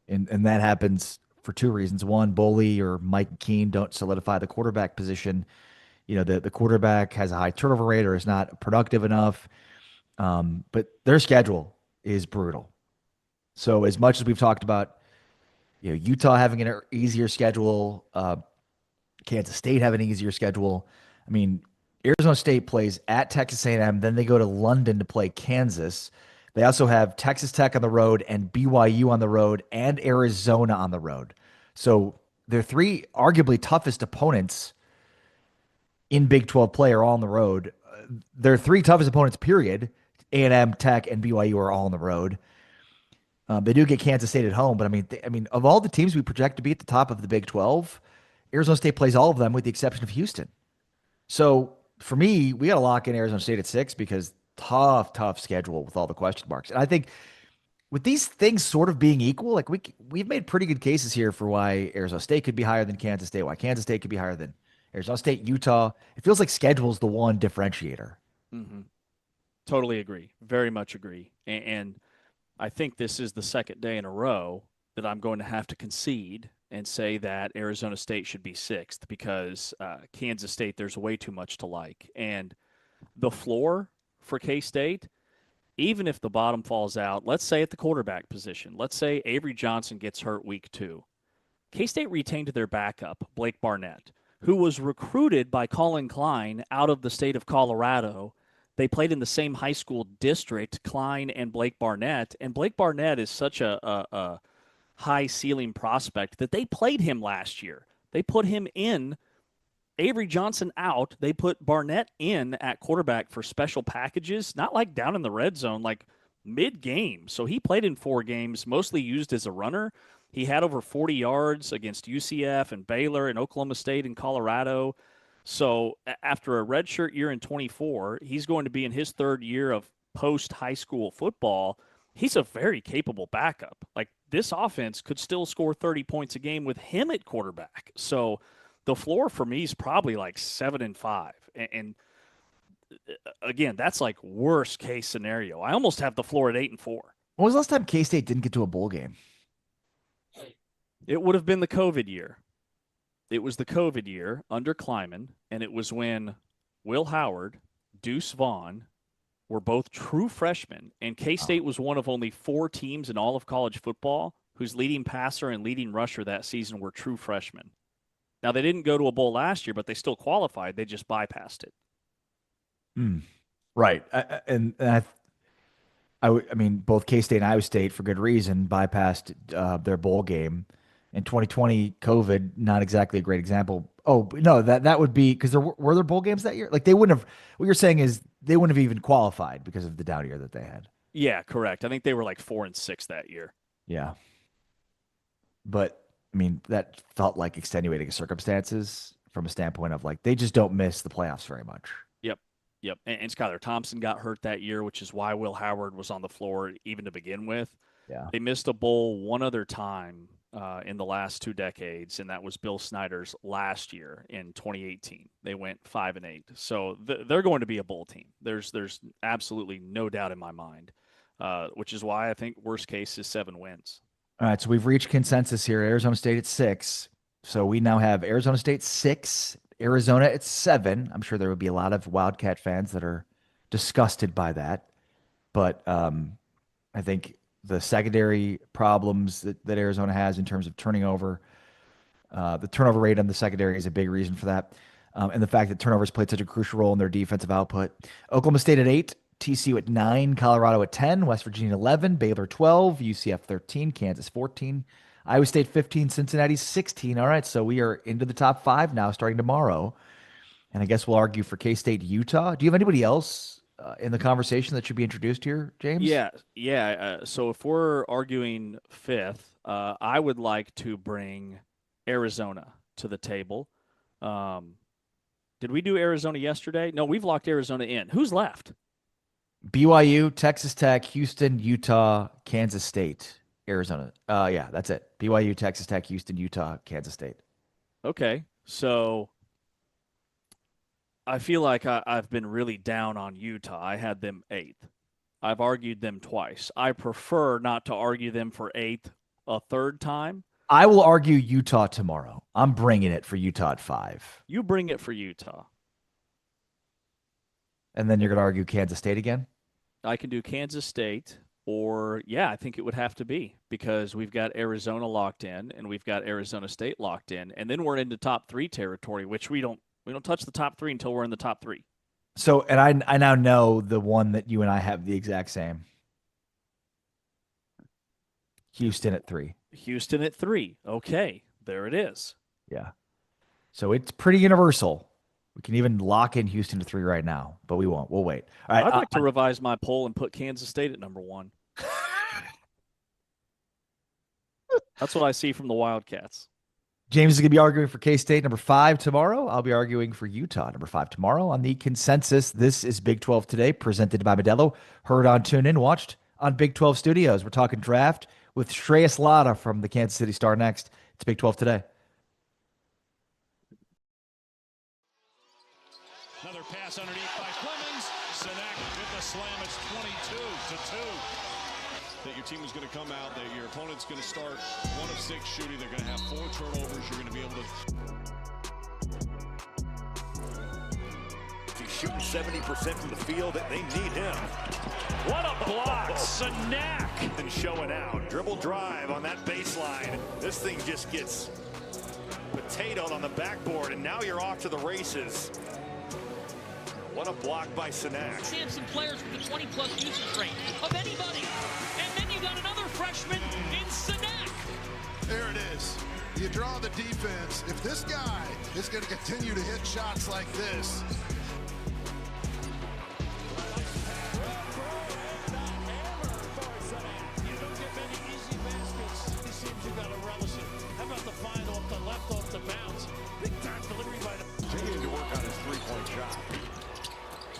And that happens for 2 reasons. One, Boley or Mike Keene don't solidify the quarterback position. You know, the quarterback has a high turnover rate or is not productive enough. But their schedule is brutal. So as much as we've talked about, Utah having an easier schedule, Kansas State having an easier schedule. I mean, Arizona State plays at Texas A&M, then they go to London to play Kansas. They also have Texas Tech on the road and BYU on the road and Arizona on the road. So their three arguably toughest opponents in Big 12 play are all on the road. Their three toughest opponents, period, A&M, Tech, and BYU are all on the road. They do get Kansas State at home, but I mean, of all the teams we project to be at the top of the Big 12, Arizona State plays all of them with the exception of Houston. So for me, we got to lock in Arizona State at 6 because tough schedule with all the question marks. And I think with these things sort of being equal, like we've made pretty good cases here for why Arizona State could be higher than Kansas State, why Kansas State could be higher than Arizona State, Utah. It feels like schedule's the one differentiator. Mm-hmm. Totally agree. Very much agree. And I think this is the second day in a row that I'm going to have to concede and say that Arizona State should be 6th because Kansas State, there's way too much to like. And the floor for K-State, even if the bottom falls out, let's say at the quarterback position, let's say Avery Johnson gets hurt week 2. K-State retained their backup, Blake Barnett, who was recruited by Colin Klein out of the state of Colorado. They played in the same high school district, Klein and Blake Barnett. And Blake Barnett is such a high ceiling prospect that they played him last year. They put him in, Avery Johnson out. They put Barnett in at quarterback for special packages, not like down in the red zone, like mid-game. So he played in 4 games, mostly used as a runner. He had over 40 yards against UCF and Baylor and Oklahoma State and Colorado. So after a redshirt year in 24, he's going to be in his 3rd year of post-high school football. He's a very capable backup. Like, this offense could still score 30 points a game with him at quarterback. So the floor for me is probably like 7-5. And again, that's like worst case scenario. I almost have the floor at 8-4. When was the last time K-State didn't get to a bowl game? It would have been the COVID year. It was the COVID year under Kleiman, and it was when Will Howard, Deuce Vaughn were both true freshmen, and K-State was one of only 4 teams in all of college football whose leading passer and leading rusher that season were true freshmen. Now, they didn't go to a bowl last year, but they still qualified. They just bypassed it. Right. I mean, both K-State and Iowa State, for good reason, bypassed their bowl game. In 2020, COVID, not exactly a great example. Oh, no, that would be because were there bowl games that year? Like, they wouldn't have. What you're saying is they wouldn't have even qualified because of the down year that they had. Yeah, correct. I think they were like 4-6 that year. Yeah. But I mean, that felt like extenuating circumstances from a standpoint of like they just don't miss the playoffs very much. Yep. And Skylar Thompson got hurt that year, which is why Will Howard was on the floor even to begin with. Yeah. They missed a bowl one other time in the last 2 decades, and that was Bill Snyder's last year in 2018. They went 5-8. So they're going to be a bowl team. There's absolutely no doubt in my mind, which is why I think worst case is 7 wins. All right, so we've reached consensus here. Arizona State at 6. So we now have Arizona State 6, Arizona at 7. I'm sure there would be a lot of Wildcat fans that are disgusted by that. But I think the secondary problems that Arizona has in terms of turning over, the turnover rate on the secondary is a big reason for that. And the fact that turnovers played such a crucial role in their defensive output. Oklahoma State at 8, TCU at 9, Colorado at 10, West Virginia 11, Baylor 12, UCF 13, Kansas 14, Iowa State 15, Cincinnati 16. All right, so we are into the top 5 now starting tomorrow. And I guess we'll argue for K-State, Utah. Do you have anybody else in the conversation that should be introduced here, James? Yeah. So if we're arguing 5th, I would like to bring Arizona to the table. Did we do Arizona yesterday? No, we've locked Arizona in. Who's left? BYU, Texas Tech, Houston, Utah, Kansas State, Arizona. Yeah, that's it. BYU, Texas Tech, Houston, Utah, Kansas State. Okay, so I feel like I've been really down on Utah. I had them 8th. I've argued them twice. I prefer not to argue them for 8th a third time. I will argue Utah tomorrow. I'm bringing it for Utah at 5. You bring it for Utah. And then you're going to argue Kansas State again? I can do Kansas State. or yeah, I think it would have to be, because we've got Arizona locked in and we've got Arizona State locked in, and then we're into top 3 territory, which we don't touch the top 3 until we're in the top 3. So, and I now know the one that you and I have the exact same. Houston at 3. Houston at 3. Okay, there it is. Yeah. So it's pretty universal. We can even lock in Houston to 3 right now, but we won't. We'll wait. All right. I'd like to revise my poll and put Kansas State at number 1. That's what I see from the Wildcats. James is going to be arguing for K-State number 5 tomorrow. I'll be arguing for Utah number 5 tomorrow on the consensus. This is Big 12 Today, presented by Modelo. Heard on TuneIn, watched on Big 12 Studios. We're talking draft with Shreyas Laddha from the Kansas City Star next. It's Big 12 Today. Another pass underneath by Clemens. Sinek with the slam. It's 22-2. That your team is going to come out, that your opponent's going to start 1 of 6 shooting. They're going to have 4 turnovers. You're going to be able to... He's shooting 70% from the field. They need him. What a block! Sinek! And showing out. Dribble drive on that baseline. This thing just gets potatoed on the backboard, and now you're off to the races. What a block by Sinek. Samson players with a 20-plus usage rate of anybody. And then you got another freshman in Sinek. There it is. You draw the defense. If this guy is going to continue to hit shots like this, You don't get many easy baskets. It seems you got to relish it. How about the find off the left off the bounce? Big time delivery by the... Continuing to work on his three-point shot.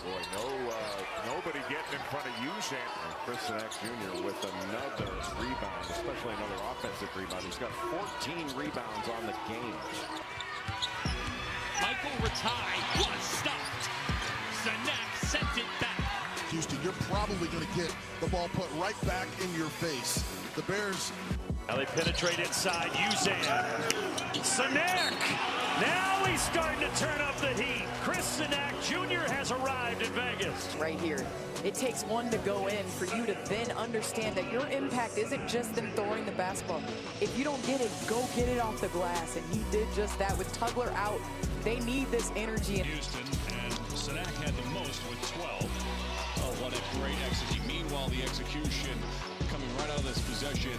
Boy, nobody getting in front of Uzan. And Chris Sinek Jr. with another rebound, especially another offensive rebound. He's got 14 rebounds on the game. Michael Rataj was stopped. Sinek sent it back. Houston, you're probably going to get the ball put right back in your face. The Bears... Now they penetrate inside. Uzan. Sinek! Now he's starting to turn up the heat. Chris Sinek Jr. has arrived in Vegas. Right here. It takes one to go in for you to then understand that your impact isn't just them throwing the basketball. If you don't get it, go get it off the glass. And he did just that with Tugler out. They need this energy. Houston, and Sinek had the most with 12. Oh, what a great execution. Meanwhile, the execution coming right out of this possession.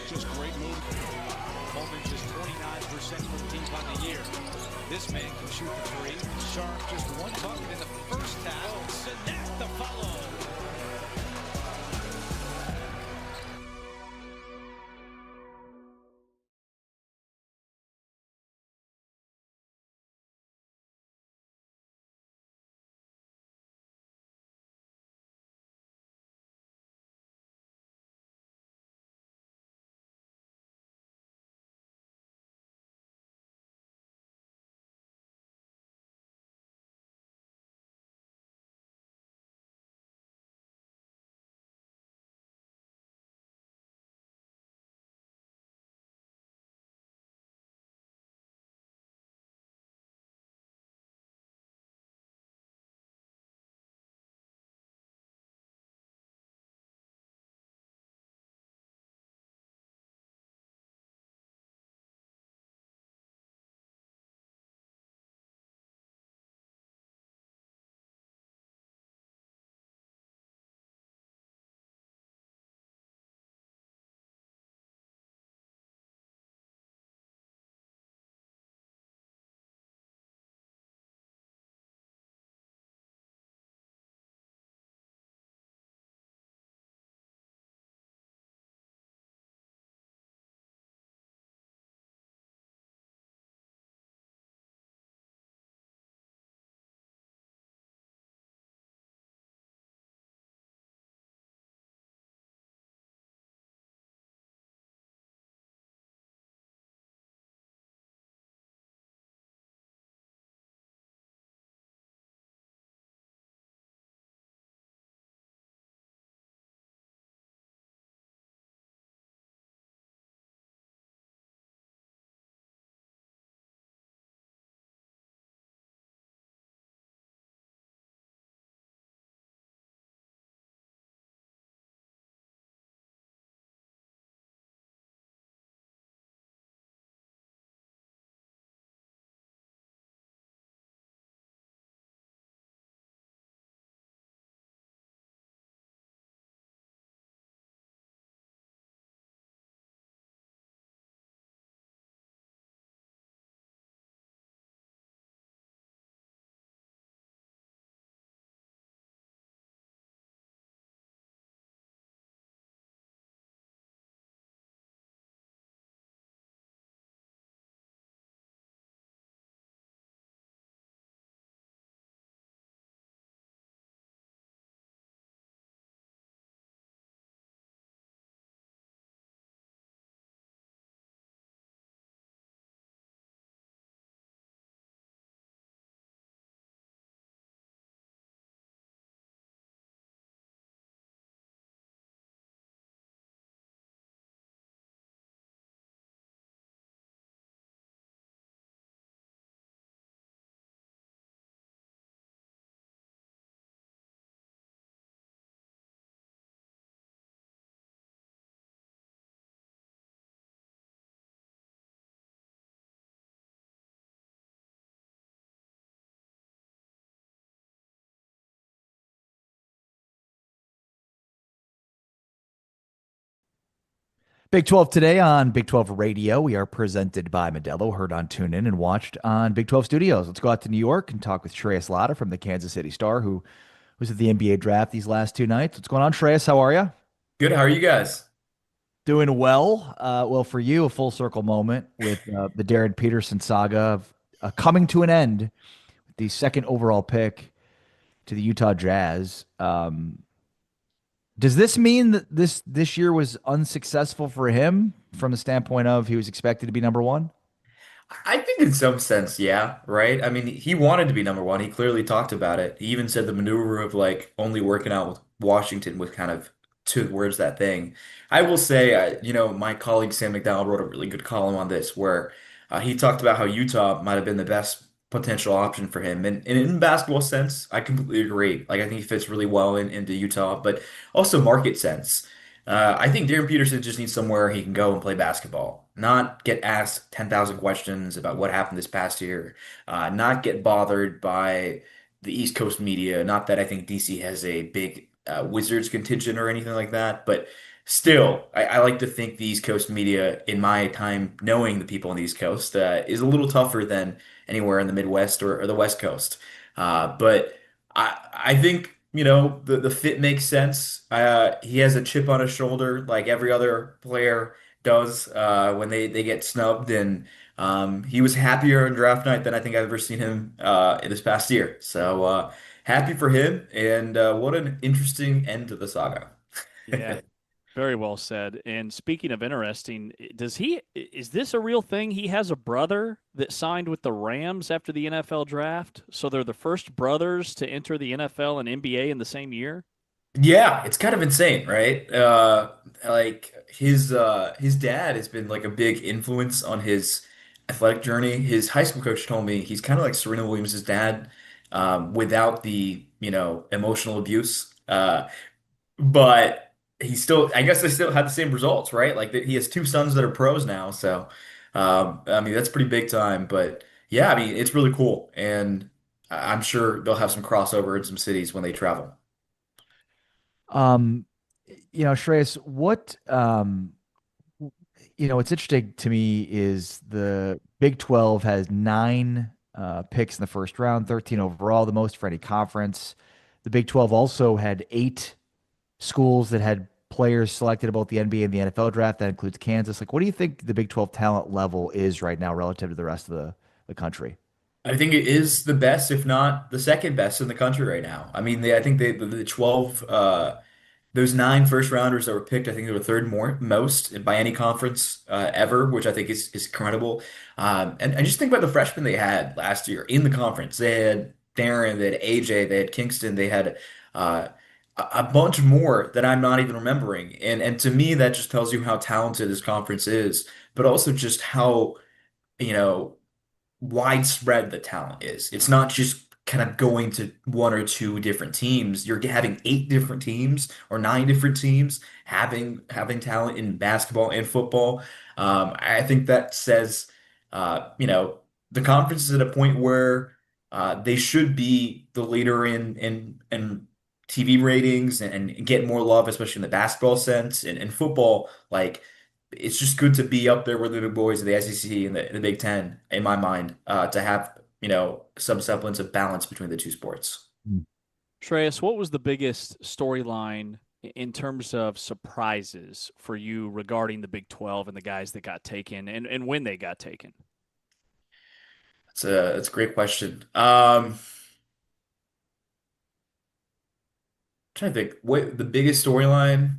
Just great move. Aldridge is 29% from deep on the year. This man can shoot the 3. Sharp just 1 bucket in the first half. Sinek the follow. Big 12 today on Big 12 Radio. We are presented by Modelo, heard on TuneIn and watched on Big 12 Studios. Let's go out to New York and talk with Shreyas Laddha from the Kansas City Star, who was at the NBA draft these last 2 nights. What's going on, Shreyas? How are you? Good. How are you guys? Doing well. Well, for you, a full circle moment with the Darren Peterson saga of coming to an end with the second overall pick to the Utah Jazz. Does this mean that this year was unsuccessful for him from the standpoint of he was expected to be number one? I think in some sense, yeah, right? I mean, he wanted to be number one. He clearly talked about it. He even said the maneuver of like only working out with Washington was kind of towards that thing. I will say, my colleague Sam McDowell wrote a really good column on this where he talked about how Utah might have been the best potential option for him. And in basketball sense, I completely agree. Like, I think he fits really well into Utah, but also market sense. I think Darren Peterson just needs somewhere he can go and play basketball, not get asked 10,000 questions about what happened this past year, not get bothered by the East Coast media. Not that I think DC has a big Wizards contingent or anything like that, but still, I like to think the East Coast media, in my time knowing the people on the East Coast, is a little tougher than anywhere in the Midwest or the West Coast. But I think, the fit makes sense. He has a chip on his shoulder like every other player does when they get snubbed. And he was happier on draft night than I think I've ever seen him in this past year. So happy for him. And what an interesting end to the saga. Yeah. Very well said. And speaking of interesting, is this a real thing? He has a brother that signed with the Rams after the NFL draft. So they're the first brothers to enter the NFL and NBA in the same year. Yeah, it's kind of insane, right? Like his dad has been like a big influence on his athletic journey. His high school coach told me he's kind of like Serena Williams' dad, without the, emotional abuse. But I guess they still had the same results, right? Like he has two sons that are pros now. So, I mean, that's pretty big time. But yeah, I mean, it's really cool. And I'm sure they'll have some crossover in some cities when they travel. Shreyas, what's interesting to me is the Big 12 has 9 picks in the first round, 13 overall, the most for any conference. The Big 12 also had 8 schools that had players selected about the NBA and the NFL draft. That includes Kansas. Like, what do you think the Big 12 talent level is right now relative to the rest of the country? I think it is the best, if not the second best in the country right now. I mean, I think the 12, those 9 first rounders that were picked, I think they were third most by any conference ever, which I think is incredible. And just think about the freshmen they had last year in the conference. They had Darren, they had AJ, they had Kingston, they had a bunch more that I'm not even remembering. And to me, that just tells you how talented this conference is, but also just how, you know, widespread the talent is. It's not just kind of going to 1 or 2 different teams. You're having 8 different teams or 9 different teams having talent in basketball and football. I think that says, the conference is at a point where they should be the leader in TV ratings and get more love, especially in the basketball sense. And football, like, it's just good to be up there with the big boys of the SEC and the Big Ten, in my mind, to have, some semblance of balance between the two sports. Shreyas, what was the biggest storyline in terms of surprises for you regarding the Big 12 and the guys that got taken and when they got taken? That's a great question. Trying to think what the biggest storyline.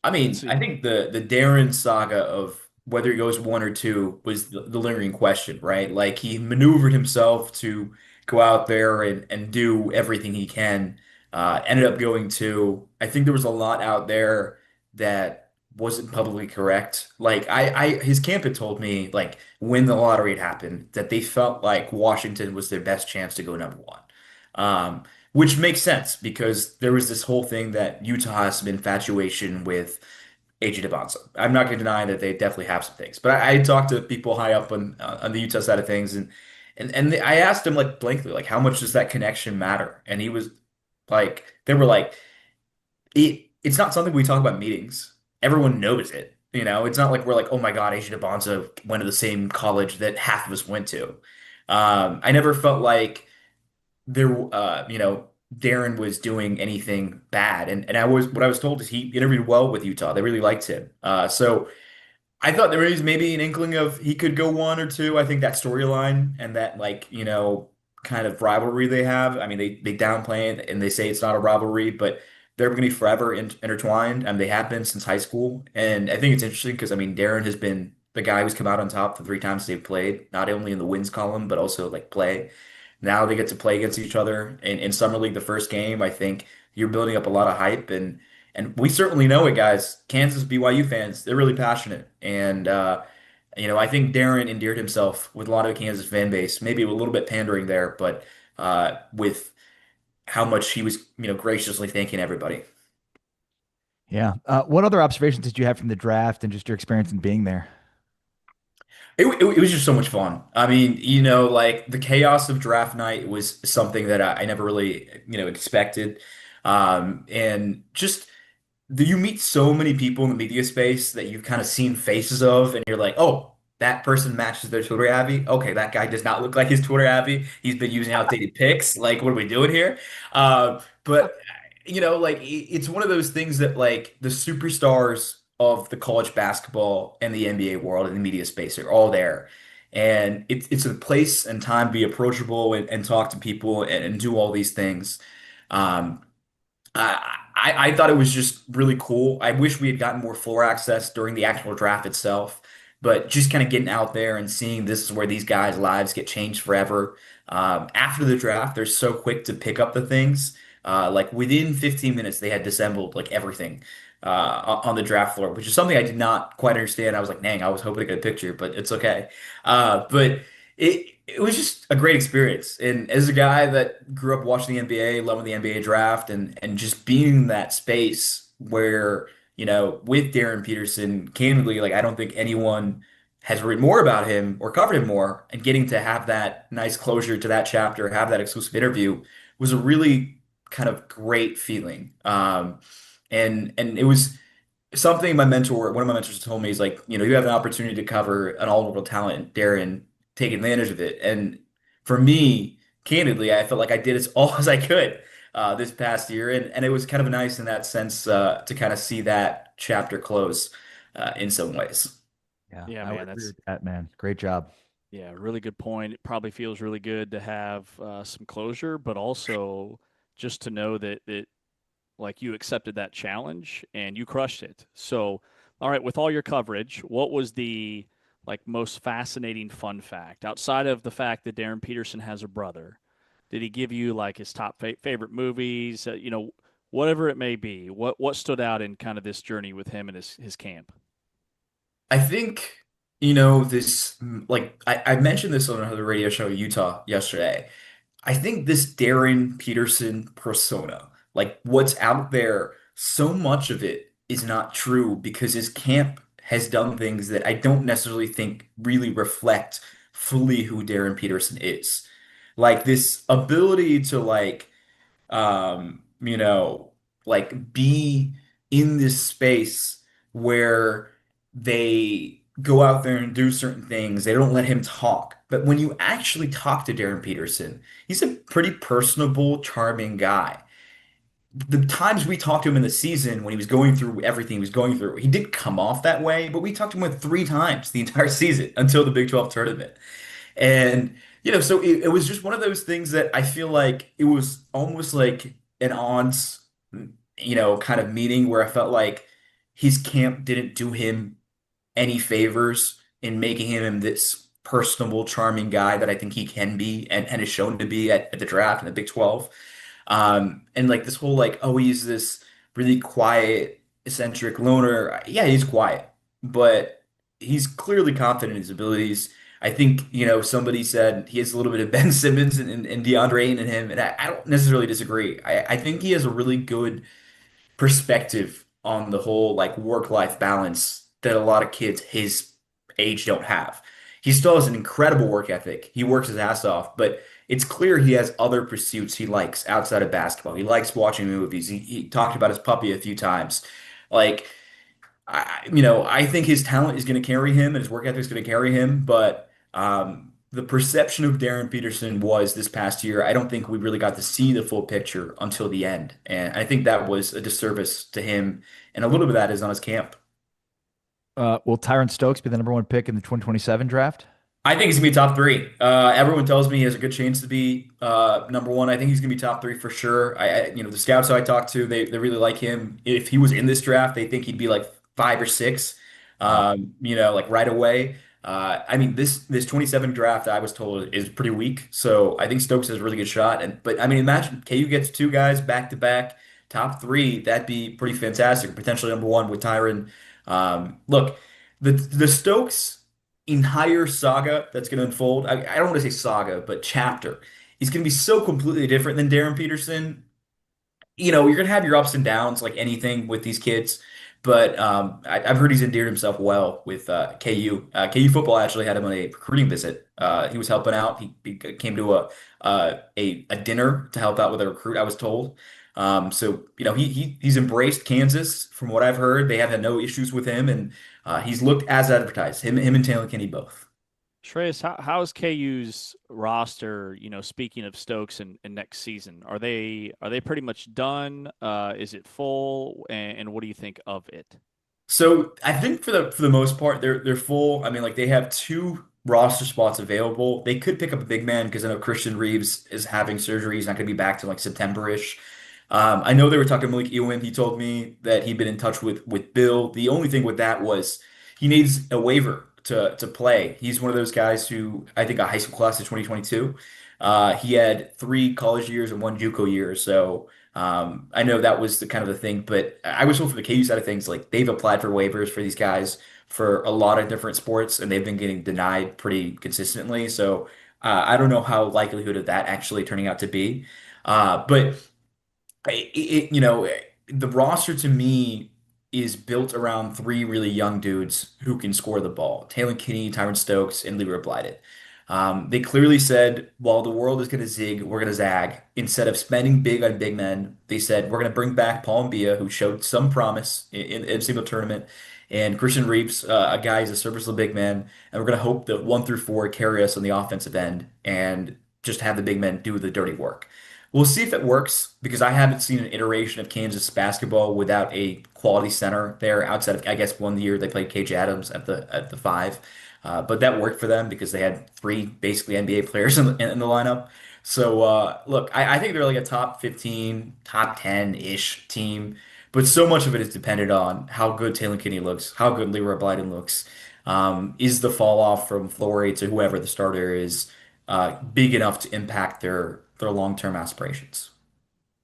I mean, I think the Darren saga of whether he goes 1 or 2 was the lingering question, right? Like, he maneuvered himself to go out there and do everything he can. Ended up going 2. I think there was a lot out there that wasn't publicly correct. Like, his camp had told me, like, when the lottery had happened, that they felt like Washington was their best chance to go number 1. Which makes sense because there was this whole thing that Utah has some infatuation with AJ DeBonsa. I'm not going to deny that they definitely have some things, but I talked to people high up on the Utah side of things, and I asked him, like, blankly, like, how much does that connection matter? And he was like, they were like, it's not something we talk about in meetings. Everyone knows it. It's not like we're like, oh my God, Asia DeBonza went to the same college that half of us went to. I never felt like Darren was doing anything bad. And what I was told is he interviewed well with Utah. They really liked him. So I thought there was maybe an inkling of he could go one or two. I think that storyline and that kind of rivalry they have. I mean, they downplay it and they say it's not a rivalry, but they're going to be forever intertwined, and they have been since high school. And I think it's interesting because I mean, Darren has been the guy who's come out on top the 3 times they've played, not only in the wins column but also like play. Now they get to play against each other in Summer League, the first game. I think you're building up a lot of hype, and we certainly know it, guys. Kansas BYU fans, they're really passionate, and I think Darren endeared himself with a lot of the Kansas fan base. Maybe a little bit pandering there, but with how much he was, graciously thanking everybody. Yeah. What other observations did you have from the draft and just your experience in being there? It was just so much fun. I mean, like the chaos of draft night was something that I never really, expected. And just you meet so many people in the media space that you've kind of seen faces of, and you're like, oh, that person matches their Twitter Abby. Okay, that guy does not look like his Twitter Abby. He's been using outdated pics. Like, what are we doing here? But like it's one of those things that like the superstars of the college basketball and the NBA world and the media space are all there. And it's a place and time to be approachable and talk to people and do all these things. Um, I thought it was just really cool. I wish we had gotten more floor access during the actual draft itself, but just kind of getting out there and seeing this is where these guys' lives get changed forever. After the draft, they're so quick to pick up the things. Like within 15 minutes, they had disassembled like everything on the draft floor, which is something I did not quite understand. I was like, dang, I was hoping to get a picture, but it's okay. But it was just a great experience. And as a guy that grew up watching the NBA, loving the NBA draft, and just being in that space where, with Darren Peterson, candidly, like I don't think anyone has written more about him or covered him more, and getting to have that nice closure to that chapter, have that exclusive interview was a really kind of great feeling. And it was something one of my mentors told me is like, you have an opportunity to cover an all-world talent, Darren, take advantage of it. And for me, candidly, I felt like I did as all as I could this past year. And it was kind of nice in that sense to kind of see that chapter close in some ways. Yeah, I would man, agree with that, man. Great job. Yeah, really good point. It probably feels really good to have some closure, but also just to know that like you accepted that challenge and you crushed it. So, all right, with all your coverage, what was the like most fascinating fun fact outside of the fact that Darren Peterson has a brother? Did he give you like his top favorite movies? Whatever it may be. What stood out in kind of this journey with him and his camp? I think, this, like I mentioned this on another radio show in Utah yesterday. I think this Darren Peterson persona, like what's out there, so much of it is not true because his camp has done things that I don't necessarily think really reflect fully who Darren Peterson is. Like this ability to like be in this space where they go out there and do certain things. They don't let him talk. But when you actually talk to Darren Peterson, he's a pretty personable, charming guy. The times we talked to him in the season when he was going through everything he was going through, he did come off that way, but we talked to him like 3 times the entire season until the Big 12 tournament. And, so it was just one of those things that I feel like it was almost like an odds, kind of meeting where I felt like his camp didn't do him any favors in making him this personable, charming guy that I think he can be and has shown to be at the draft in the Big 12. And like this whole like, oh, he's this really quiet, eccentric loner. Yeah, he's quiet, but he's clearly confident in his abilities. I think, somebody said he has a little bit of Ben Simmons and DeAndre Ayton in him, and I don't necessarily disagree. I think he has a really good perspective on the whole like work-life balance that a lot of kids his age don't have. He still has an incredible work ethic. He works his ass off, but it's clear he has other pursuits he likes outside of basketball. He likes watching movies. He talked about his puppy a few times. Like, I think his talent is going to carry him and his work ethic is going to carry him. But the perception of Darren Peterson was this past year, I don't think we really got to see the full picture until the end. And I think that was a disservice to him. And a little bit of that is on his camp. Will Tyron Stokes be the number 1 pick in the 2027 draft? I think he's gonna be top 3. Everyone tells me he has a good chance to be number 1. I think he's gonna be top 3 for sure. The scouts I talked to, they really like him. If he was in this draft, they think he'd be like 5 or 6. Like right away. This 27 draft I was told is pretty weak, so I think Stokes has a really good shot. But imagine KU gets 2 guys back to back, top 3. That'd be pretty fantastic. Potentially number 1 with Tyron. Look, the Stokes entire saga that's going to unfold. I don't want to say saga, but chapter is going to be so completely different than Darren Peterson. You're going to have your ups and downs like anything with these kids. But I've heard he's endeared himself well with KU. KU football actually had him on a recruiting visit. He was helping out. He came to a dinner to help out with a recruit, I was told. He's embraced Kansas from what I've heard. They have had no issues with him, and he's looked as advertised. Him and Taylor Kinney both. Shreyas, how's KU's roster, speaking of Stokes and next season? Are they pretty much done? Is it full? And what do you think of it? So I think for the most part, they're full. They have 2 roster spots available. They could pick up a big man because I know Christian Reeves is having surgery. He's not going to be back till like September-ish. I know they were talking to Malik Ewan. He told me that he'd been in touch with Bill. The only thing with that was he needs a waiver to play. He's one of those guys who I think a high school class of 2022. He had 3 college years and 1 JUCO year. So I know that was the kind of the thing. But I was hoping for the KU side of things, like they've applied for waivers for these guys for a lot of different sports, and they've been getting denied pretty consistently. So I don't know how likelihood of that actually turning out to be. But the roster to me is built around 3 really young dudes who can score the ball. Taylor Kinney, Tyron Stokes, and Leroy Blyden. They clearly said, while the world is going to zig, we're going to zag. Instead of spending big on big men, they said, we're going to bring back Paul Mbia, who showed some promise in a single tournament, and Christian Reeves, a guy who's a serviceable big man. And we're going to hope that 1 through 4 carry us on the offensive end and just have the big men do the dirty work. We'll see if it works because I haven't seen an iteration of Kansas basketball without a quality center there outside of, I guess, 1 year they played Cage Adams at the 5. But that worked for them because they had 3 basically NBA players in the lineup. So, look, I think they're like a top 15, top 10-ish team. But so much of it is dependent on how good Taylor Kinney looks, how good Leroy Blyden looks. Is the fall off from Flory to whoever the starter is big enough to impact their long-term aspirations?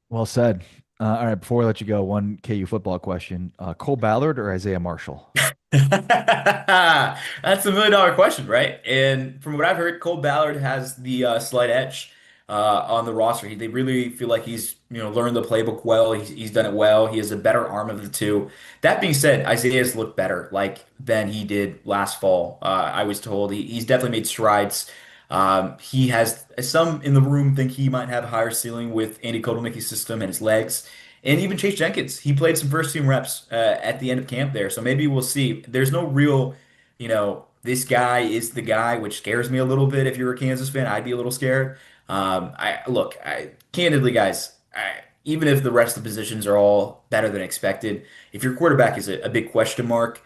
Well said. All right, before we let you go, one KU football question. Cole Ballard or Isaiah Marshall? That's a $1 million question, right? And from what I've heard, Cole Ballard has the slight edge on the roster. They really feel like he's learned the playbook well. He's done it well. He has a better arm of the 2. That being said, Isaiah's looked better than he did last fall. I was told he's definitely made strides. He has some in the room think he might have a higher ceiling with Andy Kotelnicki's system and his legs. And even Chase Jenkins, he played some first team reps at the end of camp there. So maybe we'll see. There's no real, this guy is the guy, which scares me a little bit. If you're a Kansas fan, I'd be a little scared. Candidly, guys, even if the rest of the positions are all better than expected, if your quarterback is a big question mark,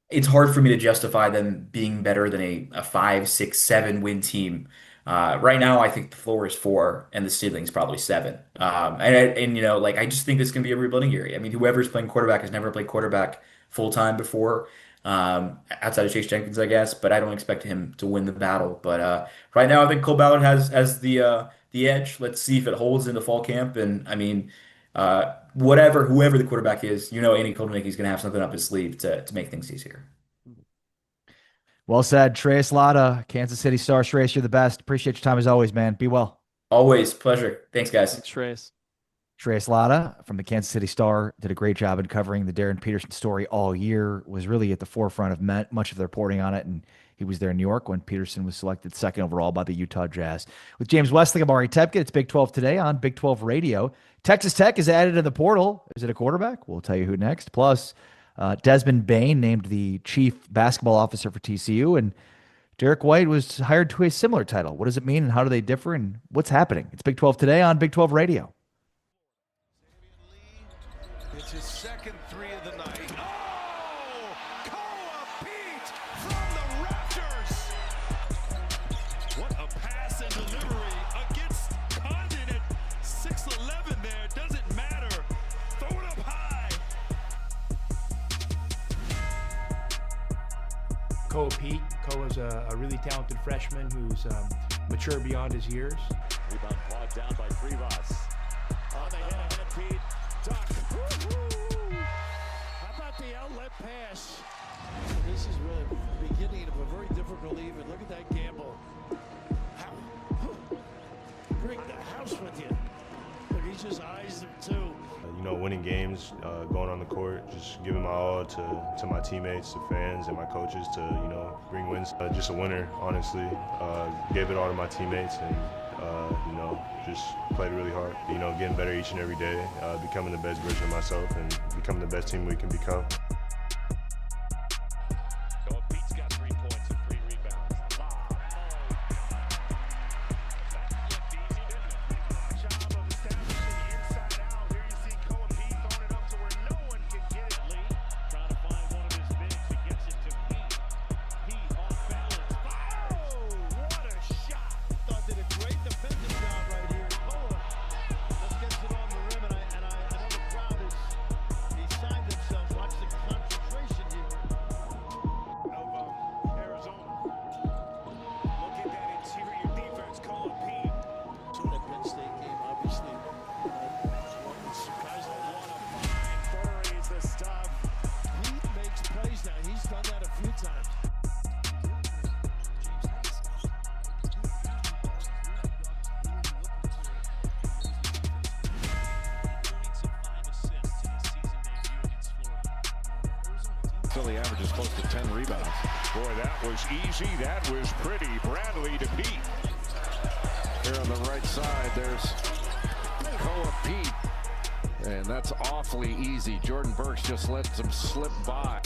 it's hard for me to justify them being better than a 5, 6, 7 win team. Right now, I think the floor is 4 and the ceiling is probably 7. I just think this is going to be a rebuilding year. Whoever's playing quarterback has never played quarterback full time before, outside of Chase Jenkins, I guess. But I don't expect him to win the battle. But right now, I think Cole Ballard has the edge. Let's see if it holds into fall camp. And whoever the quarterback is, Andy Kotelnicki is going to have something up his sleeve to make things easier. Well said. Shreyas Laddha, Kansas City Star. Shreyas, you're the best. Appreciate your time as always, man. Be well. Always. Pleasure. Thanks, guys. Thanks, Shreyas. Shreyas Laddha from the Kansas City Star did a great job in covering the Darren Peterson story all year, was really at the forefront of much of the reporting on it, and He was there in New York when Peterson was selected second overall by the Utah Jazz. With James Westling and Ari Tepkin, it's Big 12 today on Big 12 Radio. Texas Tech is added to the portal. Is it a quarterback? We'll tell you who next. Plus, Desmond Bain named the chief basketball officer for TCU, and Derek White was hired to a similar title. What does it mean, and how do they differ, and what's happening? It's Big 12 today on Big 12 Radio. It's his second three of the night. Oh! Koa Pete from the Raptors! What a pass and delivery against Condon at 6'11" there. Doesn't matter. Throw it up high. Koa Pete. Koa's a really talented freshman who's mature beyond his years. Rebound clawed down by Privas. On the head, Pete. Duck. How about the outlet pass? This is really the beginning of a very difficult even. Look at that gamble. Bring the house with you. Look, he just eyes them too. You know, winning games, going on the court, just giving my all to my teammates, to fans, and my coaches to, you know, bring wins. Just a winner, honestly. Gave it all to my teammates and, you know, just played really hard. You know, getting better each and every day, becoming the best version of myself and becoming the best team we can become. Pete's got 3 points and 3 rebounds. Trying to find one of his bigs who gets it to Pete. Pete off balance. Oh, what a shot. Thought did a great defensive job right here. Koa just gets it on the rim, and I know the crowd is beside themselves. Watch the concentration here of Arizona. Look at that interior defense. Koa Pete. So that Penn State game, obviously, guys don't want to find Buries the stuff. He makes plays now. He's done that a few times. Philly averages close to 10 rebounds. Boy, that was easy. That was pretty. Bradley to Pete. Here on the right side, there's Koa Pete. And that's awfully easy. Jordan Burks just lets him slip by.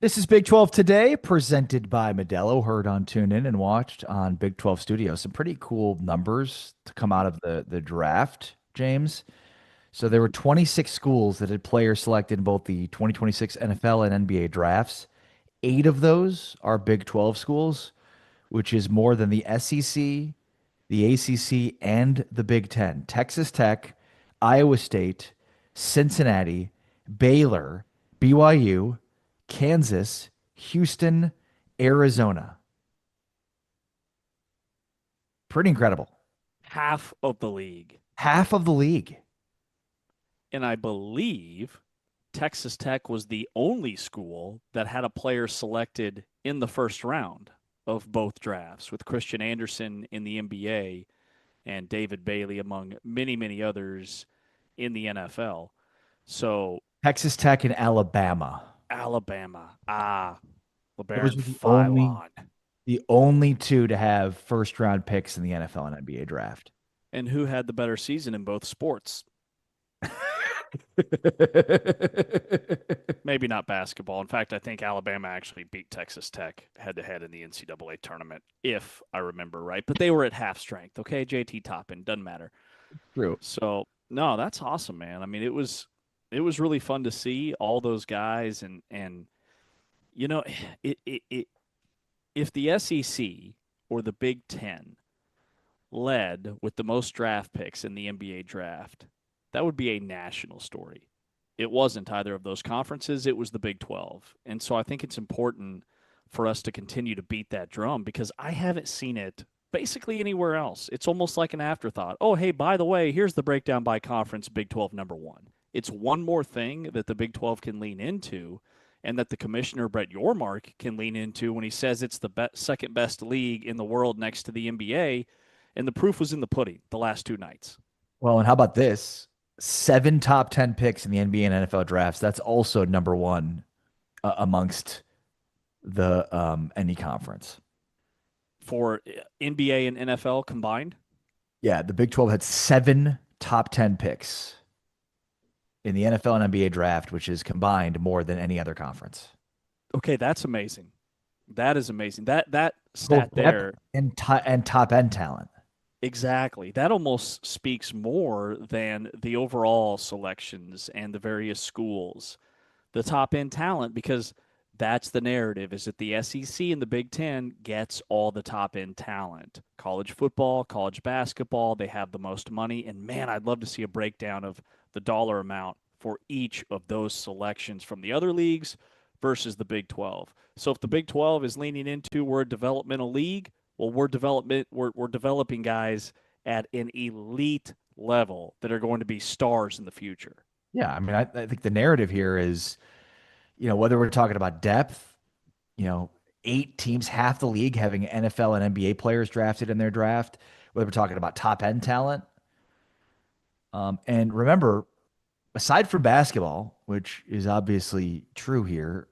This is Big 12 Today, presented by Modelo, heard on TuneIn and watched on Big 12 Studios. Some pretty cool numbers to come out of the draft, James. So there were 26 schools that had players selected in both the 2026 NFL and NBA drafts. 8 of those are Big 12 schools, which is more than the SEC, the ACC, and the Big 10. Texas Tech, Iowa State, Cincinnati, Baylor, BYU, Kansas, Houston, Arizona. Pretty incredible. Half of the league. Half of the league. And I believe Texas Tech was the only school that had a player selected in the first round of both drafts, with Christian Anderson in the NBA and David Bailey among many, many others in the NFL. So Texas Tech and Alabama. LeBaron Those were Philon. the only two to have first-round picks in the NFL and NBA draft. And who had the better season in both sports? Maybe not basketball. In fact, I think Alabama actually beat Texas Tech head-to-head in the NCAA tournament, if I remember right. But they were at half strength. Okay, JT Toppin, doesn't matter. True. So, no, that's awesome, man. I mean, it was really fun to see all those guys, and you know, if the SEC or the Big Ten led with the most draft picks in the NBA draft, that would be a national story. It wasn't either of those conferences. It was the Big 12. And so I think it's important for us to continue to beat that drum, because I haven't seen it basically anywhere else. It's almost like an afterthought. Oh, hey, by the way, here's the breakdown by conference, Big 12 number 1. It's one more thing that the Big 12 can lean into, and that the commissioner, Brett Yormark, can lean into when he says it's the second best league in the world next to the NBA. And the proof was in the pudding the last 2 nights. Well, and how about this? 7 top 10 picks in the NBA and NFL drafts. That's also number 1 amongst the any conference. For NBA and NFL combined? Yeah, the Big 12 had 7 top 10 picks in the NFL and NBA draft, which is combined more than any other conference. Okay, that's amazing. That is amazing. That stat there. And top end talent. Exactly. That almost speaks more than the overall selections and the various schools. The top end talent, because that's the narrative, is that the SEC and the Big Ten gets all the top end talent. College football, college basketball, they have the most money. And man, I'd love to see a breakdown of the dollar amount for each of those selections from the other leagues versus the Big 12. So if the Big 12 is leaning into we're a developmental league, well, we're developing guys at an elite level that are going to be stars in the future. Yeah, I mean, I think the narrative here is, whether we're talking about depth, 8 teams, half the league having NFL and NBA players drafted in their draft, whether we're talking about top end talent. And remember, aside from basketball, which is obviously true here,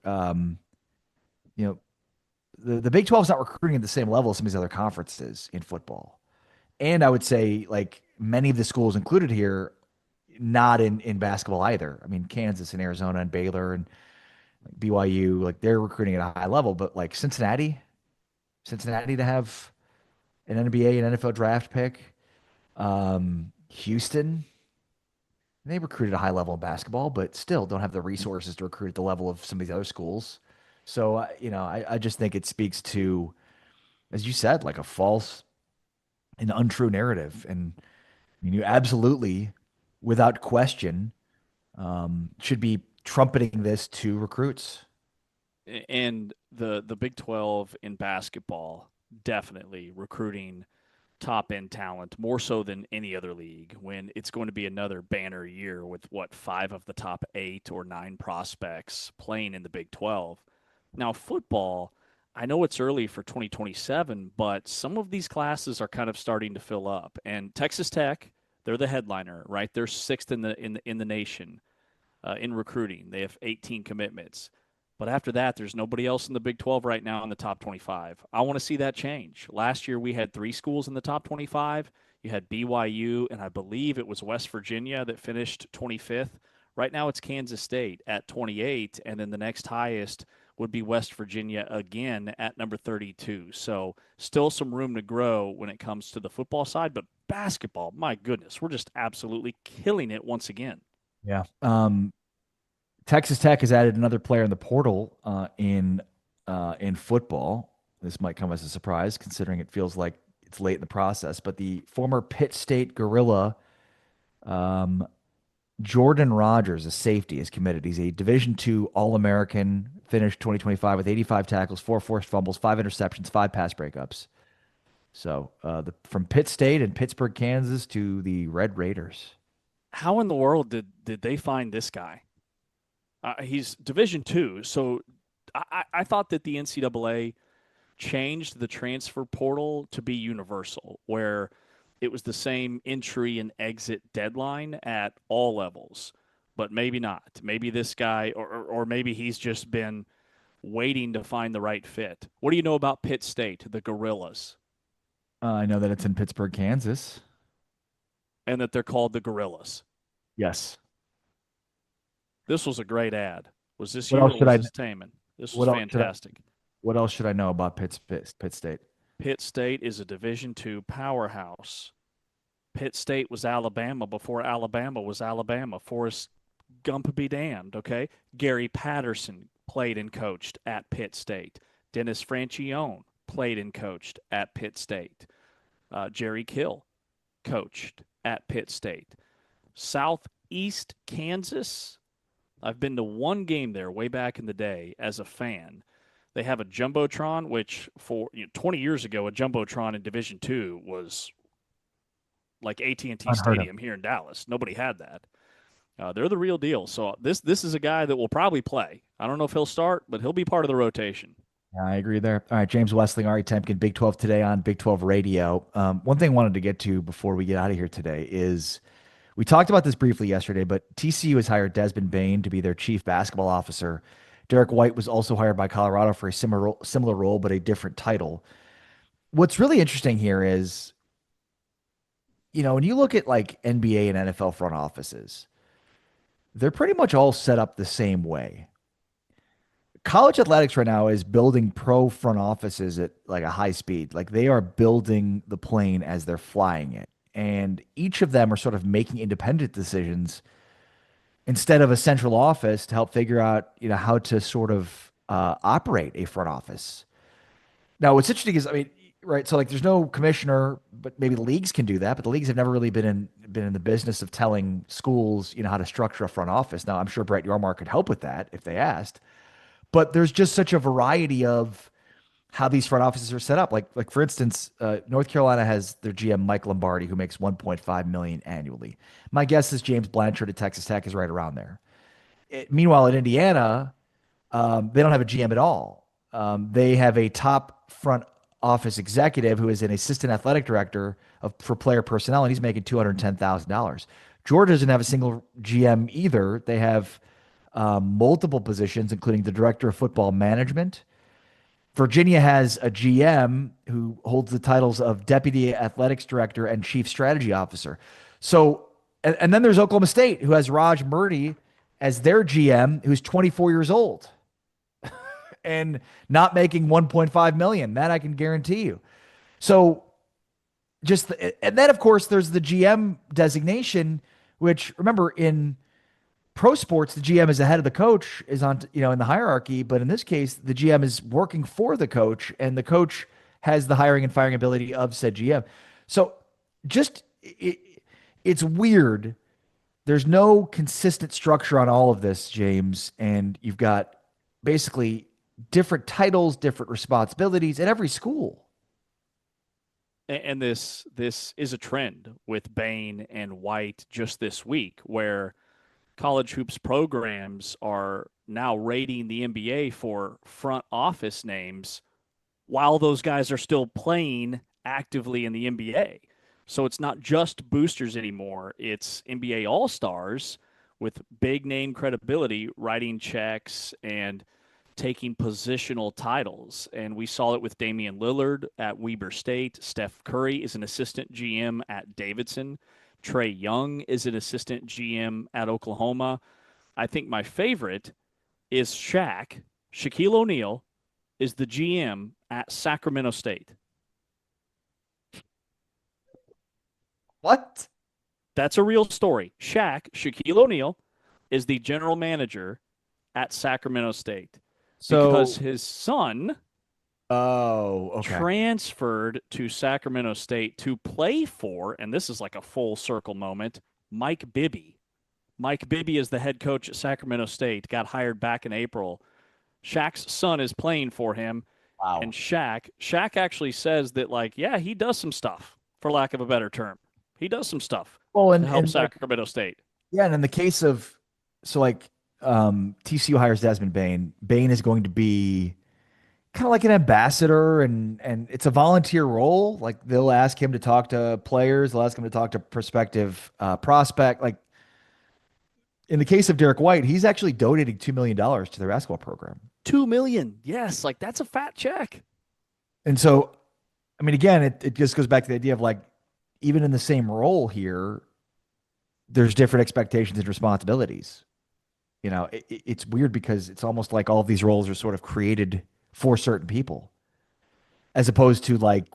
the Big 12 is not recruiting at the same level as some of these other conferences in football. And I would say, like, many of the schools included here, not in basketball either. I mean, Kansas and Arizona and Baylor and BYU, like, they're recruiting at a high level. But, like, Cincinnati to have an NBA and NFL draft pick. Houston, they recruited at a high level in basketball, but still don't have the resources to recruit at the level of some of these other schools. So, I just think it speaks to, as you said, like a false and untrue narrative. And I mean, you absolutely, without question, should be trumpeting this to recruits. And the Big 12 in basketball, definitely recruiting top-end talent more so than any other league, when it's going to be another banner year with, 5 of the top 8 or 9 prospects playing in the Big 12. Now, football, I know it's early for 2027, but some of these classes are kind of starting to fill up. And Texas Tech, they're the headliner, right? They're 6th in the nation in recruiting. They have 18 commitments. But after that, there's nobody else in the Big 12 right now in the top 25. I want to see that change. Last year, we had 3 schools in the top 25. You had BYU, and I believe it was West Virginia that finished 25th. Right now, it's Kansas State at 28, and then the next highest would be West Virginia again at number 32. So still some room to grow when it comes to the football side, but basketball, my goodness, we're just absolutely killing it once again. Yeah. Texas Tech has added another player in the portal in football. This might come as a surprise considering it feels like it's late in the process, but the former Pitt State Gorilla, Jordan Rogers, a safety, is committed. He's a Division II All-American, finished 2025 with 85 tackles, 4 forced fumbles, 5 interceptions, 5 pass breakups. So from Pitt State and Pittsburgh, Kansas to the Red Raiders. How in the world did they find this guy? He's Division II, so I thought that the NCAA changed the transfer portal to be universal, where it was the same entry and exit deadline at all levels, but maybe not. Maybe this guy, or maybe he's just been waiting to find the right fit. What do you know about Pitt State, the Gorillas? I know that it's in Pittsburgh, Kansas. And that they're called the Gorillas. Yes. This was a great ad. Was this What you or else should was I- this Taman? This what was else should I- fantastic. What else should I know about Pitt State? Pitt State is a Division II powerhouse. Pitt State was Alabama before Alabama was Alabama. Forrest Gump be damned, okay? Gary Patterson played and coached at Pitt State. Dennis Franchione played and coached at Pitt State. Jerry Kill coached at Pitt State. Southeast Kansas, I've been to one game there way back in the day as a fan. They have a Jumbotron, which for 20 years ago, a Jumbotron in Division II was like AT&T Unheard of. Stadium here in Dallas. Nobody had that. They're the real deal. So this is a guy that will probably play. I don't know if he'll start, but he'll be part of the rotation. Yeah, I agree there. All right, James Westling, Ari Temkin, Big 12 today on Big 12 Radio. One thing I wanted to get to before we get out of here today is we talked about this briefly yesterday, but TCU has hired Desmond Bain to be their chief basketball officer. Derek White was also hired by Colorado for a similar role, but a different title. What's really interesting here is, when you look at like NBA and NFL front offices, they're pretty much all set up the same way. College athletics right now is building pro front offices at like a high speed. Like they are building the plane as they're flying it. And each of them are sort of making independent decisions instead of a central office to help figure out, how to sort of operate a front office. Now, what's interesting is, right. So like there's no commissioner, but maybe the leagues can do that. But the leagues have never really been in the business of telling schools, how to structure a front office. Now, I'm sure Brett Yormark could help with that if they asked. But there's just such a variety of how these front offices are set up. Like for instance, North Carolina has their GM Mike Lombardi, who makes $1.5 million annually. My guess is James Blanchard at Texas Tech is right around there. Meanwhile, at Indiana, they don't have a GM at all. They have a top front office executive who is an assistant athletic director for player personnel, and he's making $210,000. Georgia doesn't have a single GM either. They have multiple positions, including the director of football management. Virginia has a GM who holds the titles of deputy athletics director and chief strategy officer. So, and then there's Oklahoma State, who has Raj Murti as their GM, who's 24 years old and not making $1.5 million. That I can guarantee you. So and then of course there's the GM designation, which remember in pro sports, the GM is the head of the coach, is on, in the hierarchy. But in this case, the GM is working for the coach, and the coach has the hiring and firing ability of said GM. So it's weird. There's no consistent structure on all of this, James. And you've got basically different titles, different responsibilities at every school. And this is a trend with Bain and White just this week, where college hoops programs are now rating the NBA for front office names while those guys are still playing actively in the NBA. So it's not just boosters anymore. It's NBA All-Stars with big name credibility writing checks and taking positional titles. And we saw it with Damian Lillard at Weber State. Steph Curry is an assistant GM at Davidson. Trae Young is an assistant GM at Oklahoma. I think my favorite is Shaq, Shaquille O'Neal is the GM at Sacramento State. What? That's a real story. Shaquille O'Neal, is the general manager at Sacramento State. Because his son transferred to Sacramento State to play for, and this is like a full circle moment, Mike Bibby. Mike Bibby is the head coach at Sacramento State, got hired back in April. Shaq's son is playing for him. Wow. And Shaq actually says that, like, yeah, he does some stuff, for lack of a better term. He does some stuff to help Sacramento State. Yeah, and in the case of, TCU hires Desmond Bain. Bain is going to be kind of like an ambassador, and it's a volunteer role. Like, they'll ask him to talk to players, they'll ask him to talk to prospective prospect. Like, in the case of Derek White, he's actually donating $2 million to their basketball program. $2 million, yes, like that's a fat check. And so, I mean, again, it just goes back to the idea of, like, even in the same role here, there's different expectations and responsibilities. You know, it's weird because it's almost like all of these roles are sort of created for certain people, as opposed to like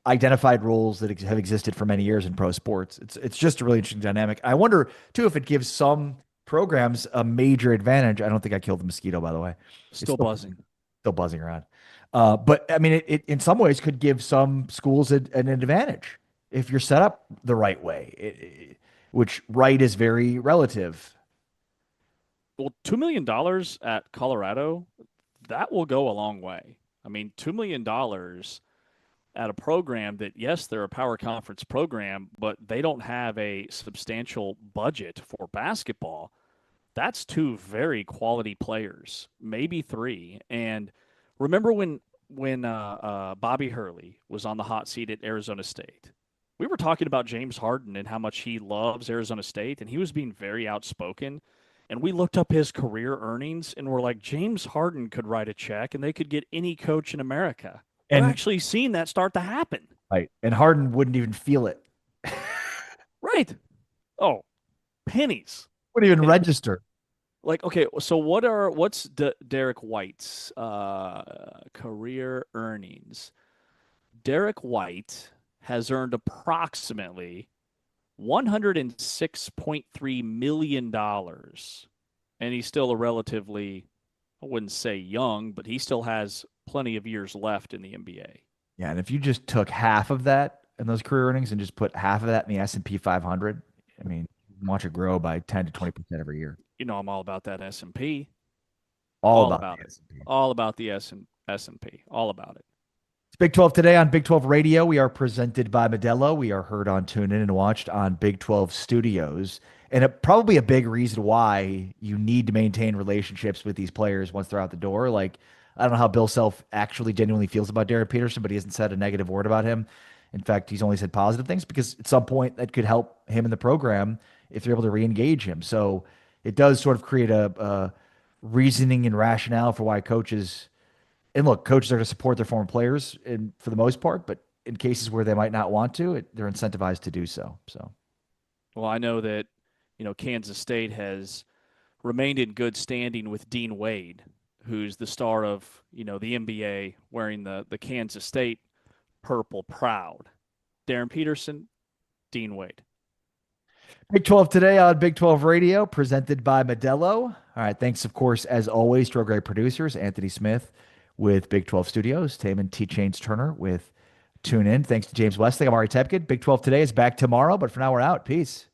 identified roles that have existed for many years in pro sports. It's just a really interesting dynamic. I wonder too if it gives some programs a major advantage. I don't think I killed the mosquito, by the way. Still buzzing around. But I mean, it in some ways could give some schools an advantage if you're set up the right way, which right is very relative. Well, $2 million at Colorado, that will go a long way. I mean, $2 million at a program that, yes, they're a power conference program, but they don't have a substantial budget for basketball. That's two very quality players, maybe three. And remember when Bobby Hurley was on the hot seat at Arizona State? We were talking about James Harden and how much he loves Arizona State, and he was being very outspoken. And we looked up his career earnings, and we're like, James Harden could write a check, and they could get any coach in America. And we're actually seeing that start to happen. Right. And Harden wouldn't even feel it. Right. Oh, pennies. Wouldn't even register. Like, okay, so what's Derek White's career earnings? Derek White has earned approximately $106.3 million. And he's still a relatively, I wouldn't say young, but he still has plenty of years left in the NBA. Yeah, and if you just took half of that in those career earnings and just put half of that in the S&P 500, I mean, watch it grow by 10 to 20% every year. You know, I'm all about that S&P. All about it. the S&P. All about the S&P. All about it. It's Big 12 today on Big 12 Radio. We are presented by Modelo. We are heard on TuneIn and watched on Big 12 Studios. And probably a big reason why you need to maintain relationships with these players once they're out the door. Like, I don't know how Bill Self actually genuinely feels about Darren Peterson, but he hasn't said a negative word about him. In fact, he's only said positive things because at some point that could help him in the program if they're able to re-engage him. So it does sort of create a reasoning and rationale for why coaches – and look, coaches are going to support their former players for the most part, but in cases where they might not want to, they're incentivized to do so. Well, I know that, you know, Kansas State has remained in good standing with Dean Wade, who's the star of, you know, the NBA, wearing the Kansas State purple proud. Darren Peterson, Dean Wade. Big 12 today on Big 12 Radio, presented by Modelo. All right, thanks, of course, as always, to our great producers, Anthony Smith with Big 12 Studios, Taman T. Chains Turner with TuneIn. Thanks to James Westling. I'm Ari Tepkin. Big 12 today is back tomorrow, but for now we're out. Peace.